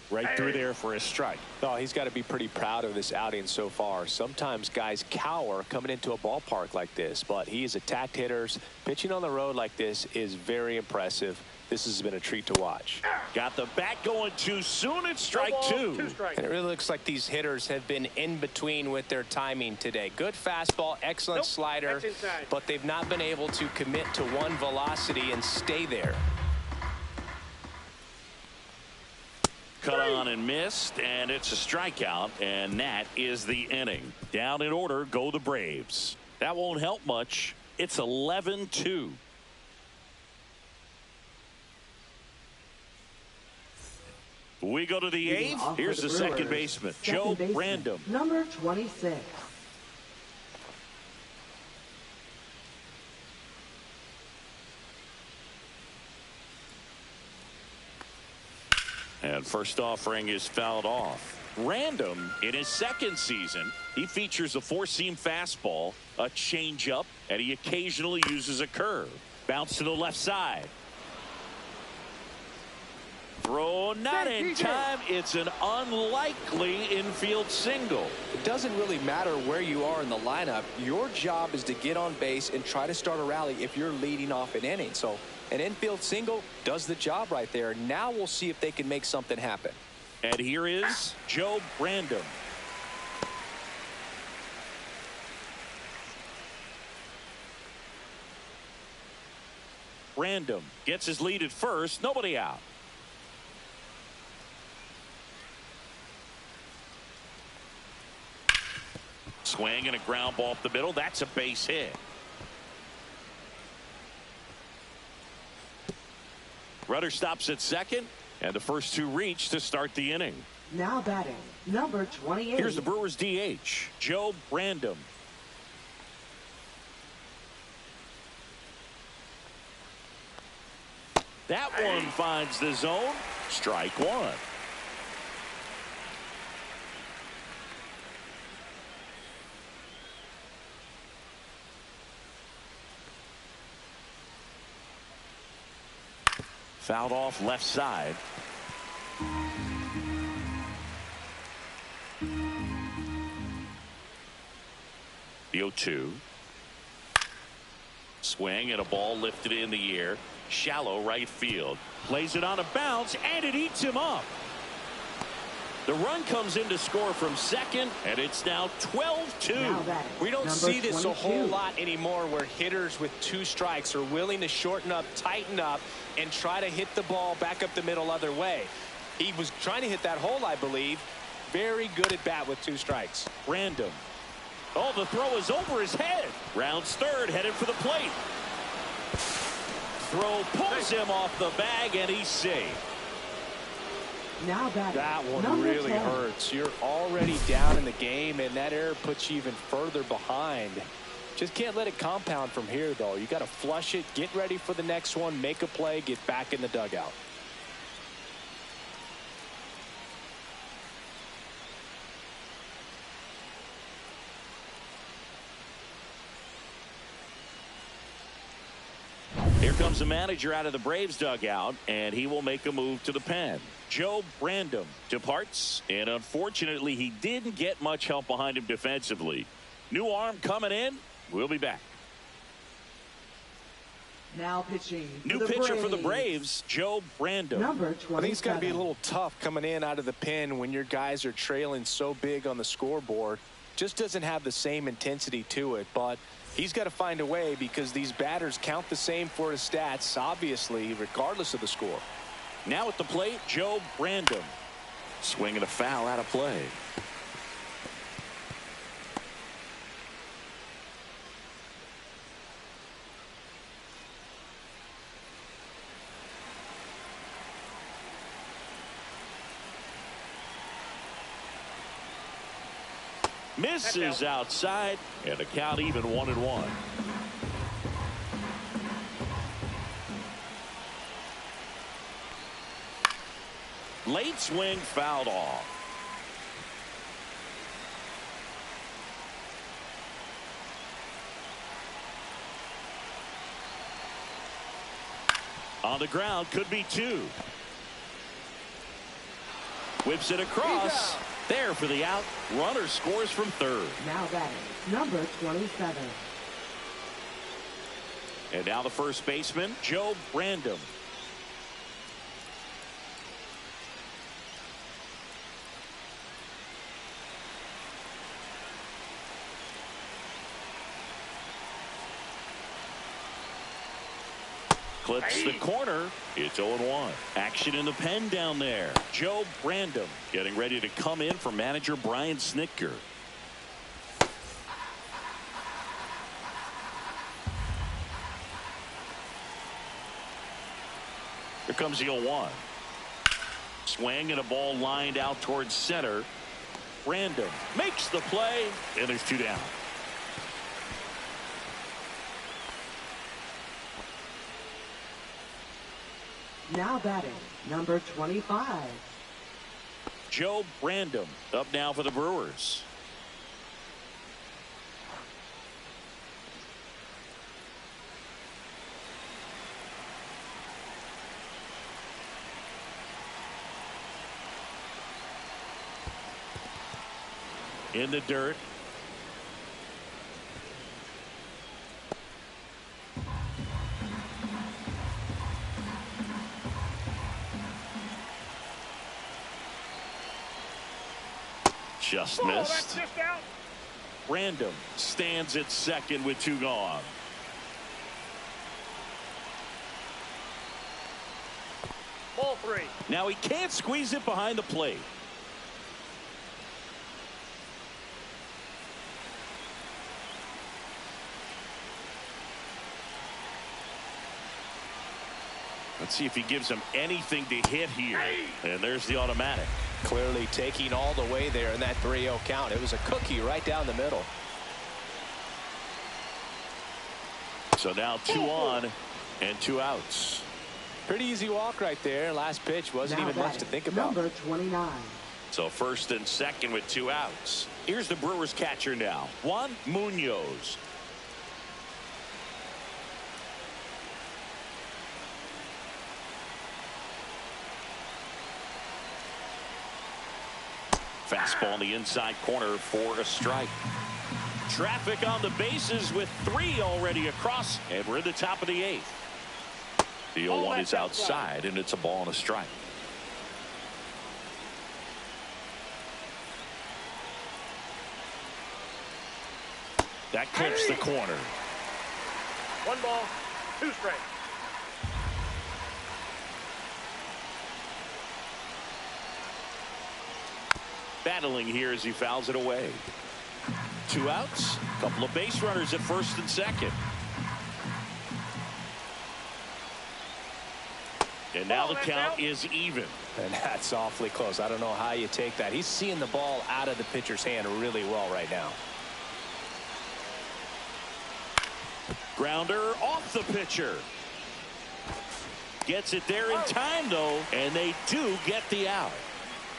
Right through there for a strike. Oh, he's got to be pretty proud of this outing so far. Sometimes guys cower coming into a ballpark like this, but he has attacked hitters. Pitching on the road like this is very impressive. This has been a treat to watch. Got the bat going too soon. It's strike Ball, 2. 2 strikes. And it really looks like these hitters have been in between with their timing today. Good fastball, excellent Nope, slider, that's inside. but they've not been able to commit to one velocity and stay there. Cut on and missed, and it's a strikeout, and that is the inning. Down in order go the Braves. That won't help much. It's 11-2. We go to the 8th. Here's the second baseman, Joe Brandom. Number 26. And first offering is fouled off. Random in his 2nd season, he features a 4-seam fastball, a changeup, and he occasionally uses a curve. Bounce to the left side. Throw not in time. It's an unlikely infield single. It doesn't really matter where you are in the lineup. Your job is to get on base and try to start a rally if you're leading off an inning. So an infield single does the job right there. Now we'll see if they can make something happen. And here is Joe Brandom. Brandom gets his lead at first. Nobody out. Swing and a ground ball up the middle. That's a base hit. Rudder stops at second, and the first 2 reach to start the inning. Now batting, number 28. Here's the Brewers DH, Joe Brandom. That one finds the zone. Strike 1. Fouled off left side. The 0-2. Swing and a ball lifted in the air. Shallow right field. Plays it on a bounce, and it eats him up. The run comes in to score from second, and it's now 12-2. We don't see this a whole lot anymore where hitters with 2 strikes are willing to shorten up, tighten up, and try to hit the ball back up the middle other way. He was trying to hit that hole, I believe. Very good at bat with 2 strikes. Random. Oh, the throw is over his head. Rounds third, headed for the plate. Throw pulls him off the bag, and he's safe. Now batting, that one number really 10. hurts. You're already down in the game, and that error puts you even further behind. Just can't let it compound from here, though. You got to flush it, get ready for the next one, make a play, get back in the dugout. Here comes the manager out of the Braves dugout, and he will make a move to the pen. Joe Brandom departs, and unfortunately he didn't get much help behind him defensively. New arm coming in. We'll be back. Now pitching. New pitcher for the Braves, Joe Brandom. Number 27. I think it's got to be a little tough coming in out of the pen when your guys are trailing so big on the scoreboard. just doesn't have the same intensity to it, but he's got to find a way because these batters count the same for his stats, obviously, regardless of the score. Now at the plate, Joe Random. Swinging a foul out of play. Misses outside, and the count even 1-1. Late swing fouled off. On the ground, could be 2. Whips it across. There for the out. Runner scores from third. Now batting, number 27. And now the first baseman, Joe Random. Clips the corner. It's 0-1. Action in the pen down there. Joe Random getting ready to come in for manager Brian Snitker. Here comes the 0-1. Swing and a ball lined out towards center. Random makes the play, and there's 2 down. Now batting, number 25. Joe Random up now for the Brewers. In the dirt. Just missed. Random stands at second with 2 gone. Ball 3. Now he can't squeeze it behind the plate. Let's see if he gives him anything to hit here. And there's the automatic. Clearly taking all the way there in that 3-0 count. It was a cookie right down the middle. So now 2 on and 2 outs. Pretty easy walk right there. Last pitch wasn't Now even much to batting, think about. number 29. So first and second with 2 outs. Here's the Brewers catcher now, Juan Munoz. Fastball in the inside corner for a strike. Traffic on the bases with 3 already across, and we're in the top of the 8th. The 0-1 is outside, and it's a ball and a strike. That clips the corner. 1 ball, 2 strikes. Battling here as he fouls it away. 2 outs, couple of base runners at first and second. And now the count is even. And that's awfully close. I don't know how you take that. He's seeing the ball out of the pitcher's hand really well right now. Grounder off the pitcher. Gets it there in time, though, and they do get the out.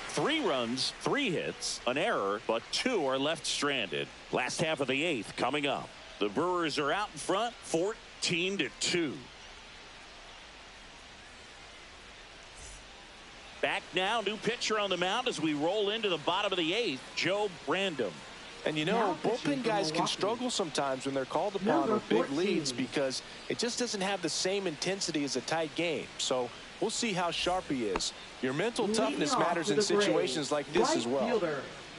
3 runs, 3 hits, an error, but 2 are left stranded. Last half of the 8th coming up. The Brewers are out in front, 14-2. Back now, new pitcher on the mound as we roll into the bottom of the 8th, Joe Random. And you know, bullpen guys can struggle sometimes when they're called upon with big leads because it just doesn't have the same intensity as a tight game. So we'll see how sharp he is. Your mental toughness matters in situations like this as well.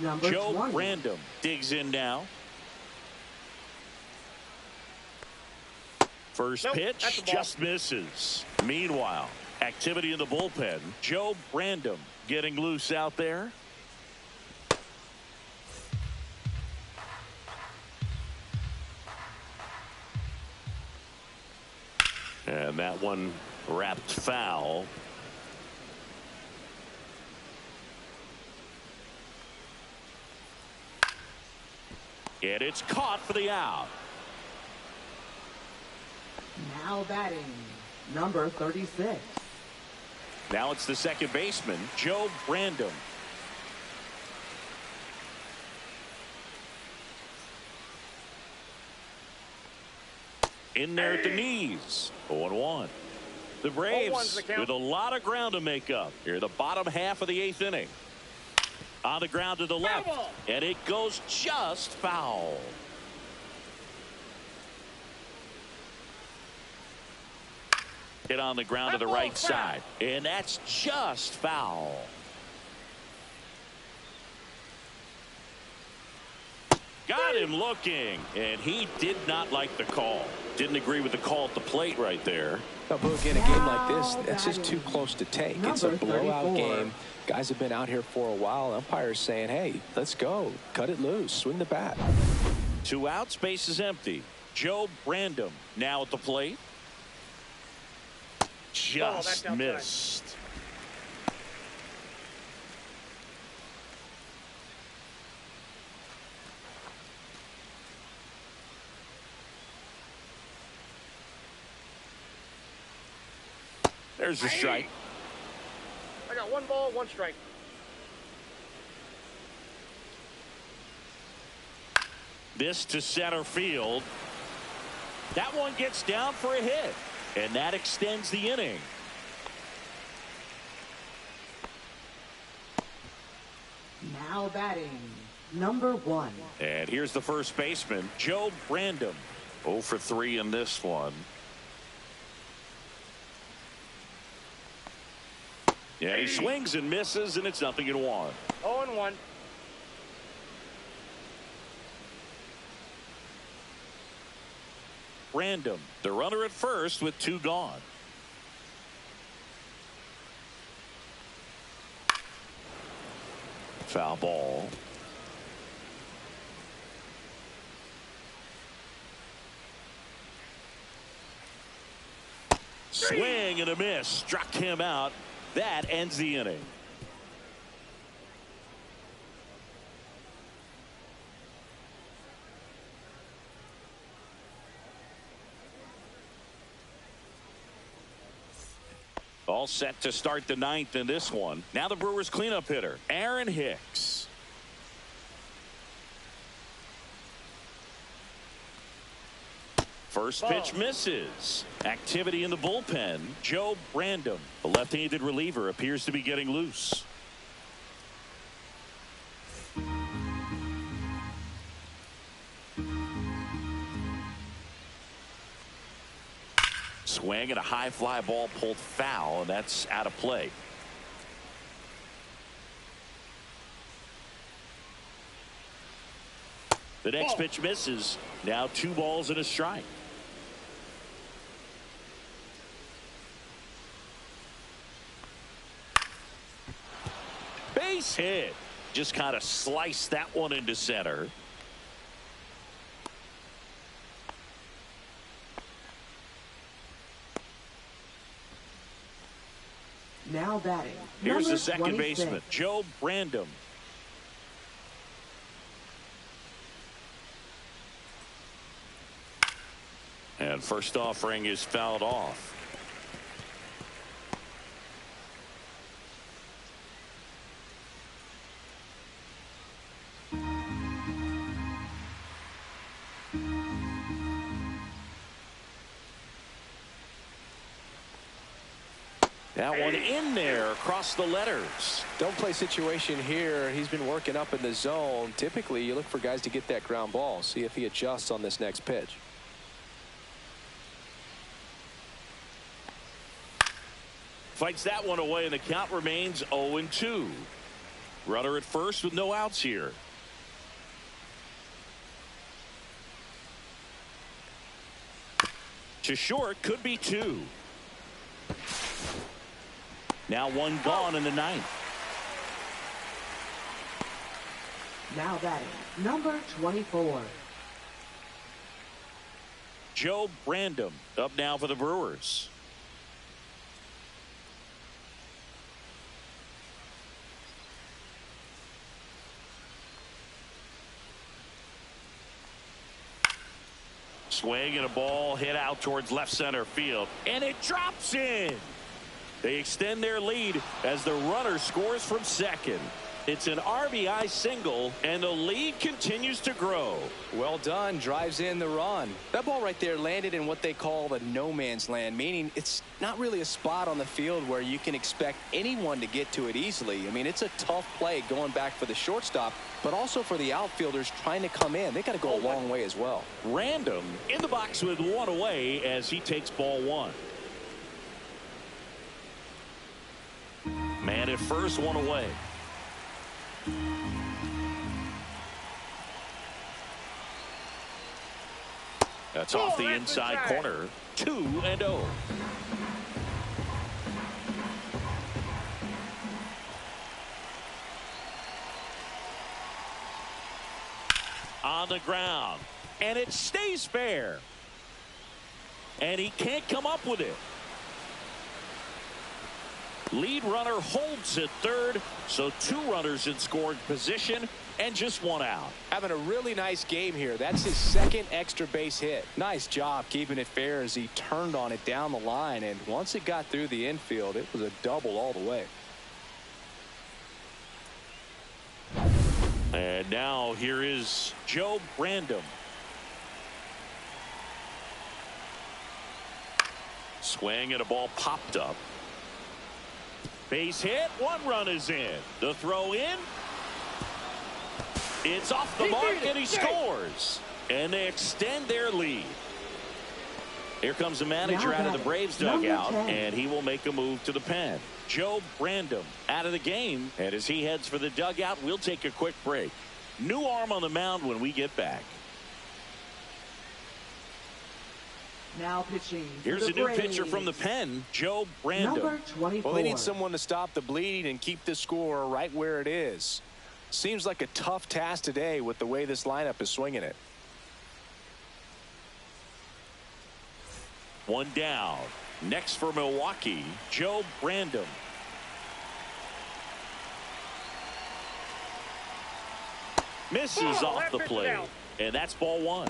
Number Joe 20. Random digs in now. First Nope, that's pitch a ball. just misses. Meanwhile, activity in the bullpen. Joe Random getting loose out there. And that one wrapped foul. And it's caught for the out. Now batting, number 36. Now it's the second baseman, Joe Random. In there at the knees. 0-1. The 0-1's Braves the count. with a lot of ground to make up here, the bottom half of the 8th inning. On the ground to the left, ball. and it goes just foul. Hit on the ground to the right side, and that's just foul. Got him looking, and he did not like the call. Didn't agree with the call at the plate right there. Now, Boog, in a game like this, that's just too close to take. It's a Number blowout 34. game. Guys have been out here for a while. Umpire's saying, hey, let's go. Cut it loose. Swing the bat. 2 outs, base is empty. Joe Random now at the plate. Just that's outside. missed. There's the strike. I got 1 ball, 1 strike. This to center field. That one gets down for a hit, and that extends the inning. Now batting, number 1. And here's the first baseman, Joe Random. 0 for 3 in this one. Yeah, he swings and misses, and it's 0-1. 0-1. Random, the runner at first with 2 gone. Foul ball. Swing and a miss. Struck him out. That ends the inning. All set to start the 9th in this one. Now the Brewers cleanup hitter, Aaron Hicks. First pitch misses. Activity in the bullpen. Joe Random, the left-handed reliever, appears to be getting loose. Swing and a high fly ball pulled foul, and that's out of play. The next pitch misses. Now 2 balls and a strike. Base hit. Just kind of sliced that one into center. Now batting, Here's number the second 26. baseman, Joe Random. And first offering is fouled off. That one in there across the letters. Don't play situation here. He's been working up in the zone. Typically, you look for guys to get that ground ball. See if he adjusts on this next pitch. Fights that one away, and the count remains 0-2. Runner at first with no outs here. To short, could be two. Now one gone in the ninth. Now batting, number 24. Joe Brandom up now for the Brewers. Swing and a ball hit out towards left center field, and it drops in. They extend their lead as the runner scores from second. It's an RBI single, and the lead continues to grow. Well done. Drives in the run. That ball right there landed in what they call the no man's land, meaning it's not really a spot on the field where you can expect anyone to get to it easily. I mean, it's a tough play going back for the shortstop, but also for the outfielders trying to come in. They got to go a long way as well. Random in the box with one away as he takes ball one. Man at first, one away. That's off the inside corner. 2-0. On the ground, and it stays fair, and he can't come up with it. Lead runner holds at third, so two runners in scoring position and just one out. Having a really nice game here. That's his second extra base hit. Nice job keeping it fair as he turned on it down the line, and once it got through the infield, it was a double all the way. And now here is Joe Brandom. Swing and a ball popped up. Base hit, one run is in. The throw in. It's off the mark and he scores. And they extend their lead. Here comes the manager out of the Braves dugout, and he will make a move to the pen. Joe Brandom out of the game, and as he heads for the dugout, we'll take a quick break. New arm on the mound when we get back. Now pitching. Here's a new pitcher from the pen, Joe Brandom. Number 24. Well, they need someone to stop the bleeding and keep the score right where it is. Seems like a tough task today with the way this lineup is swinging it. One down. Next for Milwaukee, Joe Brandom. Misses off the plate, and that's ball one.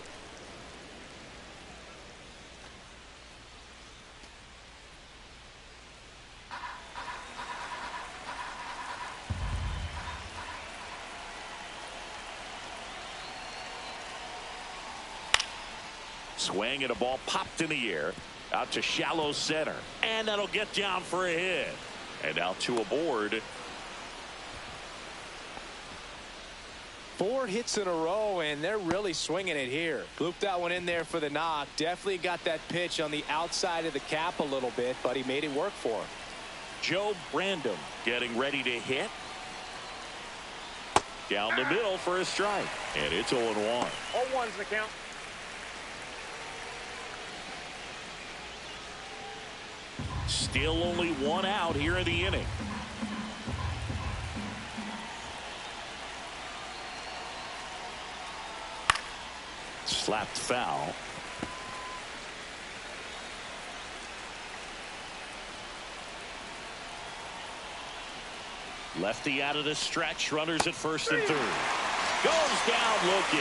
Swing and a ball popped in the air out to shallow center, and that'll get down for a hit. And now two aboard. 4 hits in a row, and they're really swinging it here. Looped that one in there for the knock. Definitely got that pitch on the outside of the cap a little bit, but he made it work for him. Joe Brandom getting ready to hit. Down the middle for a strike, and it's 0-1. All ones the count. Still only one out here in the inning. Slapped foul. Lefty out of the stretch. Runners at first and third. Goes down looking.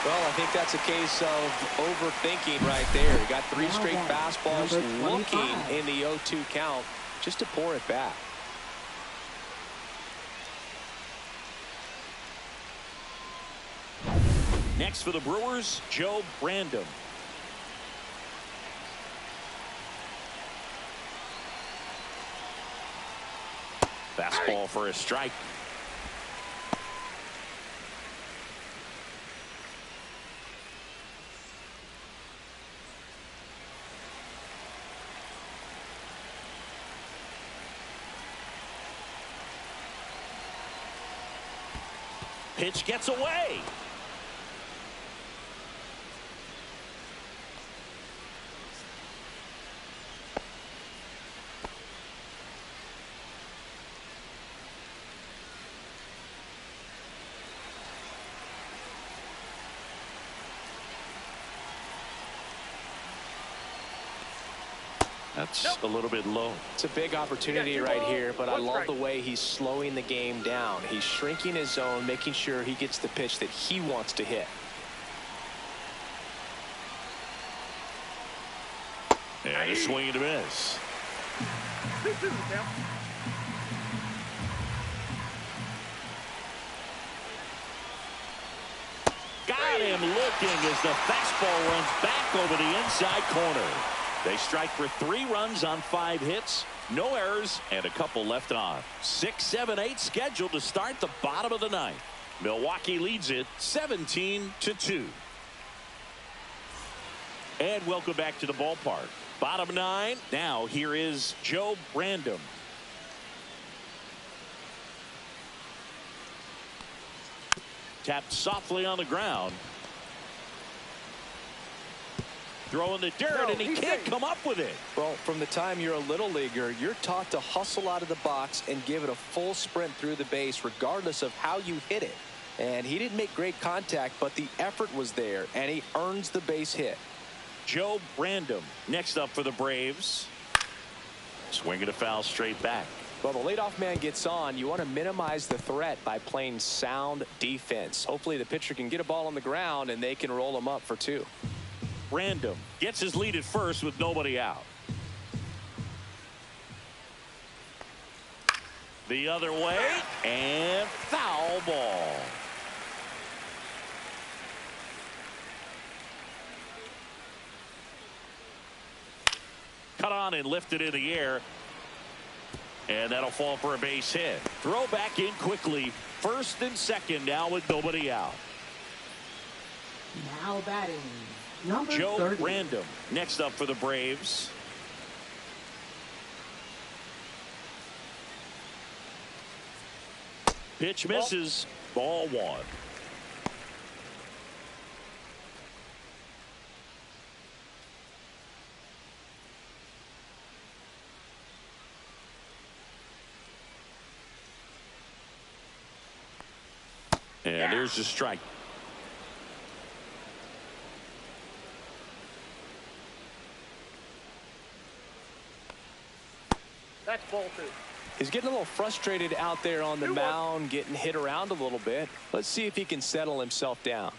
Well, I think that's a case of overthinking right there. He got 3 straight fastballs looking in the 0-2 count just to pour it back. Next for the Brewers, Joe Brandom. Fastball for a strike. Pitch gets away. That's a little bit low. It's a big opportunity right here, but I love the way he's slowing the game down. He's shrinking his zone, making sure he gets the pitch that he wants to hit. And a swing and a miss. Got him looking as the fastball runs back over the inside corner. They strike for 3 runs on 5 hits, no errors, and a couple left on. 6, 7, 8 scheduled to start the bottom of the 9th. Milwaukee leads it 17-2. And welcome back to the ballpark. Bottom 9. Now here is Joe Random. Tapped softly on the ground. Throwing the dirt, and he can't come up with it. Well, from the time you're a little leaguer, you're taught to hustle out of the box and give it a full sprint through the base regardless of how you hit it. And he didn't make great contact, but the effort was there, and he earns the base hit. Joe Random next up for the Braves. Swinging a foul straight back. Well, the leadoff man gets on. You want to minimize the threat by playing sound defense. Hopefully the pitcher can get a ball on the ground and they can roll him up for 2. Random gets his lead at first with nobody out. The other way, and foul ball. Cut on and lifted in the air. And that'll fall for a base hit. Throw back in quickly. First and second now with nobody out. Now batting, number Joe 30. Random next up for the Braves. Pitch misses. Ball 1. And there's the strike. That's ball 2. He's getting a little frustrated out there on the mound, getting hit around a little bit. Let's see if he can settle himself down.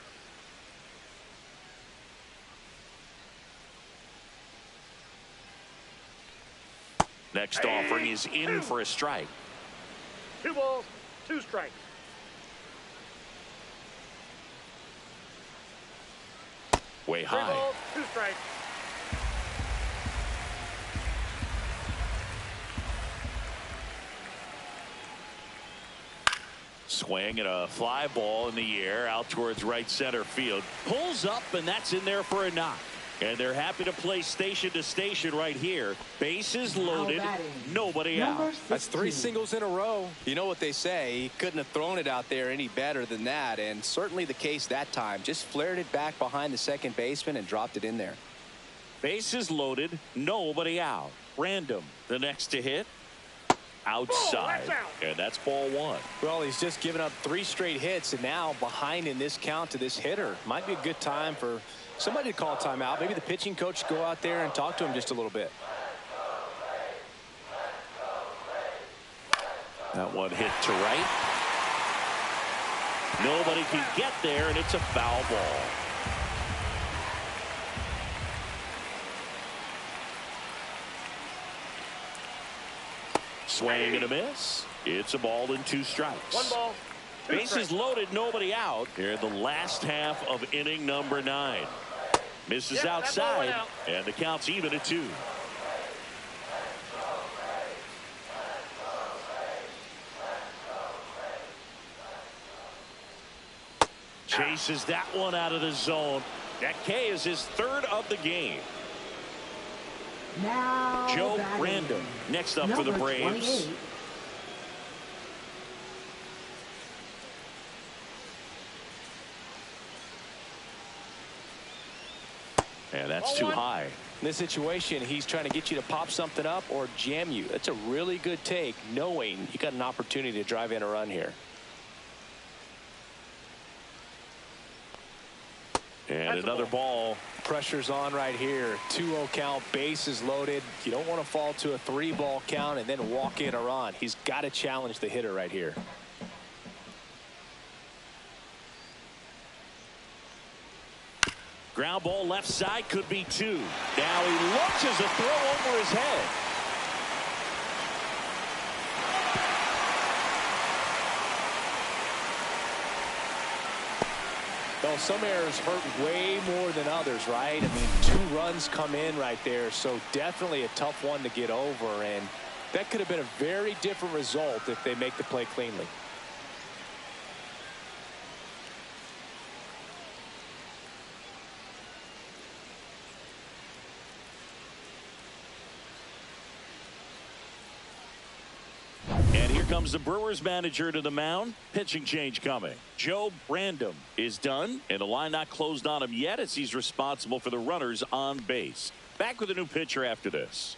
Next offering is in for a strike. 2 balls, 2 strikes. Way 3 high. balls, 2 strikes. Swing and a fly ball in the air out towards right center field. Pulls up, and that's in there for a knock. And they're happy to play station to station right here. Bases loaded, nobody out. That's 3 singles in a row. You know what they say, he couldn't have thrown it out there any better than that, and certainly the case that time. Just flared it back behind the second baseman and dropped it in there. Bases loaded, nobody out. Random, the next to hit. Outside, and that's ball 1. Well, he's just given up 3 straight hits, and now behind in this count to this hitter. Might be a good time for somebody to call timeout. Maybe the pitching coach go out there and talk to him just a little bit. That one hit to right. Nobody can get there, and it's a foul ball. Swing and a miss. It's a ball and 2 strikes. 1 ball, 2 Bases strikes. loaded, nobody out. Here in the last half of inning number 9. Misses outside, out. and the count's even at 2. Chases that one out of the zone. That K is his 3rd of the game. Now Joe batting, Random next up for the number Braves. 28. And that's too high. In this situation, he's trying to get you to pop something up or jam you. That's a really good take, knowing you got an opportunity to drive in a run here. And another ball. Pressure's on right here. 2-0 count, bases loaded. You don't want to fall to a 3-ball count and then walk in a run. He's got to challenge the hitter right here. Ground ball left side, could be 2. Now he launches a throw over his head. Well, some errors hurt way more than others, right? I mean, 2 runs come in right there, so definitely a tough one to get over, and that could have been a very different result if they make the play cleanly. Comes the Brewers manager to the mound. Pitching change coming. Joe Brandom is done, and the line not closed on him yet as he's responsible for the runners on base. Back with a new pitcher after this.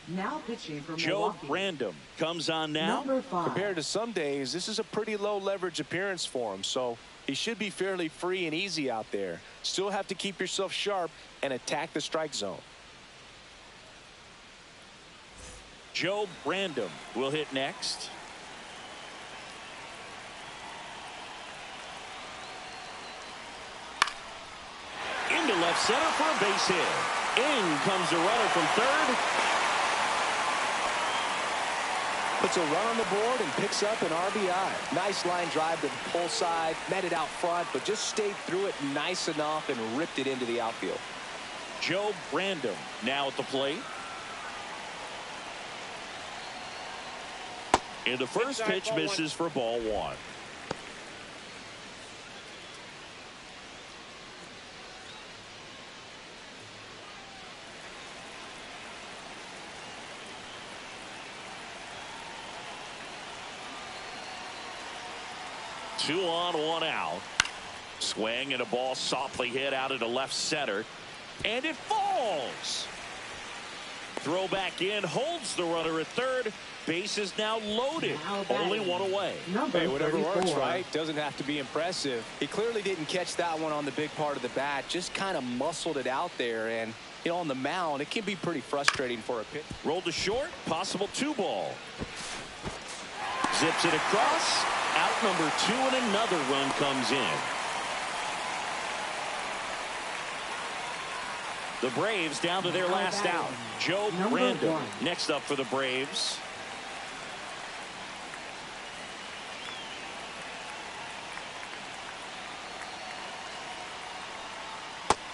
Now pitching for Joe Milwaukee. Brandom comes on now. Number 5. Compared to some days, this is a pretty low leverage appearance for him, so he should be fairly free and easy out there. Still have to keep yourself sharp and attack the strike zone. Joe Brandom will hit next. Into left center for a base hit. In comes the runner from third. Puts a run on the board and picks up an RBI. Nice line drive to the pull side, met it out front, but just stayed through it nice enough and ripped it into the outfield. Joe Brandom now at the plate. And the first pitch misses for ball 1. Two on, 1 out. Swing and a ball softly hit out into left center. And it falls. Throw back in, holds the runner at third. Base is now loaded. Only 1 away. Hey, whatever works, right? Doesn't have to be impressive. He clearly didn't catch that one on the big part of the bat. Just kind of muscled it out there. And, you know, on the mound, it can be pretty frustrating for a pitcher. Rolled to short. Possible 2 ball. Zips it across. Out number 2, and another run comes in. The Braves down to their last out. Joe Brandom next up for the Braves.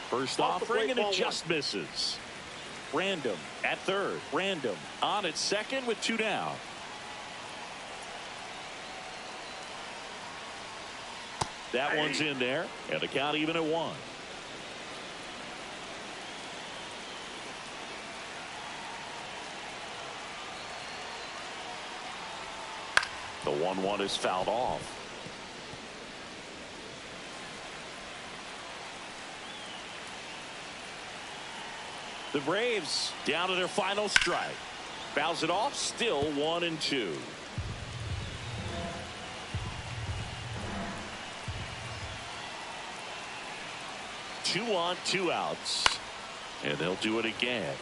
First offering, and it just misses. Brandom at third. Brandom on at second with 2 down. That one's in there, and the count even at 1. The 1-1 is fouled off. The Braves down to their final strike. Fouls it off, still 1-2. Two on, 2 outs. And they'll do it again.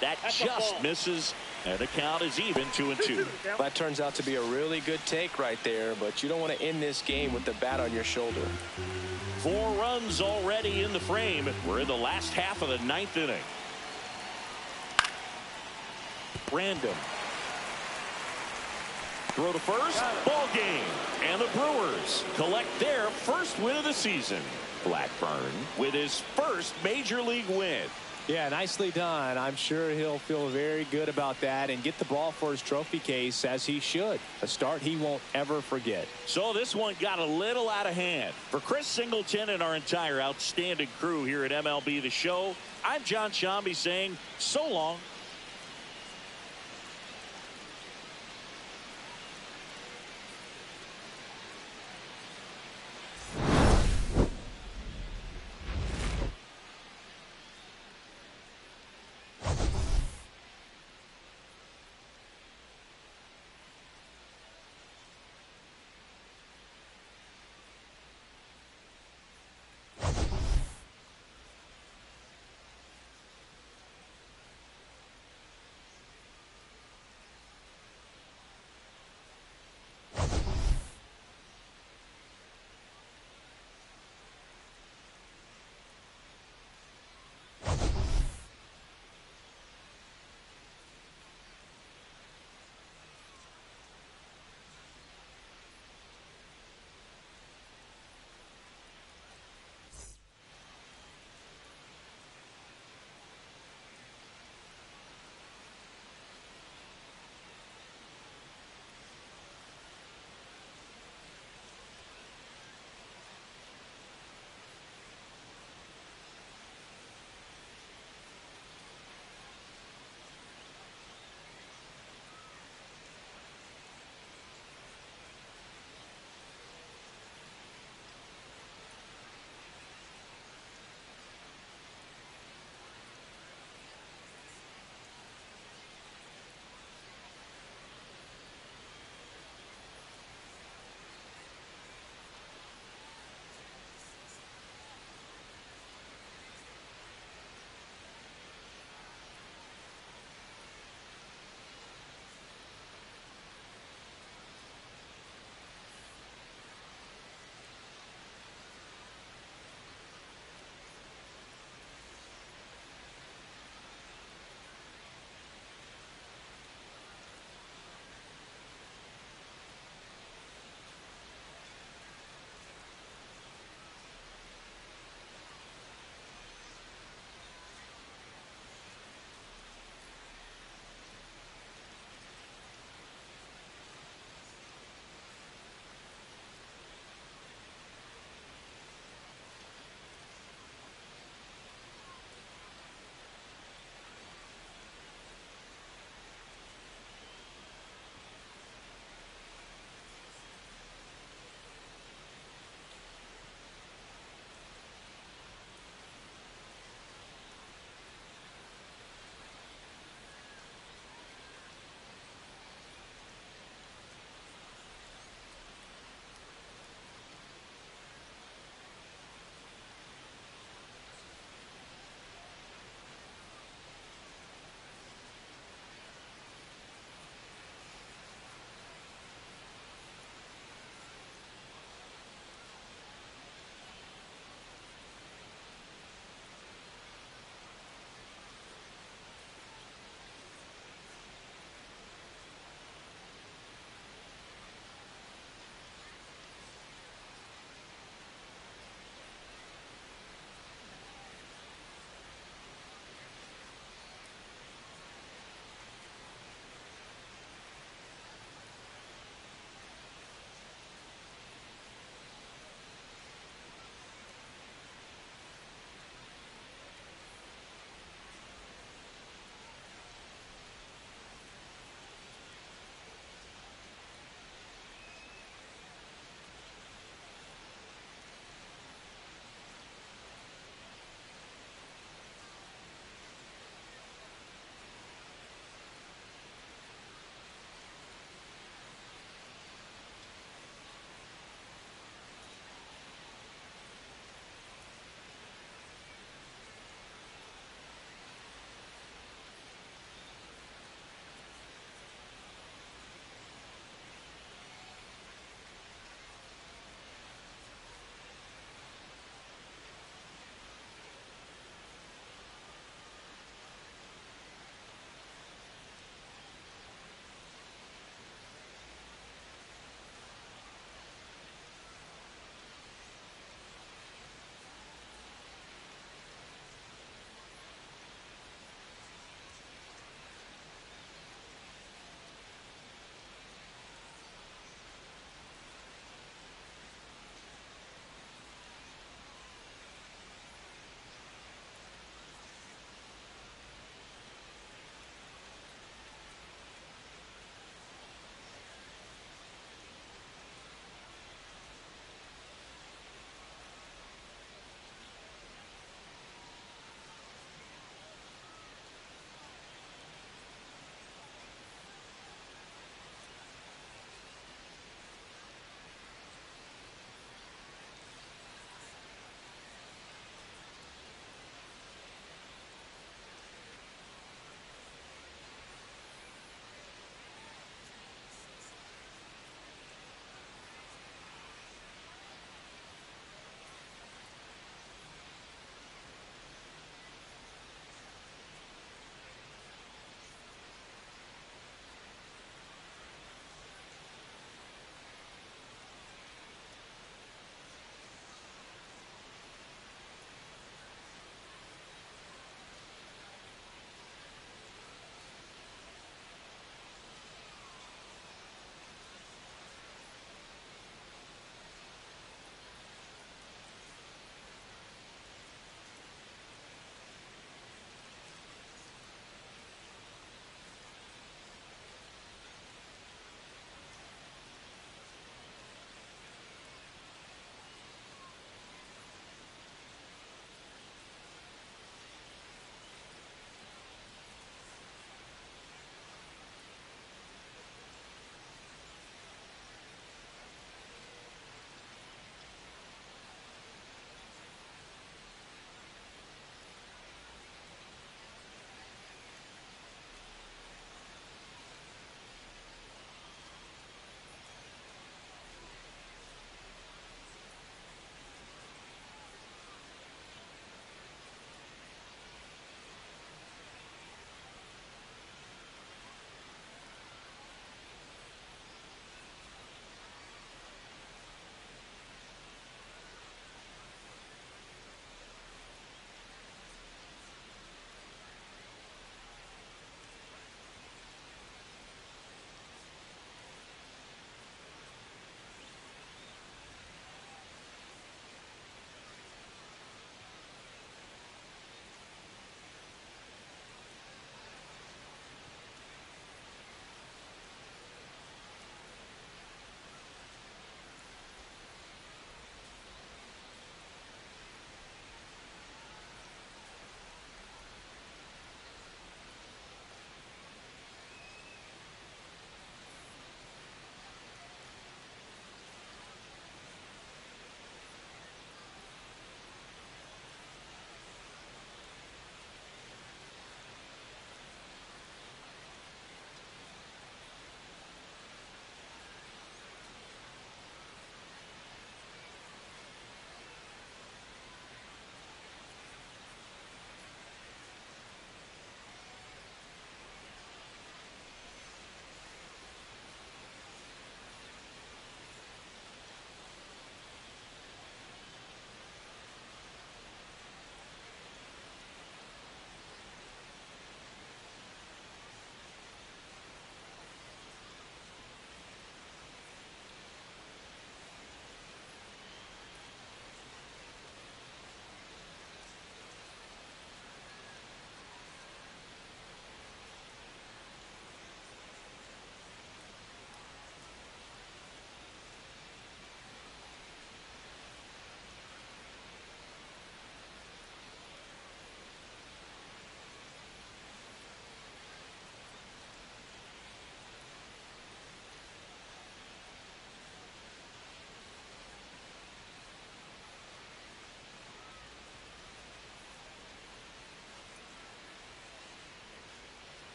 That just misses, and the count is even 2-2. That turns out to be a really good take right there, but you don't want to end this game with the bat on your shoulder. 4 runs already in the frame. We're in the last half of the 9th inning. Brandom. Throw to first. Ball game. And the Brewers collect their first win of the season. Blackburn with his first major league win. Yeah, nicely done. I'm sure he'll feel very good about that and get the ball for his trophy case, as he should. A start he won't ever forget. So this one got a little out of hand. For Chris Singleton and our entire outstanding crew here at MLB The Show, I'm John Shambi saying so long